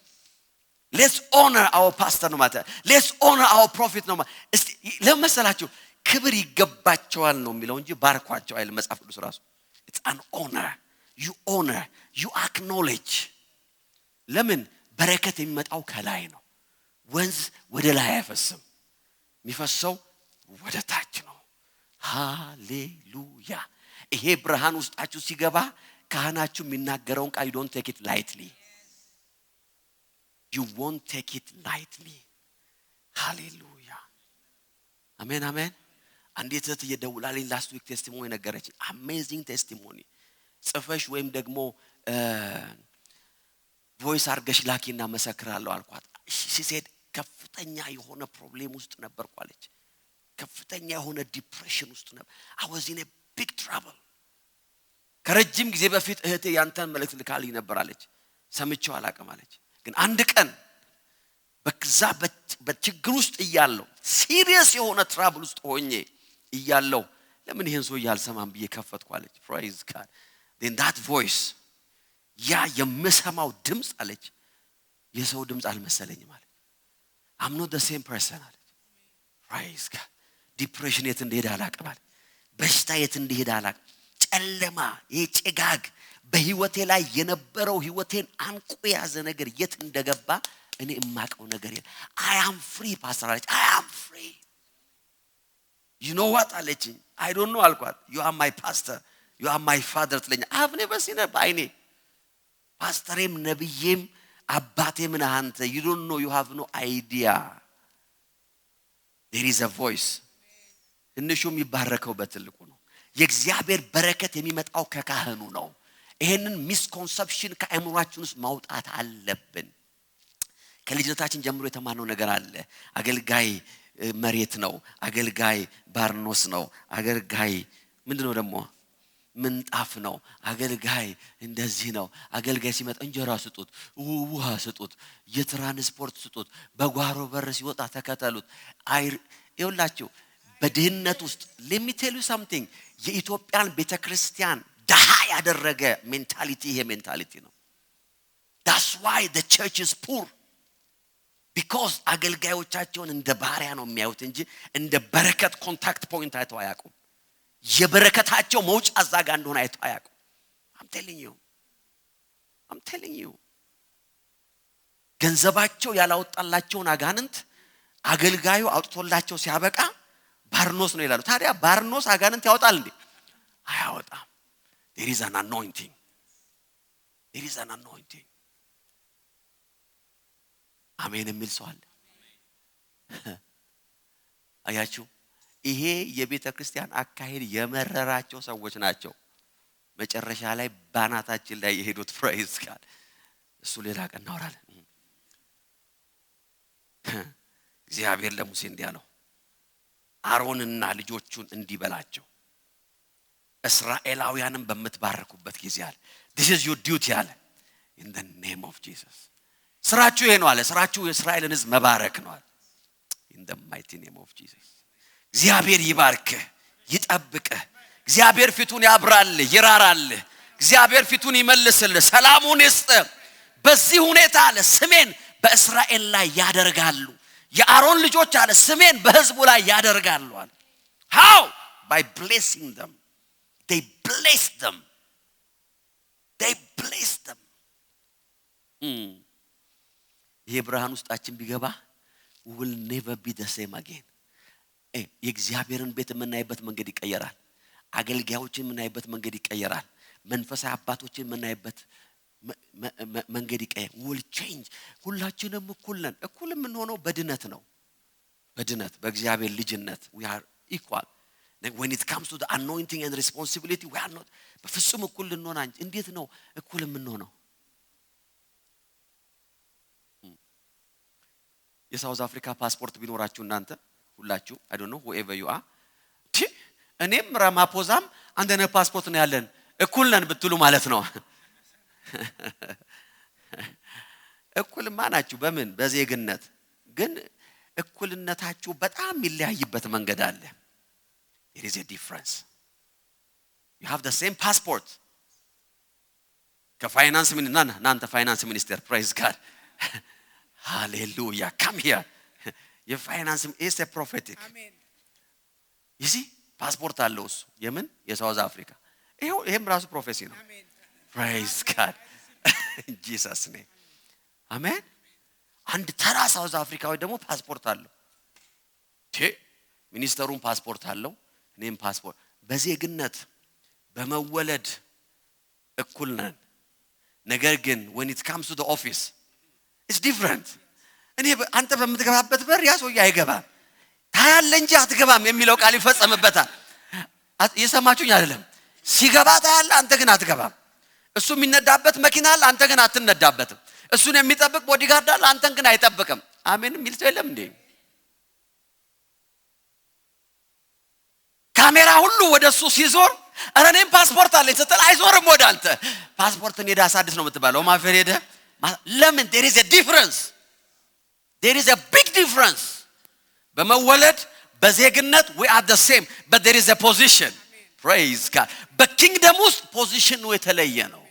S3: let's honor our pastor no matter let's honor our prophet no matter ለመሰላችሁ ክብር ይገባቸዋል ነው የሚለው እንጂ ባርኳቸው አይደል መጽሐፍ ቅዱስ ራሱ it's an honor you acknowledge ለምን በረከት የሚመጣው ከላይ ነው ወንዝ ወደ ላይ አይፈስም የሚፈሰው ወደ ታች ነው ሃሌሉያ ይሄ ብርሃን ውስጣችሁ ሲገባ ካህናችሁ የሚናገረውን ቃል don't take it lightly you won't take it lightly hallelujah amen amen አንዲት እህት እየደውላልኝ last week testimony ነገረች amazing testimony ጽፈሽ ወይም ደግሞ ቮይስ አርገሽ ላኪና መሰክራለሁ አልኳት she said ከፍተኛ የሆነ ፕሮብሌም ውስጥ ነበርኩ አለች ከፍተኛ የሆነ ዲፕሬሽን ውስጥ ነበር I was in a big trouble ከረጅም ጊዜ በፊት እህቴ ያንተን መልእክት ልካልኝ ነበር አለች ሰምቼው አላቀም አለች ግን አንድ ቀን በዛ በችግር ውስጥ እያለሁ ሲሪየስ የሆነ ትራብል ውስጥ ሆኜ እያለሁ ለምን ይሄን ሰው ያልሰማም ብዬ ከፈትኩ አለች praise God then that voice ያ የምሰማው ድምጽ አለች የሰው ድምጽ አልመሰለኝም አለች I'm not the same person አለች praise God ዲፕሬሽን የት እንደሄደ አላቀም አለች በሽታ የት እንደሄደ አላቀም ጨለማ የጭጋግ በህይወቴ ላይ የነበረው ህይወቴን አንቆ ያዘ ነገር የት እንደገባ እኔ የማቀው ነገር የለም I am free pastor አለች I am free you know what አለች I don't know አልኳት you are my pastor you are my father ትለኛ I have never seen her by name pastorም ነብዬም አባቴም ነህ አንተ you don't know you have no idea there is a voice እንሹም ይባረከው በትልቁ ነው የእግዚአብሔር በረከት የሚመጣው ከካህኑ ነው ይሄንን ሚስኮንሰፕሽን ከአእምሮአችን ውስጥ ማውጣት አለብን ከልጅነታችን ጀምሮ የተማርነው ነገር አለ አገልጋይ መሬት ነው አገልጋይ ባርኖስ ነው አገልጋይ ምንድነው ደግሞ ምንጣፍ ነው አገልጋይ እንደዚህ ነው አገልጋይ ሲመጣ እንጀራ ስጡት ውሃ ስጡት የትራንስፖርት ስጡት በጓሮ በር ሲወጣ ተከተሉት ይውላችሁ በድህነት ውስጥ let me tell you something የኢትዮጵያን ቤተክርስቲያን ደሃ ያደረገ ሜንታሊቲ ይሄ ሜንታሊቲ ነው። that's why the church is poor because አገልጋዮቻቸውን እንደ ባሪያ ነው የሚያዩት እንጂ እንደ በረከት ኮንታክት ፖይንት አይተው አያውቁም። የበረከታቸው መውጫ አዛጋ እንደሆነ አይተው አያውቁም። I'm telling you ገንዘባቸው ያላወጣላቸውን አጋንንት አገልጋዩ አውጥቶላቸው ሲያበቃ ባርኖስ ነው ይላሉ። ታዲያ ባርኖስ አጋንንት ያወጣል እንዴ? አያወጣም። there is an anointing አሜን የሚል ሰው አለ። አያችሁ ይሄ የቤተ ክርስቲያን አካሄድ የመረራቸው ሰዎች ናቸው መጨረሻ ላይ ባናታችን ላይ የሄዱት። ፕሬዝ ጋድ እሱ ሌላ ቀን እናወራለን። እግዚአብሔር ለሙሴ እንዲያለው አሮንና ልጆቹን እንዲበላቸው እስራኤላውያንን በመትባረኩበት ጊዜ አለ this is your duty አለ in the name of Jesus ስራችሁ ይሄ ነው አለ። ስራችሁ የእስራኤልን ሕዝብ መባረክ ነው አለ in the mighty name of Jesus እግዚአብሔር ይባርክህ ይጠብቅህ። እግዚአብሔር ፊቱን ያብራልህ ይራራልህ። እግዚአብሔር ፊቱን ይመልስልህ ሰላሙን ይስጥህ። በዚህ ሁኔታ አለ ስሜን በእስራኤል ላይ ያደርጋሉ። የአሮን ልጆች አለ ስሜን በሕዝቡ ላይ ያደርጋሉ አለ። how by blessing them they blessed them ይሄ ብርሃን ውስጣችን ቢገባ we will never be the same again። የእግዚአብሔርን ቤት የምናይበት መንገድ ይቀየራል። አገልጋዮችን የምናይበት መንገድ ይቀየራል። መንፈሳዊ አባቶችን የምናይበት መንገድ ይቀየራል። will change። ሁላችንም እኩል ነን። እኩል የምንሆነው በድነት ነው። በድነት በእግዚአብሔር ልጅነት we are equal when it comes to the anointing and responsibility we are not በፍጹም እኩል ልንሆን አንጂ እንዴት ነው እኩል የምንሆነው? የሳውዝ አፍሪካ ፓስፖርት ቢኖራችሁ እናንተ ሁላችሁ I don't know whoever you are እኔም ራማፖዛም አንደነ ፓስፖርት ነው ያለን እኩል ነን ብትሉ ማለት ነው። እኩል ማናችሁ በምን በዜግነት ግን እኩልነታችሁ በጣም ይለያይበት መንገድ አለ። There is a difference. You have the same passport. ከፋይናንስ እናንተ ፋይናንስ ሚኒስተር praise God. Hallelujah. Come here. Your finance is a prophetic.
S2: Amen.
S3: You see? ፓስፖርት አለው እሱ የምን የሳውዝ አፍሪካ ይሄም ራሱ ፕሮፌሲ ነው።
S2: Amen.
S3: Praise God. In Jesus name. Amen. አንድ ተራ ሳውዝ አፍሪካዊ ደግሞ ፓስፖርት አለው። ሚኒስተሩን ፓስፖርት አለው እኔም ፓስፖርት በዜግነት በመወለድ እኩል ነን። ነገር ግን when it comes to the office it's different። እኔ አንተ በመትገባበት በር ያ ሰው አይገባም ታያለ እንጂ አትገባም የሚለው ቃል ይፈጸምበታል። እየሰማችሁኝ አይደለም? ሲገባ ታያለ አንተ ግን አትገባም። እሱ የሚነዳበት መኪና አለ አንተ ግን አትነዳበትም። እሱን የሚጠብቅ ቦዲጋርድ አለ አንተን ግን አይጠብቅም። አሜን የሚል ሰው የለም እንዴ? ካሜራ ሁሉ ወደሱ ሲዞር አረኔም ፓስፖርት አለኝ ስትል አይዞርም ወደ አንተ። ፓስፖርትን ሄዳ አሳድስ ነው የምትባለው። ማፈር ሄደ ለምን? there is a difference. There is a big difference. በመወለድ በዜግነት we are the same but there is a position. Praise God. በኪንግደም ውስጥ ፖዚሽኑ የተለየ ነው።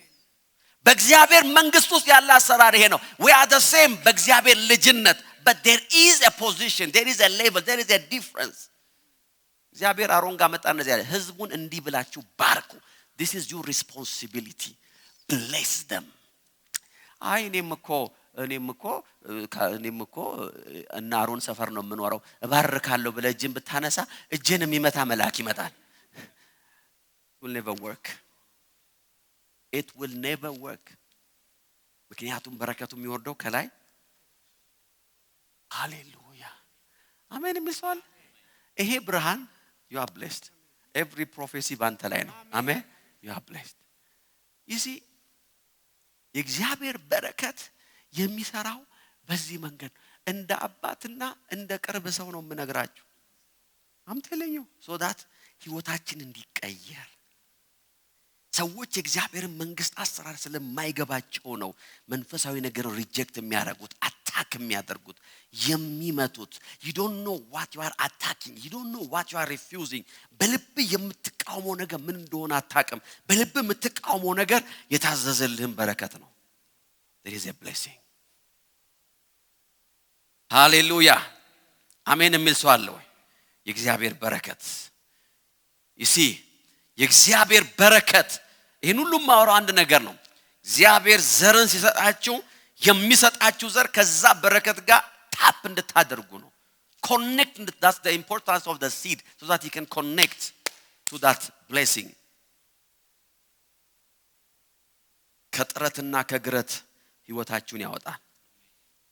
S3: በእግዚአብሔር መንግስት ውስጥ ያለ አሰራር ይሄ ነው። we are the same በእግዚአብሔር ልጅነት but there is a position, there is a level, there is a difference. እግዚአብሔር አሮን ጋር መጣ እንደዚህ ያለ ህዝቡን እንዲህ ብላችሁ ባርኩ። this is your responsibility. bless them. እኔም እኮ እና አሮን ሰፈር ነው የምኖረው እባርካለሁ ብለህ እጅን ብታነሳ እጅን የሚመታ መልአክ ይመጣል። will never work. It will never work. ምክንያቱም በረከቱ የሚወርደው ከላይ። ሃሌሉያ አሜን የሚል ይሄ ብርሃን you are blessed. Every prophecy ባንተ ላይ ነው። አሜን you are blessed. you see የእግዚአብሔር በረከት የሚሰራው በዚህ መንገድ እንደ አባትና እንደ ቅርብ ሰው ነው የምነግራችሁ። I'm telling you so that ህይወታችን እንዲቀየር ሰዎች የእግዚአብሔርን መንግስት አሰራር ስለማይገባቸው ነው መንፈሳዊ ነገር ሪጀክት የሚያደርጉት አታክ የሚያደርጉት የሚመቱት። you don't know what you are attacking, you don't know what you are refusing። በልብ የምትቀ የምትቃወመው ነገር ምን እንደሆነ አታውቅም በልብ የምትቃወመው ነገር የታዘዘልህን በረከት ነው there is a blessing hallelujah አሜን የሚል ሰው አለ ወይ የእግዚአብሔር በረከት የእግዚአብሔር በረከት ይሄን ሁሉ ማወራው አንድ ነገር ነው እግዚአብሔር ዘርን ሲሰጣችሁ የሚሰጣችሁ ዘር ከዛ በረከት ጋር ታፕ እንድታደርጉ ነው connect that's the importance of the seed so that you can connect to that blessing ከጥረትና ከግረት ህይወታችሁን ያወጣል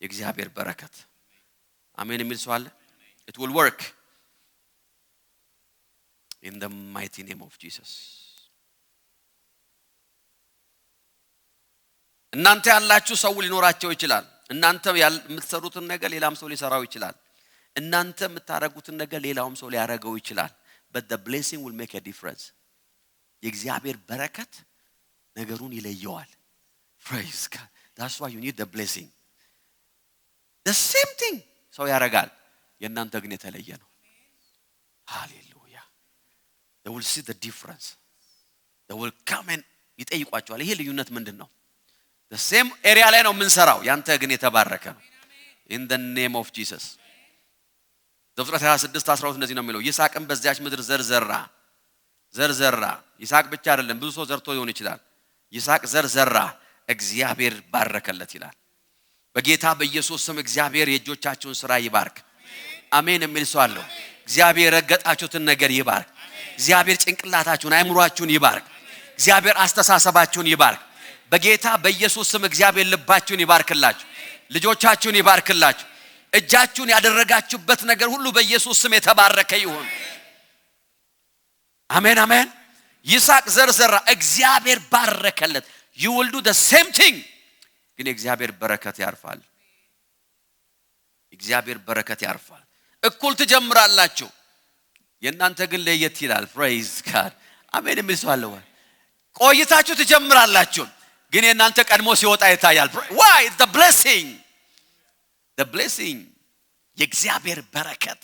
S3: የእግዚአብሔር በረከት አሜን የሚል ሰው አለ it will work in the mighty name of Jesus እናንተ ያላችሁ ሰው ሊኖራቸው ይችላል እናንተ የምትሰሩትን ነገር ሌላም ሰው ሊሰራው ይችላል እናንተ የምታረጉትን ነገር ሌላውም ሰው ሊያረጋው ይችላል but the blessing will make a difference የእግዚአብሔር በረከት ነገሩን ይለየዋል praise God that's why you need the blessing the same thing ሰው ያረጋል የእናንተ ግን የተለየ ነው hallelujah they will see the difference they will come and ይጠይቋቸዋል ይሄ ልዩነት ምንድነው the same area ላይ ነው የምንሰራው ያንተ ግን የተባረከ ነው in the name of Jesus ዘፍጥረት 26:12 እንደዚህ ነው የሚለው ይስሐቅም በዚያች ምድር ዘርዘራ ይስሐቅ ብቻ አይደለም ብዙ ሰው ዘርቶ ሊሆን ይችላል ይስሐቅ ዘርዘራ እግዚአብሔር ባረከለት ይላል በጌታ በኢየሱስ ስም እግዚአብሔር የእጆቻችሁን ሥራ ይባርክ አሜን የሚል ሰው አለ እግዚአብሔር ረገጣችሁትን ነገር ይባርክ እግዚአብሔር ጭንቅላታችሁን አይምሯችሁን ይባርክ እግዚአብሔር አስተሳሰባችሁን ይባርክ በጌታ በኢየሱስ ስም እግዚአብሔር ልባችሁን ይባርክላችሁ ልጆቻችሁን ይባርክላችሁ እጃችሁን ያደረጋችሁበት ነገር ሁሉ በኢየሱስ ስም የተባረከ ይሁን አሜን አሜን ይስሐቅ ዘርዘራ እግዚአብሔር ባረከለት you will do the same thing ግን እግዚአብሔር በረከት ያርፋል እግዚአብሔር በረከት ያርፋል እኩል ትጀምራላችሁ የእናንተ ግን ለየት ይላል praise God አሜን የሚል ሰው አለ ወይ ቆይታችሁ ትጀምራላችሁ ግን የእናንተ ቀድሞ ሲወጣ ይታያል why it's the blessing የእግዚአብሔር በረከት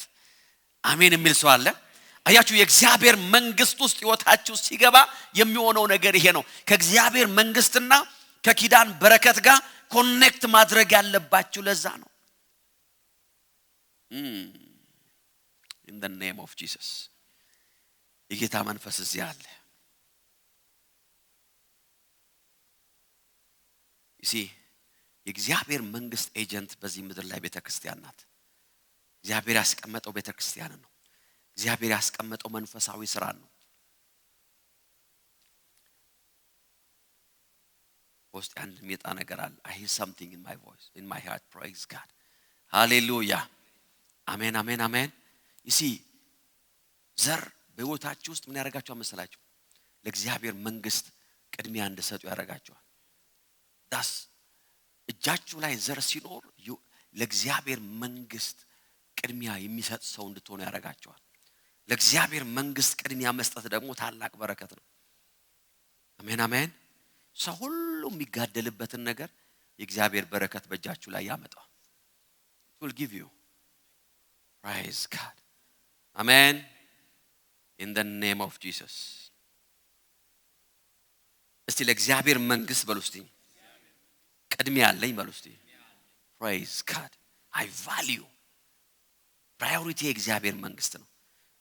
S3: አሜን የሚል ሰው አለ አያችሁ የእግዚአብሔር መንግስት ውስጥ ህይወታችሁ ሲገባ የሚሆነው ነገር ይሄ ነው ከእግዚአብሔር መንግስትና ከኪዳን በረከት ጋር ኮኔክት ማድረግ ያለባችሁ ለዛ ነው in the name of Jesus የጌታ መንፈስ እዚህ አለ የእግዚአብሔር መንግስት ኤጀንት በዚህ ምድር ላይ ቤተክርስቲያን ናት እግዚአብሔር ያስቀመጠው ቤተክርስቲያን ነው እግዚአብሔር ያስቀመጠው መንፈሳዊ ሥራ ነው ውስጥ አንድ የሚጣ ነገር አለ I hear something in my voice in my heart praise God hallelujah አሜን አሜን አሜን ዘር በህይወታችሁ ውስጥ ምን ያደርጋችኋል መሰላችሁ ለእግዚአብሔር መንግስት ቅድሚያ እንድትሰጡ ያደርጋችኋል ዳስ እጃችሁ ላይ ዘር ሲኖር ለእግዚአብሔር መንግስት ቅድሚያ የሚሰጥ ሰው እንድትሆኑ ያደርጋችኋል ለእግዚአብሔር መንግስት ቅድሚያ መስጠት ደግሞ ታላቅ በረከት ነው አሜን አሜን ሰው ሁሉ የሚጋደልበትን ነገር የእግዚአብሔር በረከት በእጃችሁ ላይ ያመጣል it will give you praise God amen in the name of Jesus እስቲ ለእግዚአብሔር መንግስት በሉስቲ ቅድሚያ አለኝ በሉስቲ praise God I value priority የእግዚአብሔር መንግስት ነው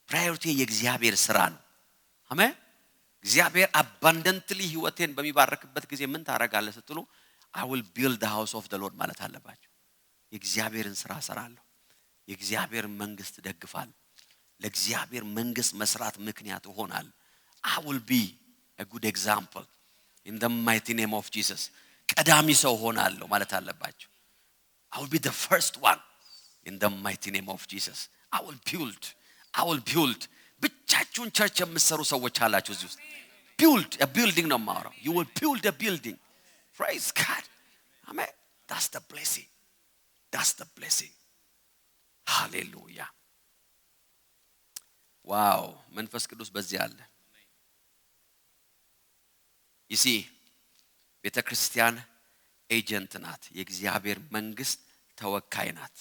S3: priority የእግዚአብሔር ሥራ ነው አሜን እግዚአብሔር abundantly ህይወቴን በሚባርክበት ጊዜ ምን ታረጋለህ ስትሉ I will build the house of the Lord ማለት አለባችሁ የእግዚአብሔርን ሥራ ሰራለሁ የእግዚአብሔር መንግስት ደግፋለሁ ለእግዚአብሔር መንግስት መስራት ምክንያት ሆናል I will be a good example in the mighty name of Jesus ቀዳሚ ሰው ሆናለሁ ማለት አለባችሁ I will be the first one in the mighty name of Jesus I will build ብቻችሁን ቸርች የምትሰሩ ሰዎች አላችሁ እዚህ ውስጥ build a building ነው ማውራው you will build a building praise God amen that's the blessing hallelujah wow መንፈስ ቅዱስ በዚህ አለ you see ቤተክርስቲያን ኤጀንት ናት የእግዚአብሔር መንግስት ተወካይ ናት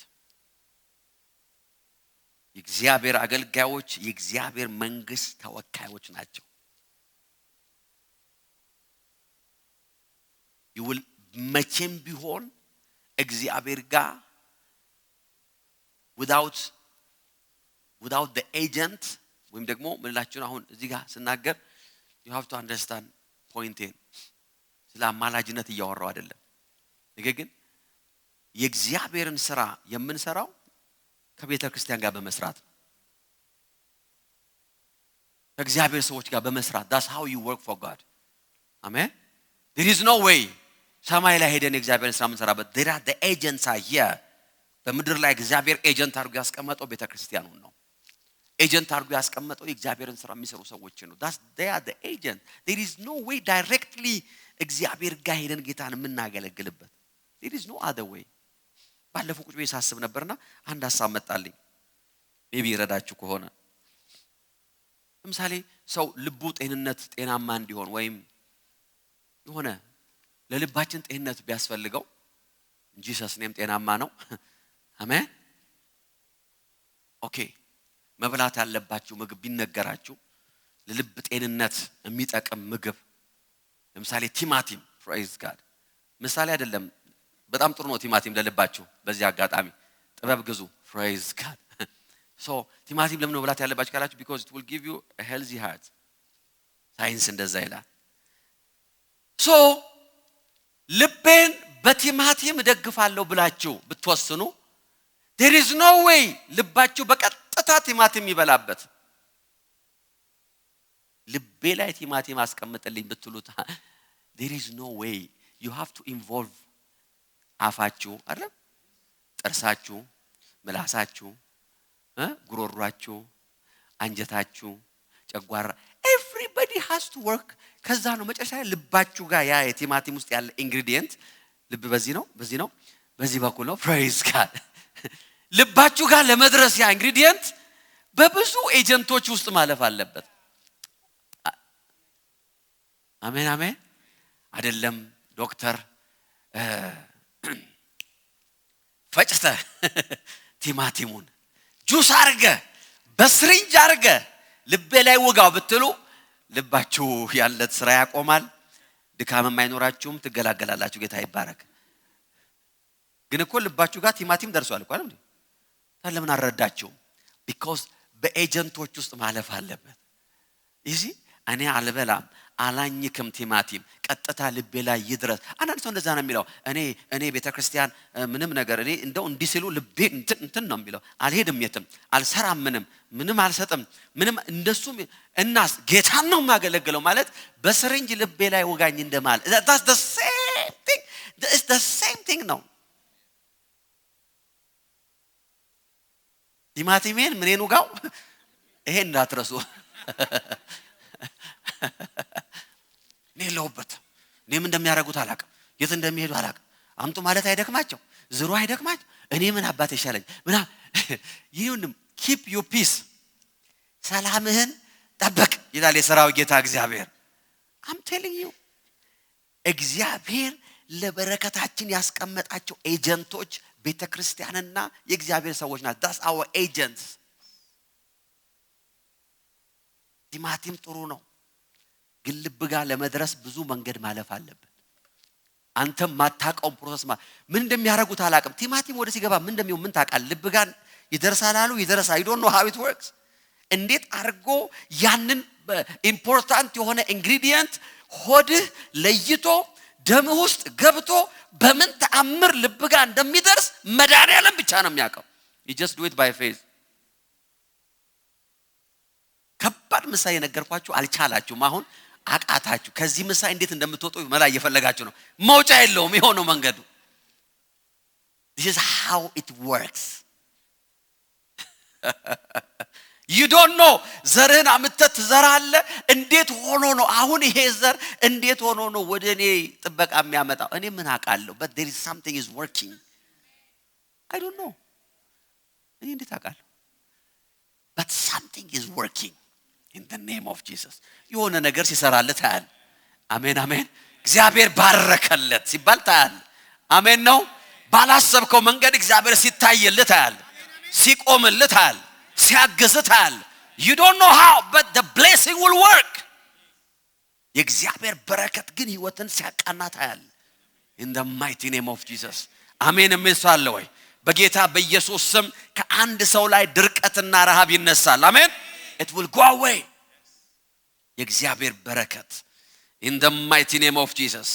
S3: የእግዚአብሔር አገልጋዮች የእግዚአብሔር መንግስት ተወካዮች ናቸው። ይውል መቼም ቢሆን እግዚአብሔር ጋር without the agent ወይም ደግሞ ምንላችሁ አሁን እዚህ ጋር ስናገር you have to understand point ስለ አማላጅነት እያወራው አይደለም። ነገር ግን የእግዚአብሔርን ስራ የምንሰራው ከቤተ ክርስቲያን ጋር በመስራት ከእግዚአብሔር ሰዎች ጋር በመስራት that's how you work for God. አሜን። there is no way ሰማይ ላይ ሄደን የእግዚአብሔርን ስራ የምንሰራበት there are the agents are here። በምድር ላይ እግዚአብሔር ኤጀንት አድርጎ ያስቀመጠው ቤተ ክርስቲያኑን ነው። ኤጀንት አድርጎ ያስቀመጠው የእግዚአብሔርን ስራ የሚሰሩ ሰዎች ነው። they are the agent. there is no way directly እግዚአብሔር ጋር ሄደን ጌታን የምናገለግልበት there is no other way። ባለፈው ቁጭ ብዬ ሳስብ ነበርና አንድ ሐሳብ መጣልኝ ሜቢ ይረዳችሁ ከሆነ ለምሳሌ ሰው ልቡ ጤናማ እንዲሆን ወይም የሆነ ለልባችን ጤንነት ቢያስፈልገው እንጂ ሰስኔም ጤናማ ነው አሜን ኦኬ መብላት ያለባችሁ ምግብ ቢነገራችሁ ለልብ ጤንነት የሚጠቅም ምግብ ለምሳሌ ቲማቲም praise God ምሳሌ አይደለም በጣም ጥሩ ነው ቲማቲም ለልባችሁ በዚህ አጋጣሚ ጥበብ ግዙ praise God so ቲማቲም ለምን መብላት ያለባችሁ ካላችሁ because it will give you a healthy heart ሳይንስ እንደዛ ይላል so ልቤን በቲማቲም ደግፋለሁ ብላችሁ ብትወስኑ there is no way ልባችሁ በቀጥታ ቲማቲም ይበላበት ልቤ ላይ ቲማቲም አስቀምጥልኝ ብትሉት there is no way you have to involve አፋችሁ አይደል ጥርሳችሁ ምላሳችሁ ጉሮሯችሁ አንጀታችሁ ጨጓራ everybody has to work ከዛ ነው መጨረሻ ልባችሁ ጋር ያ የቲማቲም ውስጥ ያለ ኢንግሪዲየንት ልብ በዚህ ነው በዚህ በኩል ነው praise God ልባችሁ ጋር ለመድረስ ያ ኢንግሪዲየንት በብዙ ኤጀንቶች ውስጥ ማለፍ አለበት አሜን አሜን አይደለም ዶክተር ፈጭተ ቲማቲሙን ጁስ አርገ በስሪንጅ አርገ ልቤ ላይ ወጋው ብትሉ ልባችሁ ያለት ስራ ያቆማል ድካምም አይኖራችሁም ትገላገላላችሁ ጌታ ይባረክ ግን እኮ ልባችሁ ጋር ቲማቲም ደርሷል እኮ አይደል ታለምን አረዳችሁ because በኤጀንቶች ውስጥ ማለፍ አለበት እሺ እኔ አልበላም አላኝክም ቲማቲም ቀጥታ ልቤ ላይ ይድረስ አንዳንድ ሰው እንደዛ ነው የሚለው እኔ ቤተክርስቲያን ምንም ነገር እኔ እንደው እንዲስሉ ልቤ እንትን ነው የሚለው አልሄድም የትም አልሰራም ምንም አልሰጥም ምንም እንደሱም እናስ ጌታን ነው ማገለግለው ማለት በስሪንጅ ልቤ ላይ ወጋኝ እንደማል that's the same thing it's the same thing ነው ቲማቲሜን ምኔን ወጋው ይሄን እንዳትረሱ ኔሎበት እኔም እንደሚያረጉት አላቀም የት እንደሚሄዱ አላቀም አምጡ ማለት አይደክማቸው ዝሩ አይደክማቸው እኔ ምን አባቴ ይሻለኝ ምና ይሁንም keep your peace ሰላምህን ጠብቅ ይላል የሰራው ጌታ እግዚአብሔር I'm telling you እግዚአብሔር ለበረከታችን ያስቀመጣቸው ኤጀንቶች ቤተክርስቲያንና የእግዚአብሔር ሰዎች ናቸው that's our agents ቲማቲም ጥሩ ነው ግን ልብ ጋር ለመድረስ ብዙ መንገድ ማለፍ አለበት አንተም ማታቀው ፕሮሰስ ምን እንደሚያረጉት አላቀም ቲማቲም ወደ ሲገባ ምን እንደሚሆን ምን ታቃል ልብ ጋር ይደርሳላሉ ይደርሳ I don't know how it works እንዴት አርጎ ያንን ኢምፖርታንት የሆነ ኢንግሪዲየንት ሆድህ ለይቶ ደም ውስጥ ገብቶ በምን ተአምር ልብ ጋር እንደሚደርስ መድኃኒዓለም ብቻ ነው የሚያቀው you just do it by faith ከባድ ምሳሌ ነገርኳችሁ አልቻላችሁም አሁን አቃታችሁ ከዚህ ምሳሌ እንዴት እንደምትወጡ መላ እየፈለጋችሁ ነው መውጫ የለውም ይሆነው መንገዱ this is how it works you don't know ዘርህን አምጥተህ ትዘራለህ እንዴት ሆኖ ነው አሁን ይሄ ዘር እንዴት ሆኖ ነው ወደኔ ጥበቃ የሚያመጣው እኔ ምን አቃለሁ but there is something is working I don't know እኔ እንዴት አቃለሁ but something is working in the name of Jesus የሆነ ነገር ሲሰራለት ታያል አሜን አሜን እግዚአብሔር ባረከለት ሲባል ታያል አሜን ነው ባላሰብከው መንገድ እግዚአብሔር ሲታየልህ ታያል ሲቆምልህ ታያል ሲያገዝታል you don't know how but the blessing will work የእግዚአብሔር በረከት ግን ህይወትን ሲያቃናታል in the mighty name of Jesus አሜን እምልሳለሁ ወይ በጌታ በኢየሱስ ስም ከአንድ ሰው ላይ ድርቀትና ረሃብ ይነሳል አሜን it will go away የእግዚአብሔር በረከት in the mighty name of Jesus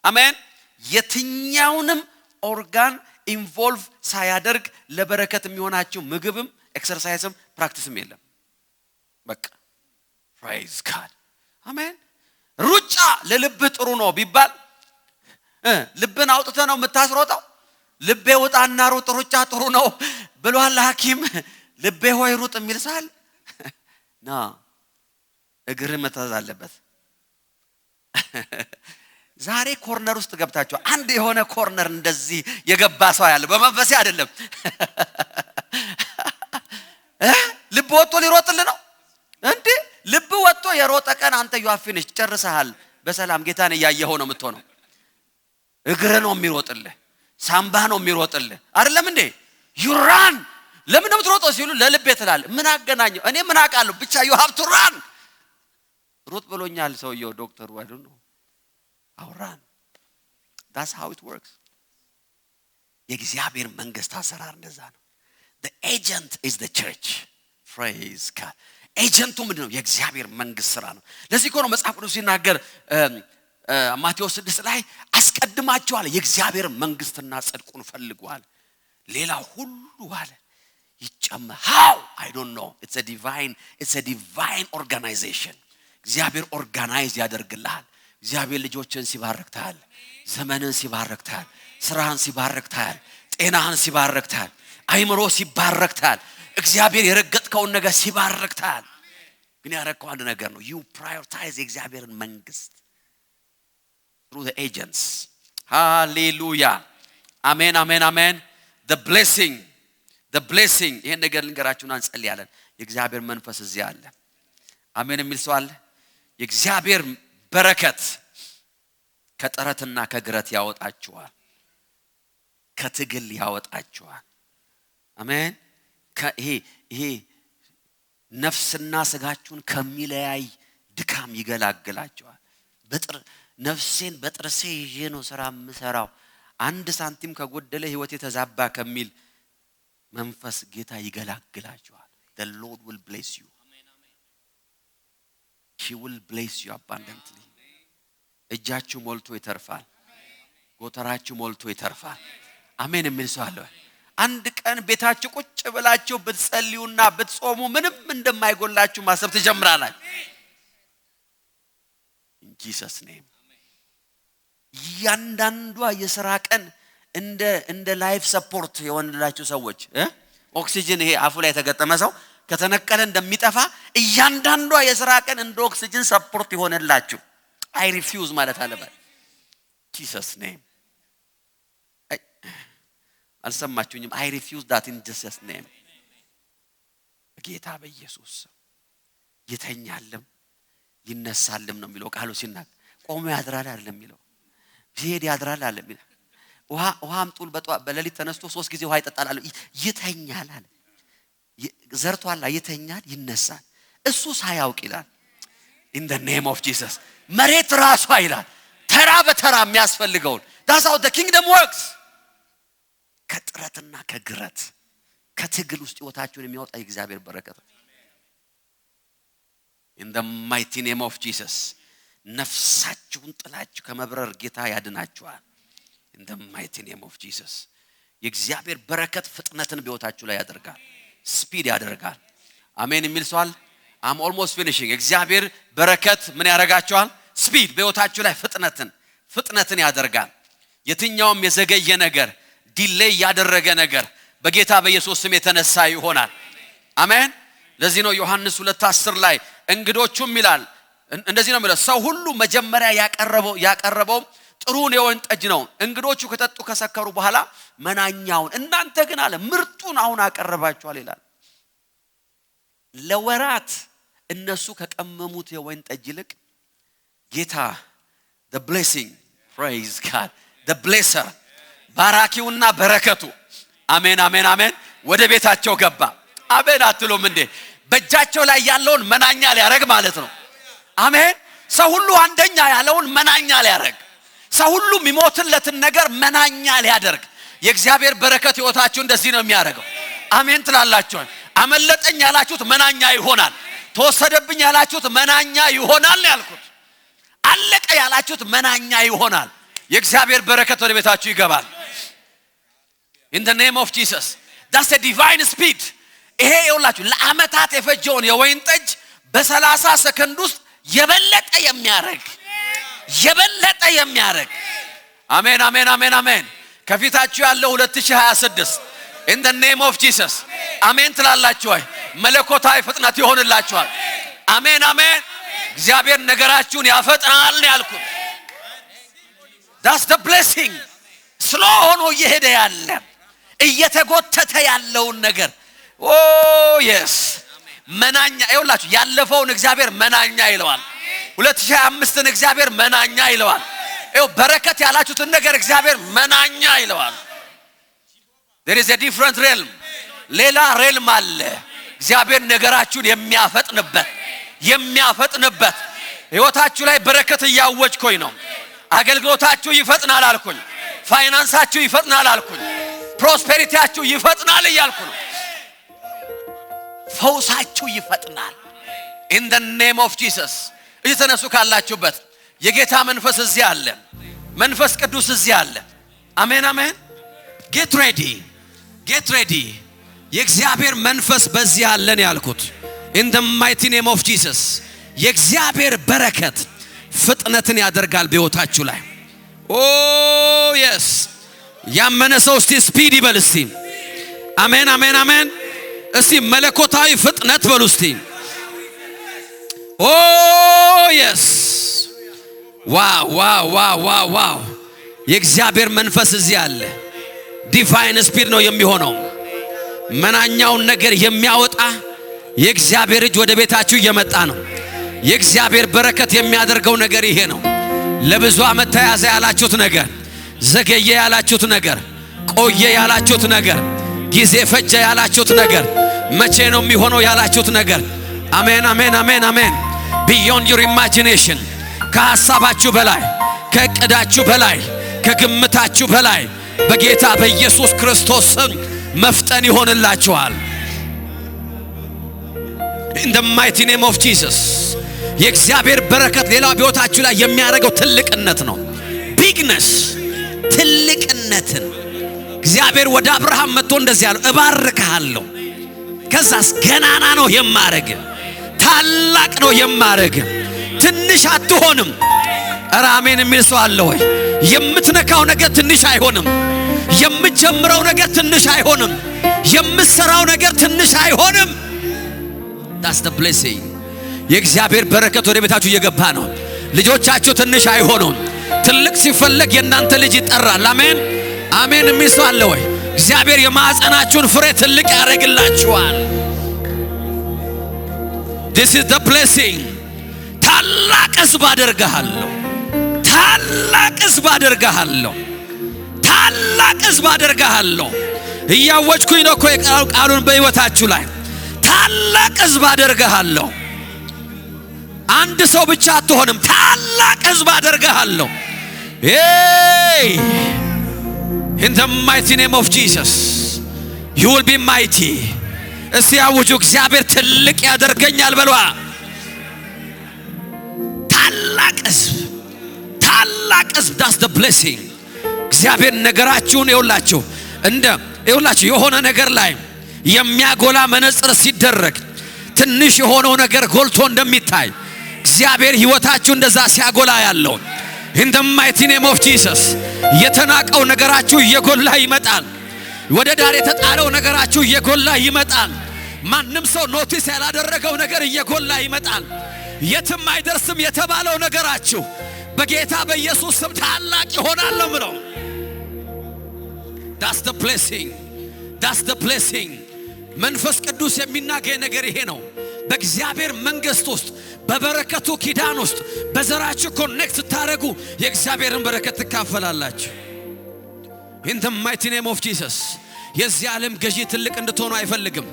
S3: አሜን የትኛውንም ኦርጋን ኢንቮልቭ ሳያደርግ ለበረከት የሚሆናችሁ ምግብም ኤክሰርሳይዝም ፕራክቲስም የለም በቃ praise God አሜን ሩጫ ለልብ ጥሩ ነው ቢባል ልብን አውጥተ ነው የምታስሮጠው ልቤ ወጣና ሩጥ ሩጫ ጥሩ ነው ብሏል ሐኪም ልቤ ሆይ ሩጥ የሚልሳል ና እግር መታዝ አለበት ዛሬ ኮርነር ውስጥ ገብታችሁ አንድ የሆነ ኮርነር እንደዚህ የገባ ሰው ያለ በመንፈሴ አይደለም ልብ ወጥቶ ሊሮጥል ነው እንዴ ልብ ወጥቶ የሮጠ ቀን አንተ you have finished ጨርሰሃል በሰላም ጌታን ያያየው ነው የምትሆነው እግር ነው የሚሮጥልህ ሳምባ ነው የሚሮጥልህ አይደለም እንዴ you run ለምን ነው የምትሮጠው ሲሉ ለልብ ይተላል ምን አገናኘው እኔ ምን አቃለሁ ብቻ you have to run ሩጥ ብሎኛል ሰውየው ዶክተሩ I don't know how run that's how it works የእግዚአብሔር መንግስት አሰራር እንደዛ ነው the agent is the church praise God ኤጀንቱ ምንድነው የእግዚአብሔር መንግስት ስራ ነው ለዚህ እኮ ነው መጽሐፍ ቅዱስ ሲናገር ማቴዎስ 6 ላይ አስቀድማችኋል የእግዚአብሔር መንግስትና ጽድቁን ፈልጓል ሌላ ሁሉ አለ ይጨመር how I don't know it's a divine organization እግዚአብሔር ኦርጋናይዝ ያደርግልሃል እግዚአብሔር ልጆችን ሲባርክታል ዘመንን ሲባርክታል ስራህን ሲባርክታል ጤናህን ሲባርክታል አይምሮ ሲባርክታል እግዚአብሔር የረገጥከውን ነገር ሲባርክታል ግን ያረከው አንድ ነገር ነው you prioritize እግዚአብሔርን መንግስት through the agents hallelujah amen amen amen the blessing ይሄን ነገር ልንገራችሁና እንጸልያለን የእግዚአብሔር መንፈስ እዚህ አለ አሜን የሚል ሰው አለ የእግዚአብሔር በረከት ከጥረትና ከግረት ያወጣችኋል ከትግል ያወጣችኋል አሜን ይሄ ነፍስና ስጋችሁን ከሚለያይ ድካም ይገላግላችኋል ነፍሴን በጥርሴ ይዤ ነው ስራ የምሰራው አንድ ሳንቲም ከጎደለ ህይወቴ ተዛባ ከሚል መንፈስ ጌታ ይገላግላችኋል the Lord will bless you he will bless you abundantly እጃችሁ ሞልቶ ይተርፋል ጎተራችሁ ሞልቶ ይተርፋል አሜን የሚል ሰው አለ አንድ ቀን ቤታችሁ ቁጭ ብላችሁ ብትጸልዩና ብትጾሙ ምንም እንደማይጎላችሁ ማሰብ ትጀምራላችሁ in Jesus name ያንዳንዷ የሥራ ቀን እንደ ላይፍ ሰፖርት የሆነላችሁ ሰዎች ኦክሲጅን ይሄ አፉ ላይ ተገጠመ ሰው ከተነቀለ እንደሚጠፋ ያንዳንዷ የሥራ ቀን እንደ ኦክሲጅን ሰፖርት ይሆነላችሁ I refuse ማለት አለበት Jesus name አልሰማችሁኝም I refuse that in Jesus name ጌታ በኢየሱስ ይተኛልም ይነሳልም ነው የሚለው ቃሉ ሲናገር ቆሞ ያድራል አይደለም የሚለው ሲሄድ ያድራል አይደለም የሚለው ውሃም ጡል በሌሊት ተነስቶ 3 ጊዜ ውሃ ይጠጣል አለ ይተኛል አለ ዘርቷል ይተኛል ይነሳል እሱ ሳያውቅ ይላል in the name of Jesus መሬት ራሷ ይላል ተራ በተራ የሚያስፈልገው that's how the kingdom works ከጥረትና ከግረት ከትግል ውስጥ ህይወታችሁን የሚያወጣ የእግዚአብሔር በረከት in the mighty name of Jesus ነፍሳችሁን ጥላችሁ ከመብረር ጌታ ያድናችኋል in the mighty name of Jesus የእግዚአብሔር በረከት ፍጥነትን በህይወታችሁ ላይ ያደርጋል ስፒድ ያደርጋል አሜን የሚል ሰዋል I'm almost finishing እግዚአብሔር በረከት ምን ያደርጋችኋል ስፒድ በህይወታችሁ ላይ ፍጥነትን ያደርጋል የትኛውም የዘገየ ነገር ዲሌይ ያደረገ ነገር በጌታ በኢየሱስ ስም የተነሳ ይሆናል አሜን ለዚህ ነው ዮሐንስ 2:10 ላይ እንግዶቹም ይላል እንደዚህ ነው የሚለው ሰው ሁሉ መጀመሪያ ያቀረበው ጥሩን የወይን ጠጅ ነው እንግዶቹ ከጠጡ ከሰከሩ በኋላ መናኛውን እናንተ ግን አለ ምርጡን አሁን አቀረባችኋል ይላል ለወራት እነሱ ከቀመሙት የወይን ጠጅ ይልቅ ጌታ the blessing praise God the blesser ባራኪውና በረከቱ አሜን አሜን አሜን ወደ ቤታቸው ገባ አሜን አትሉም እንዴ? በእጃቸው ላይ ያለውን መናኛ ሊያረግ ማለት ነው። አሜን። ሰው ሁሉ አንደኛ ያለውን መናኛ ሊያረግ፣ ሰው ሁሉ የሚሞትለትን ነገር መናኛ ሊያደርግ። የእግዚአብሔር በረከት ሕይወታችሁ እንደዚህ ነው የሚያደርገው። አሜን ትላላችሁ። አመለጠኝ ያላችሁት መናኛ ይሆናል። ተወሰደብኝ ያላችሁት መናኛ ይሆናል ያልኩት። አለቀ ያላችሁት መናኛ ይሆናል። የእግዚአብሔር በረከት ወደ ቤታችሁ ይገባል። in the name of Jesus. that's a divine speed. ይሄ ይውላችሁ ለአመታት የፈጀውን የወይን ጠጅ በ30 ሰከንድ ውስጥ የበለጠ የሚያረግ አሜን አሜን አሜን አሜን። ከፊታችሁ ያለው 2026 in the name of Jesus አሜን ትላላችሁ ወይ? መለኮታዊ ፍጥነት ይሆንላችኋል። አሜን አሜን። እግዚአብሔር ነገራችሁን ያፈጥናል ያልኩት። that's the blessing. slow ሆኖ እየሄደ ያለ እየተጎተተ ያለውን ነገር yes መናኛ ይውላችሁ። ያለፈውን እግዚአብሔር መናኛ ይለዋል። 2025ን እግዚአብሔር መናኛ ይለዋል። ይው በረከት ያላችሁትን ነገር እግዚአብሔር መናኛ ይለዋል። there is a different realm. ሌላ realm አለ። እግዚአብሔር ነገራችሁን የሚያፈጥንበት ሕይወታችሁ ላይ በረከት እያወጅኩኝ ነው። አገልግሎታችሁ ይፈጥናል አልኩኝ። ፋይናንሳችሁ ይፈጥናል አልኩኝ። ፕሮስፔሪቲያችሁ ይፈጥናል እያልኩ ነው። ፈውሳችሁ ይፈጥናል in the name of Jesus. እየተነሱ ካላችሁበት የጌታ መንፈስ እዚህ አለ። መንፈስ ቅዱስ እዚህ አለ። አሜን አሜን። get ready. የእግዚአብሔር መንፈስ በዚህ አለ ነው ያልኩት። in the mighty name of Jesus. የእግዚአብሔር በረከት ፍጥነትን ያደርጋል በሕይወታችሁ ላይ። yes ያመነ ሰው እስቲ ስፒድ ይበል እስቲ። አሜን አሜን አሜን። እስቲ መለኮታዊ ፍጥነት በሉ እስቲ። yes ዋው የእግዚአብሔር መንፈስ እዚህ አለ። ዲቫይን ስፒድ ነው የሚሆነው። መናኛውን ነገር የሚያወጣ የእግዚአብሔር እጅ ወደ ቤታችሁ እየመጣ ነው። የእግዚአብሔር በረከት የሚያደርገው ነገር ይሄ ነው። ለብዙ ዓመት ተያዘ ያላችሁት ነገር፣ ዘገየ ያላችሁት ነገር፣ ቆየ ያላችሁት ነገር፣ ጊዜ ፈጀ ያላችሁት ነገር፣ መቼ ነው የሚሆነው ያላችሁት ነገር አሜን አሜን አሜን አሜን። beyond your imagination ከሐሳባችሁ በላይ፣ ከእቅዳችሁ በላይ፣ ከግምታችሁ በላይ በጌታ በኢየሱስ ክርስቶስ ስም መፍጠን ይሆንላችኋል። in the mighty name of Jesus. የእግዚአብሔር በረከት ሌላ በሕይወታችሁ ላይ የሚያደርገው ትልቅነት ነው። ቢግነስ ትልቅነትን እግዚአብሔር ወደ አብርሃም መጥቶ እንደዚህ ያለው እባርክሃለሁ፣ ከዛስ ገናና ነው የማረግ፣ ታላቅ ነው የማረግ፣ ትንሽ አትሆንም። ኧረ አሜን የሚል ሰው አለ ወይ? የምትነካው ነገር ትንሽ አይሆንም። የምትጀምረው ነገር ትንሽ አይሆንም። የምትሰራው ነገር ትንሽ አይሆንም። that's the blessing. የእግዚአብሔር በረከት ወደ ቤታችሁ እየገባ ነው። ልጆቻችሁ ትንሽ አይሆኑም። ትልቅ ሲፈለግ የእናንተ ልጅ ይጠራል። አሜን አሜን የሚል ሰው አለ ወይ? እግዚአብሔር የማዕፀናችሁን ፍሬ ትልቅ ያደርግላችኋል። this is the blessing. ታላቅ ሕዝብ አደርግሃለሁ፣ ታላቅ ሕዝብ አደርግሃለሁ። እያወጅኩኝ ነው እኮ ቃሉን በሕይወታችሁ ላይ ታላቅ ሕዝብ አደርግሃለሁ። አንድ ሰው ብቻ አትሆንም። ታላቅ ሕዝብ አደርግሃለሁ። in the mighty name of Jesus you will be mighty. እስቲ አውጁ፣ እግዚአብሔር ትልቅ ያደርገኛል በሏ። ታላቅ ሕዝብ that's the blessing. እግዚአብሔር ነገራችሁን ይውላችሁ የሆነ ነገር ላይ የሚያጎላ መነጽር ሲደረግ ትንሽ የሆነው ነገር ጎልቶ እንደሚታይ እግዚአብሔር ሕይወታችሁ እንደዛ ሲያጎላ ያለው in the mighty name of Jesus የተናቀው ነገራችሁ እየጎላ ይመጣል። ወደ ዳር የተጣለው ነገራችሁ እየጎላ ይመጣል። ማንም ሰው ኖቲስ ያላደረገው ነገር እየጎላ ይመጣል። የትም አይደርስም የተባለው ነገራችሁ በጌታ በኢየሱስ ስም ታላቅ ይሆናል ነው የምለው። that's the blessing. መንፈስ ቅዱስ የሚናገር ነገር ይሄ ነው። በእግዚአብሔር መንግስት ውስጥ በበረከቱ ኪዳን ውስጥ በዘራችሁ ኮኔክት ታረጉ የእግዚአብሔርን በረከት ትካፈላላችሁ። in the mighty name of Jesus. የዚህ ዓለም ገዢ ትልቅ እንድትሆኑ አይፈልግም።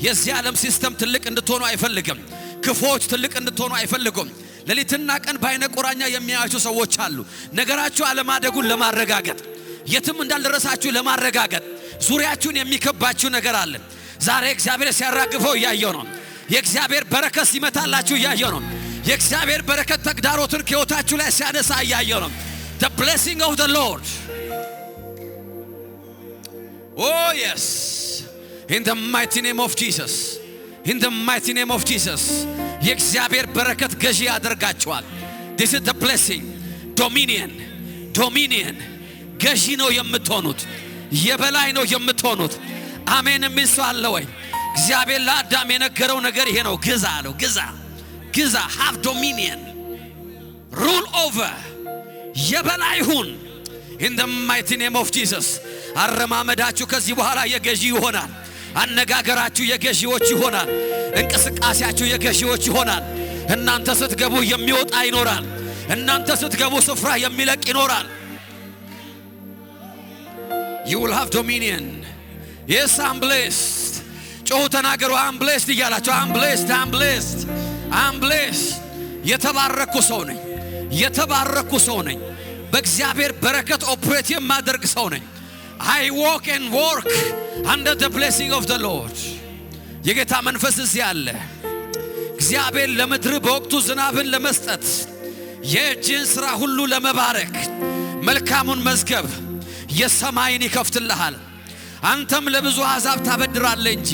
S1: የዚህ ዓለም ሲስተም ትልቅ እንድትሆኑ አይፈልግም። ክፎች ትልቅ እንድትሆኑ አይፈልጉም። ለሊትና ቀን ባይነ ቁራኛ የሚያያችሁ ሰዎች አሉ። ነገራችሁ አለማደጉን ለማረጋገጥ የትም እንዳልደረሳችሁ ለማረጋገጥ ዙሪያችሁን የሚከባችሁ ነገር አለ። ዛሬ እግዚአብሔር ሲያራግፈው ያየው ነው። የእግዚአብሔር በረከት ሲመታላችሁ ያየው ነው። የእግዚአብሔር በረከት ተግዳሮትን ከሕይወታችሁ ላይ ሲያነሳ ያየው ነው። The blessing of the Lord. Oh yes. In the mighty name of Jesus. In the mighty name of Jesus. የእግዚአብሔር በረከት ገዢ ያደርጋችኋል። This is the blessing. Dominion. ገዢ ነው የምትሆኑት። የበላይ ነው የምትሆኑት። አሜን የሚል ሰው አለ ወይ? እግዚአብሔር ለአዳም የነገረው ነገር ይሄ ነው። ግዛ አለው። ግዛ have dominion. Rule over. የበላይ ሁን። In the mighty name of Jesus. አረማመዳችሁ ከዚህ በኋላ የገዢ ይሆናል። አነጋገራችሁ የገዢዎች ይሆናል። እንቅስቃሴያችሁ የገዢዎች ይሆናል። እናንተ ስትገቡ የሚወጣ ይኖራል። እናንተ ስትገቡ ስፍራ የሚለቅ ይኖራል። You will have dominion. Yes, I'm blessed. ጮሁ ተናገሩ። I'm blessed እያላችሁ I'm blessed. የተባረኩ ሰው ነኝ። በእግዚአብሔር በረከት ኦፕሬት የማደርግ ሰው ነኝ። I walk and work under the blessing of the Lord. የጌታ መንፈስ እዚህ አለ። እግዚአብሔር ለምድር በወቅቱ ዝናብን ለመስጠት የእጅን ሥራ ሁሉ ለመባረክ መልካሙን መዝገብ የሰማይን ይከፍትልሃል። አንተም ለብዙ አሕዛብ ታበድራለህ እንጂ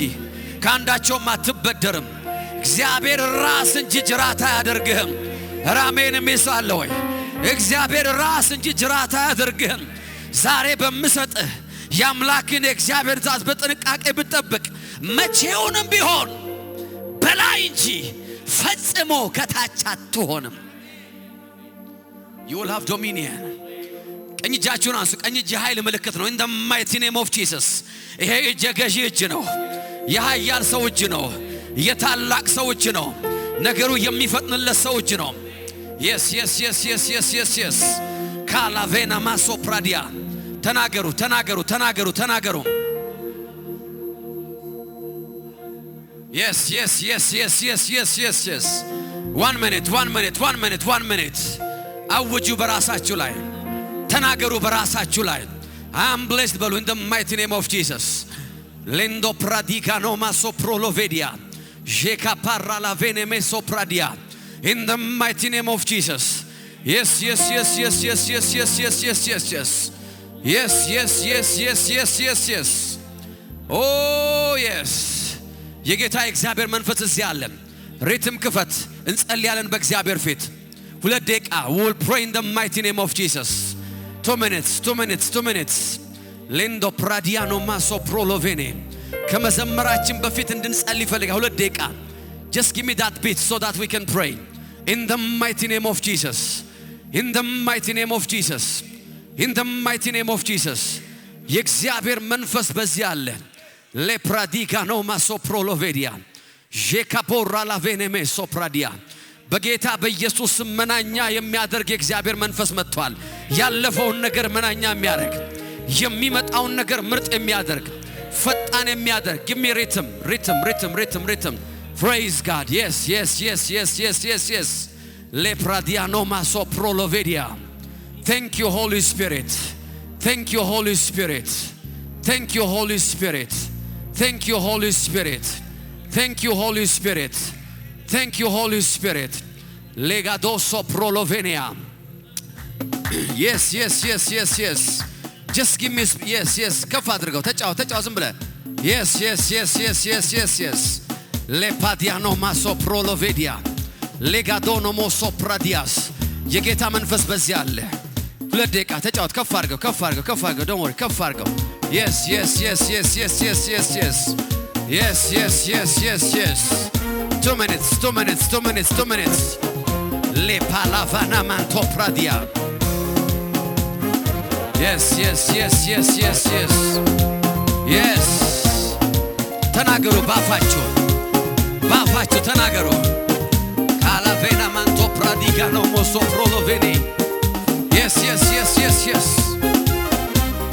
S1: ከአንዳቸውም አትበደርም። እግዚአብሔር ራስ እንጂ ጅራት አያደርግህም። ራሜን የሚሳለ ወይ እግዚአብሔር ራስ እንጂ ጅራት አያደርግህም። ዛሬ በምሰጥህ የአምላክን የእግዚአብሔር ትእዛዝ በጥንቃቄ ብትጠብቅ መቼውንም ቢሆን በላይ እንጂ ፈጽሞ ከታች አትሆንም። You will have dominion. ቀኝ እጃችሁን አንሱ። ቀኝ እጅ ኃይል ምልክት ነው። In the mighty name of Jesus. ይሄ እጅ ገዢ እጅ ነው። የኃያል ሰው እጅ ነው። የታላቅ ሰው እጅ ነው። ነገሩ የሚፈጥንለት ሰው እጅ ነው። Yes. ካላቬና ማሶፕራዲያ ተናገሩ። Yes. 1 minute. አውጁ በራሳችሁ ላይ ተናገሩ። በራሳችሁ ላይ I am blessed በሉ። In the mighty name of Jesus. Lendo pradicano masoprolovedia. Jeka parra la vene mesopradia. In the mighty name of Jesus. Yes. Oh yes. የጌታ እግዚአብሔር መንፈስ እዚህ አለ። ሪትም ክፈት። እንጸልያለን በእግዚአብሔር ፊት 2 ደቂቃ. We will pray in the mighty name of Jesus. 2 minutes. Lendo pradiano masoprolovene. ከመዘመራችን በፊት እንድንጸልይ ፈልጋ 2 ደቂቃ. Just give me that beat so that we can pray. In the mighty name of Jesus. In the mighty name of Jesus. In the mighty name of Jesus. የእግዚአብሔር መንፈስ በዚህ አለ። ሌፕራዲካኖ ማሶፕሮሎቬዲያ ጄካፖራ ላቬኔ ሜሶፕራዲያ በጌታ በኢየሱስ መናኛ የሚያደርግ የእግዚአብሔር መንፈስ መጥቷል። ያለፈውን ነገር መናኛ የሚያደርግ የሚመጣውን ነገር ምርጥ የሚያደርግ ፈጣን የሚያደርግ give me rhythm. Praise God. Yes. Lepradiano masoprolovedia. Thank you Holy Spirit. Thank you Holy Spirit. Thank you Holy Spirit. Thank you Holy Spirit. Thank you Holy Spirit. Thank you Holy Spirit. Legadoso prolovenia. Yes. Just give me yes. ከፍ አድርገው ተጫው ዝም ብለህ yes. Lepadiano masoprolovedia. Legadono mosopradias. የጌታ መንፈስ በዚህ አለ። 2 ደቂቃ ተጫወት። ከፍ አድርገው don't worry ከፍ አድርገው yes. Yes. 2 minutes. Le palavana manto pradia. Yes. ተናገሩ ባፋችሁ ተናገሩ። ካላቬና ማንቶ ፕራዲጋ ነው ሞሶ ፕሮሎቬኒ Yes.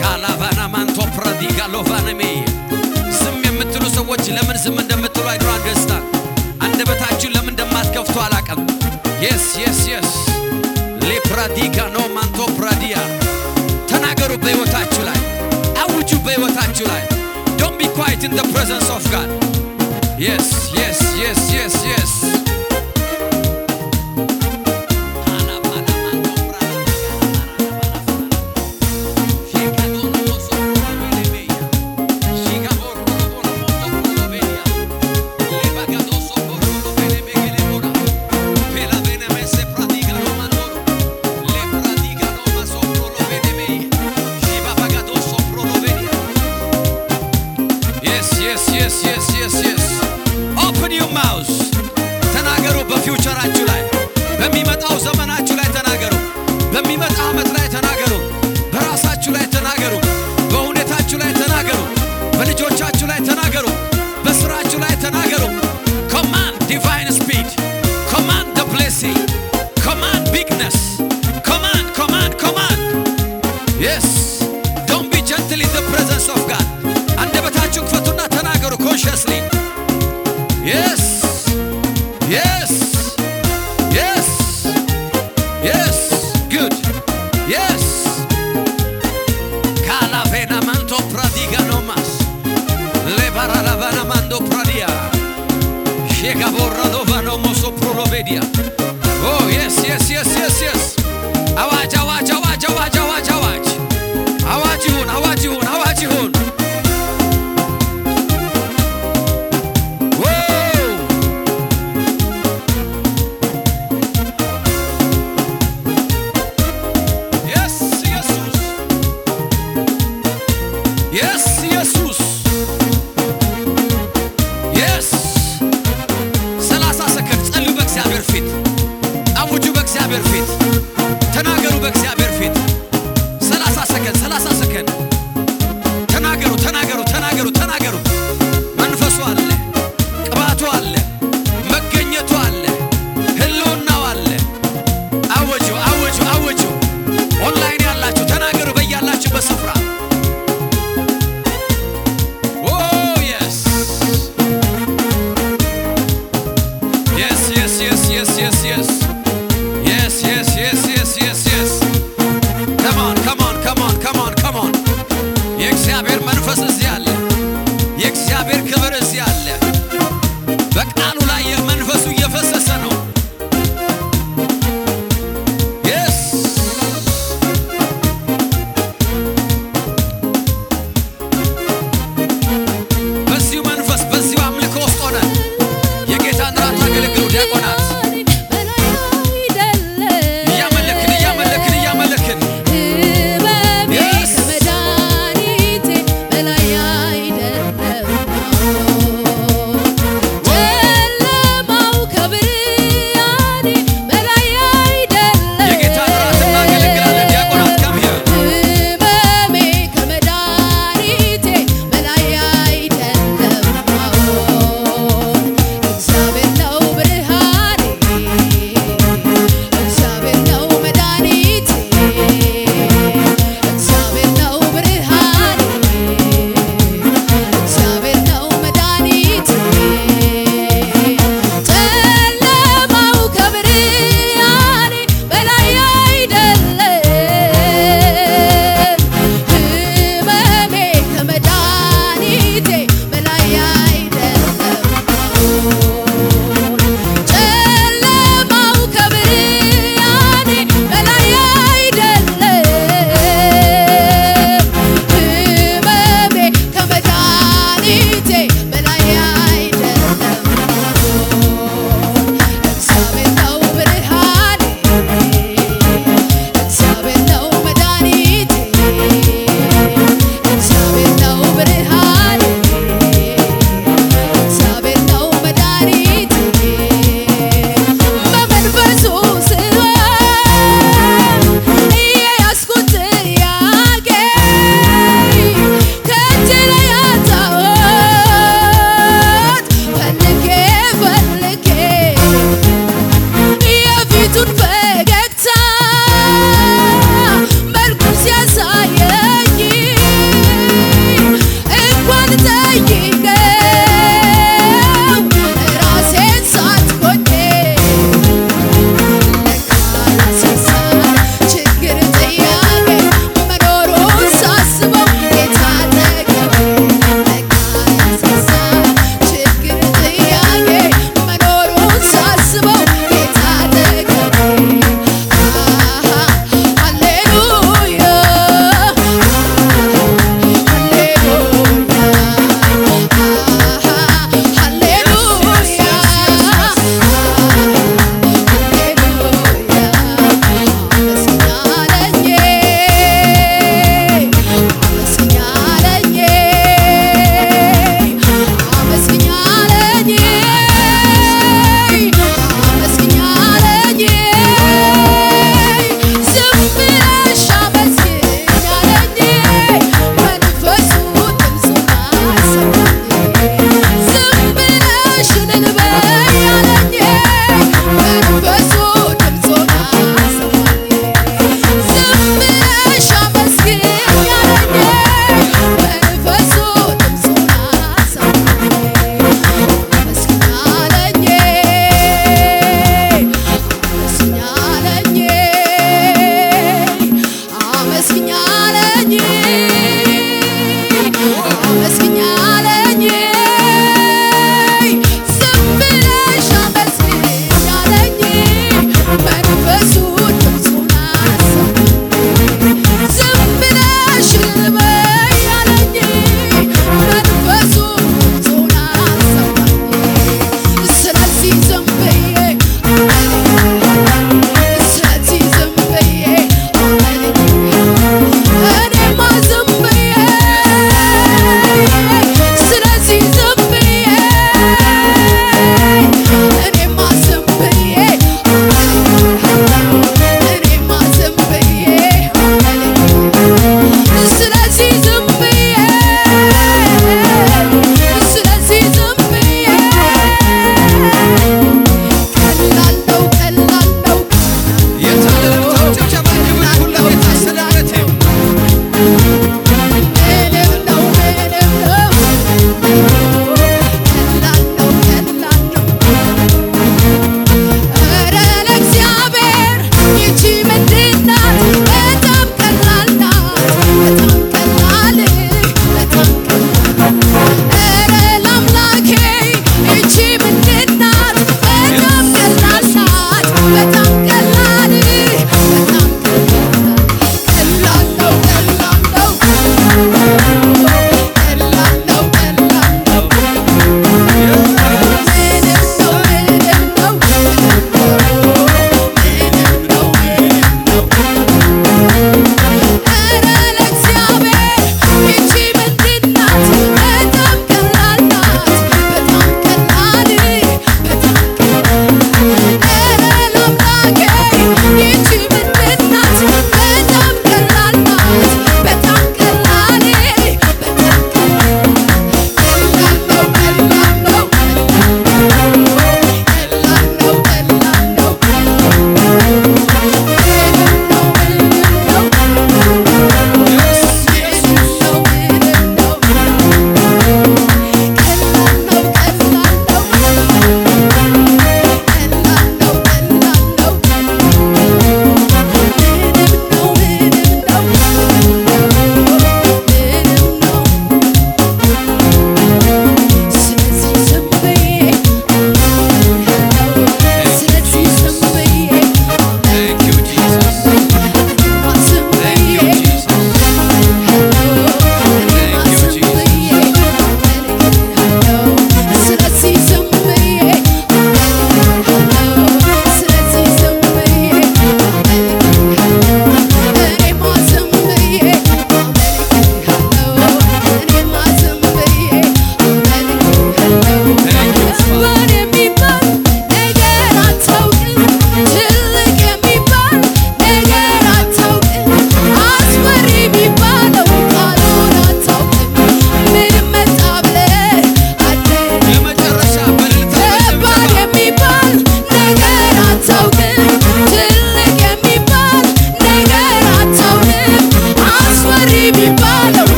S1: ካላቫና ማንቶ ፕራዲጋ ሎቫነሜ ዝም የምትሉ ሰዎች ለምን ዝም እንደምትሉ I don't understand። አንደበታችሁን ለምን እንደማትከፍቱ አላውቅም። yes yes yes ሌፕራዲጋ ነው ማንቶ ፕራዲያ ተናገሩ በሕይወታችሁ ላይ አውጁ በሕይወታችሁ ላይ don't be quiet in the presence of God yes yes yes yes yes በፊውቸራችሁ ላይ በሚመጣው ዘመናችሁ ላይ ተናገሩ። በሚመጣ ዓመት ላይ ተናገሩ። በራሳችሁ ላይ ተናገሩ። በሁኔታችሁ ላይ ተናገሩ። በልጆቻችሁ ላይ ተናገሩ። በስራችሁ ላይ ተናገሩ። command divine speed, command the blessing, command bigness, command command command yes don't be gentle in the presence of God አንደበታችሁን ክፈቱና ተናገሩ consciously yes yes yes yes good yes calavena manto pradiga nomas levara lavana mando pradia shega borra dovano moso prolovedia oh yes yes yes yes yes awaj awaj awaj awaj awaj awaj awaj ይሁን awaj ይሁን awaj ይሁን ተናገሩ በእግዚአብሔር ፊት 30 ሰከንድ ተናገሩ ተናገሩ ተናገሩ ተናገሩ መንፈሱ አለ ቅባቱ አለ መገኘቱ አለ ህልውናው አለ አወጁ አወጁ አወጁ ኦንላይን ያላችሁ ተናገሩ በያላችሁበት ስፍራ oh yes yes yes yes yes yes yes yes yes yes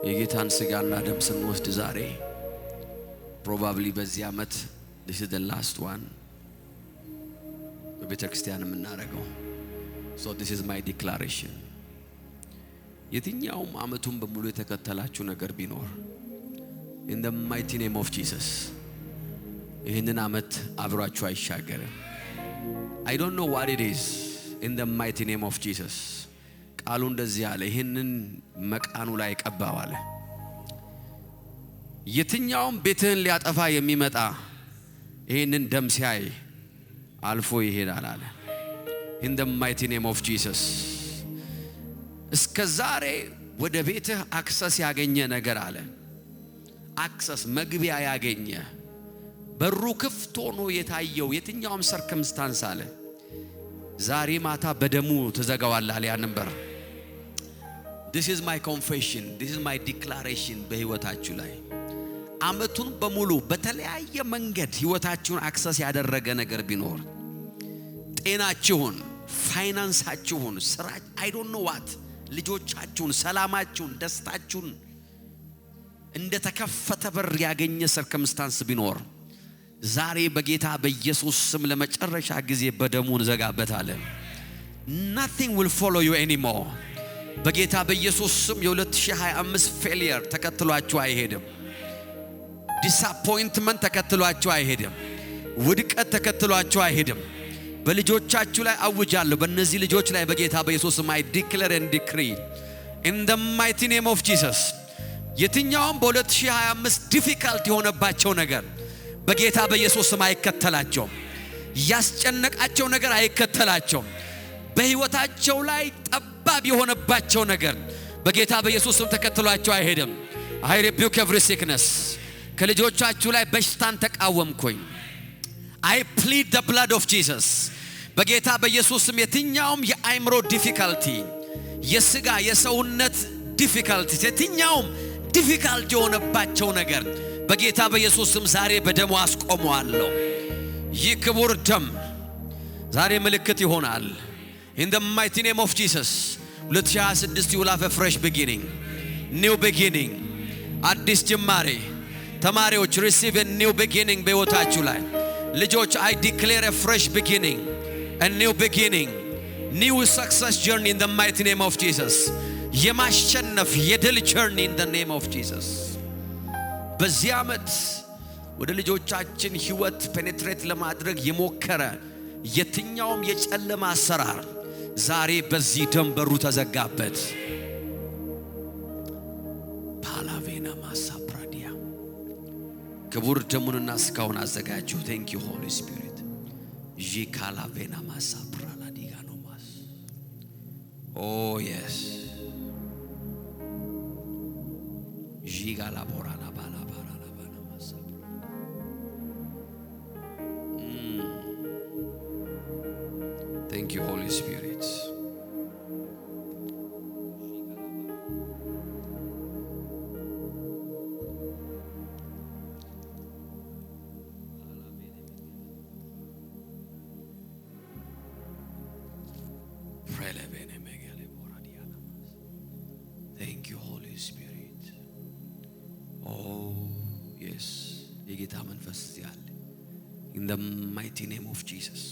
S1: የጌታን ስጋና ደም ስንወስድ ዛሬ ፕሮባብሊ በዚህ ዓመት this is the last one በቤተ ክርስቲያን የምናደርገው so this is my declaration የትኛውም ዓመቱን በሙሉ የተከተላችሁ ነገር ቢኖር in the mighty name of Jesus ይህንን ዓመት አብራችሁ አይሻገርም I don't know what it is in the mighty name of Jesus ቃሉ እንደዚህ ያለ ይህንን መቃኑ ላይ ቀባው አለ የትኛውም ቤትህን ሊያጠፋ የሚመጣ ይህንን ደም ሲያይ አልፎ ይሄዳል አለ in the mighty name of Jesus እስከዛሬ ወደ ቤትህ አክሰስ ያገኘ ነገር አለ አክሰስ መግቢያ ያገኘ በሩ ክፍት ሆኖ የታየው የትኛውም ሰርከምስታንስ አለ ዛሬ ማታ በደሙ ተዘጋዋል አለ ያንን በር This is my confession this is my declaration በህይወታችሁ ላይ አመቱን በሙሉ በተለያየ መንገድ ህይወታችሁን አክሰስ ያደረገ ነገር ቢኖር ጤናችሁን ፋይናንሳችሁን ስራ I don't know what ልጆቻችሁን ሰላማችሁን ደስታችሁን እንደተከፈተ በር ያገኘ ሰርከምስታንስ ቢኖር ዛሬ በጌታ በኢየሱስ ስም ለመጨረሻ ጊዜ በደሙን ዘጋበታለን Nothing will follow you anymore በጌታ በኢየሱስ ስም የ2025 ፌሊየር ተከትሏችሁ አይሄድም ዲስአፖይንትመንት ተከትሏችሁ አይሄድም ውድቀት ተከትሏችሁ አይሄድም በልጆቻችሁ ላይ አውጃለሁ በእነዚህ ልጆች ላይ በጌታ በኢየሱስ ስም I declare and decree in the mighty name of Jesus የትኛውም በ2025 ዲፊካልት የሆነባቸው ነገር በጌታ በኢየሱስ ስም አይከተላቸውም ያስጨነቃቸው ነገር አይከተላቸውም በህይወታቸው ላይ ጠባብ የሆነባቸው ነገር በጌታ በኢየሱስ ስም ተከትሏቸው አይሄድም I rebuke every sickness ከልጆቻችሁ ላይ በሽታን ተቃወምኩኝ I plead the blood of Jesus በጌታ በኢየሱስ ስም የትኛውም የአይምሮ ዲፊካልቲ የስጋ የሰውነት ዲፊካልቲ የትኛውም ዲፊካልቲ የሆነባቸው ነገር በጌታ በኢየሱስ ስም ዛሬ በደሙ አስቆመዋለሁ ይህ ክቡር ደም ዛሬ ምልክት ይሆናል in the mighty name of Jesus 2026 you will have a fresh beginning new beginning አዲስ ጅማሬ ተማሪዎች receive a new beginning በህይወታችሁ ላይ ልጆች I declare a fresh beginning a new beginning new success journey in the mighty name of Jesus የማሸነፍ የድል journey in the name of Jesus በዚህ ዓመት ወደ ልጆቻችን ህይወት ፔኔትሬት ለማድረግ የሞከረ የትኛውም የጨለማ አሰራር ዛሬ በዚህ ደም በሩ ተዘጋበት ፓላቬና ማሳፕራዲያ ክቡር ደሙንና ስጋውን አዘጋጁ thank you holy spirit ጂካላቬና ማሳፕራላዲጋኖማስ oh yes ጂጋላቦራና ባላባራና ማሳፕራ thank you holy spirit thank you holy spirit oh yes የጌታ መንፈስ ያለ in the mighty name of Jesus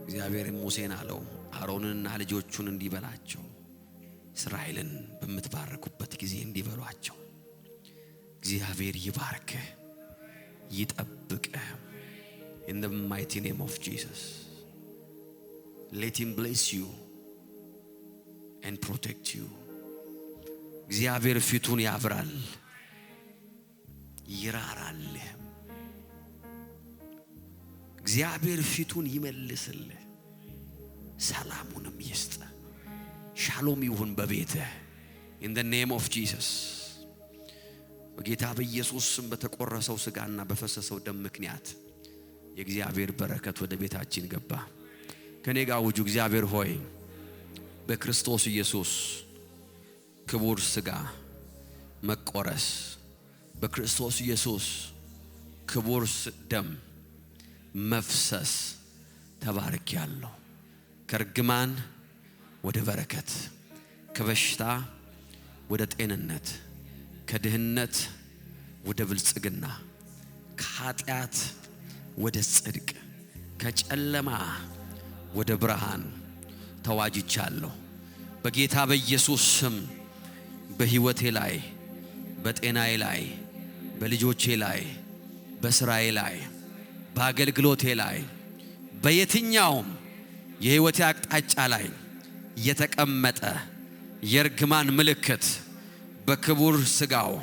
S1: እግዚአብሔር ሙሴን አለው አሮንንና ልጆቹን እንዲበላቸው እስራኤልን በመትባረኩበት ጊዜ እንዲበሏቸው እግዚአብሔር ይባርክ ይጠብቅ in the mighty name of Jesus let him bless you and protect you እግዚአብሔር ፊቱን ያብራል ይራራል እግዚአብሔር ፊቱን ይመልስል ሰላሙንም ይስጥ ሻሎም ይሁን በቤትህ in the name of Jesus በጌታ በኢየሱስ ስም በተቆረሰው ስጋና በፈሰሰው ደም ምክንያት የእግዚአብሔር በረከት ወደ ቤታችን ገባ ከኔ ጋር ውጁ እግዚአብሔር ሆይ በክርስቶስ ኢየሱስ ክቡር ስጋ መቆረስ በክርስቶስ ኢየሱስ ክቡር ደም መፍሰስ ተባርኪያለሁ ከርግማን ወደ በረከት ከበሽታ ወደ ጤንነት ከድህነት ወደ ብልጽግና ከኃጢአት ወደ ጽድቅ ከጨለማ ወደ ብርሃን ተዋጅቻለሁ በጌታ በኢየሱስ ስም በህይወቴ ላይ በጤናዬ ላይ በልጆቼ ላይ በስራዬ ላይ በአገልግሎቴ ላይ በየትኛውም የህይወቴ አቅጣጫ ላይ የተቀመጠ የርግማን ምልክት በክቡር ስጋው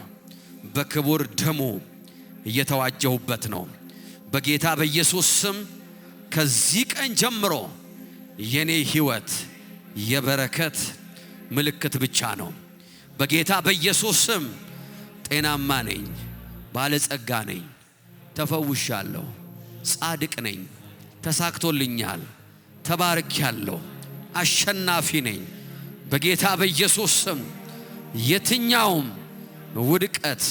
S1: በክቡር ደሙ እየተዋጀሁበት ነው በጌታ በኢየሱስ ስም ከዚህ ቀን ጀምሮ የኔ ህይወት የበረከት ምልክት ብቻ ነው በጌታ በኢየሱስ ስም ጤናማ ነኝ ባለጸጋ ነኝ ተፈውሻለሁ ጻድቅ ነኝ ተሳክቶልኛል ተባርኬያለሁ አሸናፊ ነኝ በጌታ በኢየሱስ ስም የትኛውም ውድቀት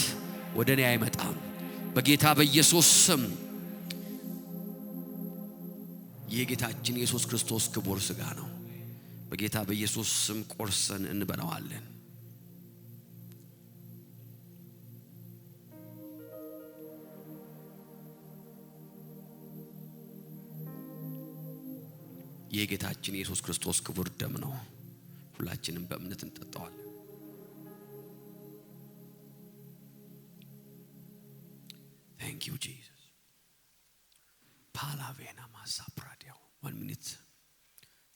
S1: ወደኔ አይመጣም በጌታ በኢየሱስ ስም የጌታችን ኢየሱስ ክርስቶስ ክቡር ሥጋ ነው በጌታ በኢየሱስ ስም ቆርሰን እንበላዋለን የጌታችን ኢየሱስ ክርስቶስ ክቡር ደም ነው ሁላችንም በእምነት እንጠጣዋለን Thank you Jesus ፓላቬና ማሳፕራዲያው 1 minute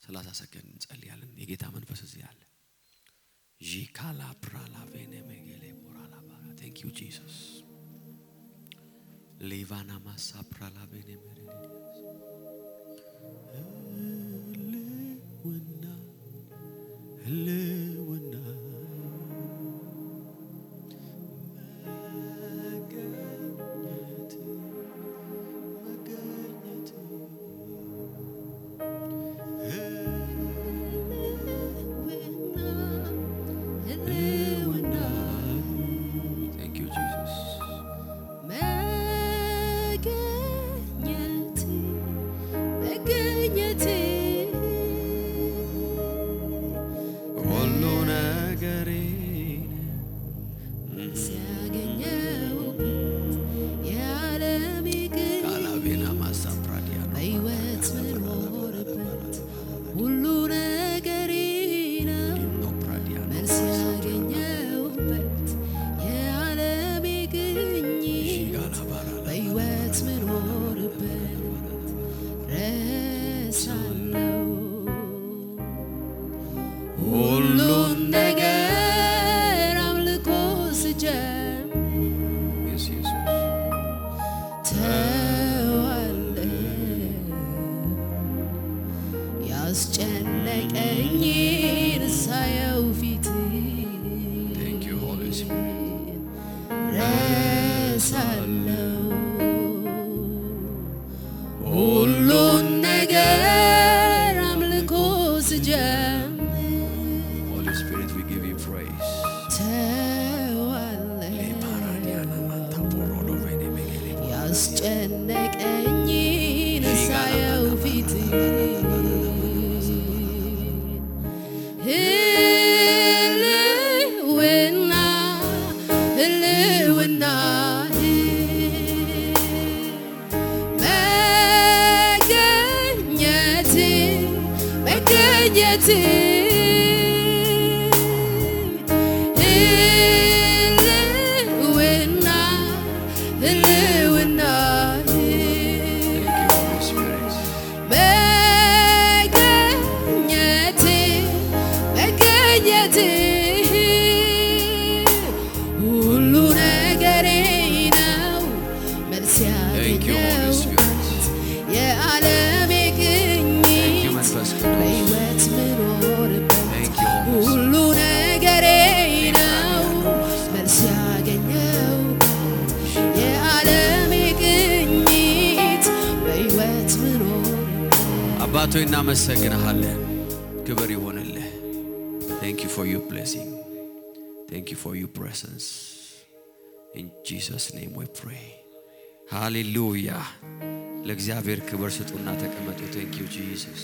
S1: 30 ሰከንድ እንጸልያለን የጌታ መንፈስ እዚህ አለ ጂካላ ፕራላቬኔ መገሌ ሞራላ ባራ Thank you Jesus ሌቫና ማሳፕራላቬኔ ህልውና አባቶ እናመሰግንሃለን ክብር ይሁንልህ Thank you for your blessing Thank you for your presence In Jesus name we pray Hallelujah ለእግዚአብሔር ክብር ስጡና ተቀመጡ Thank you Jesus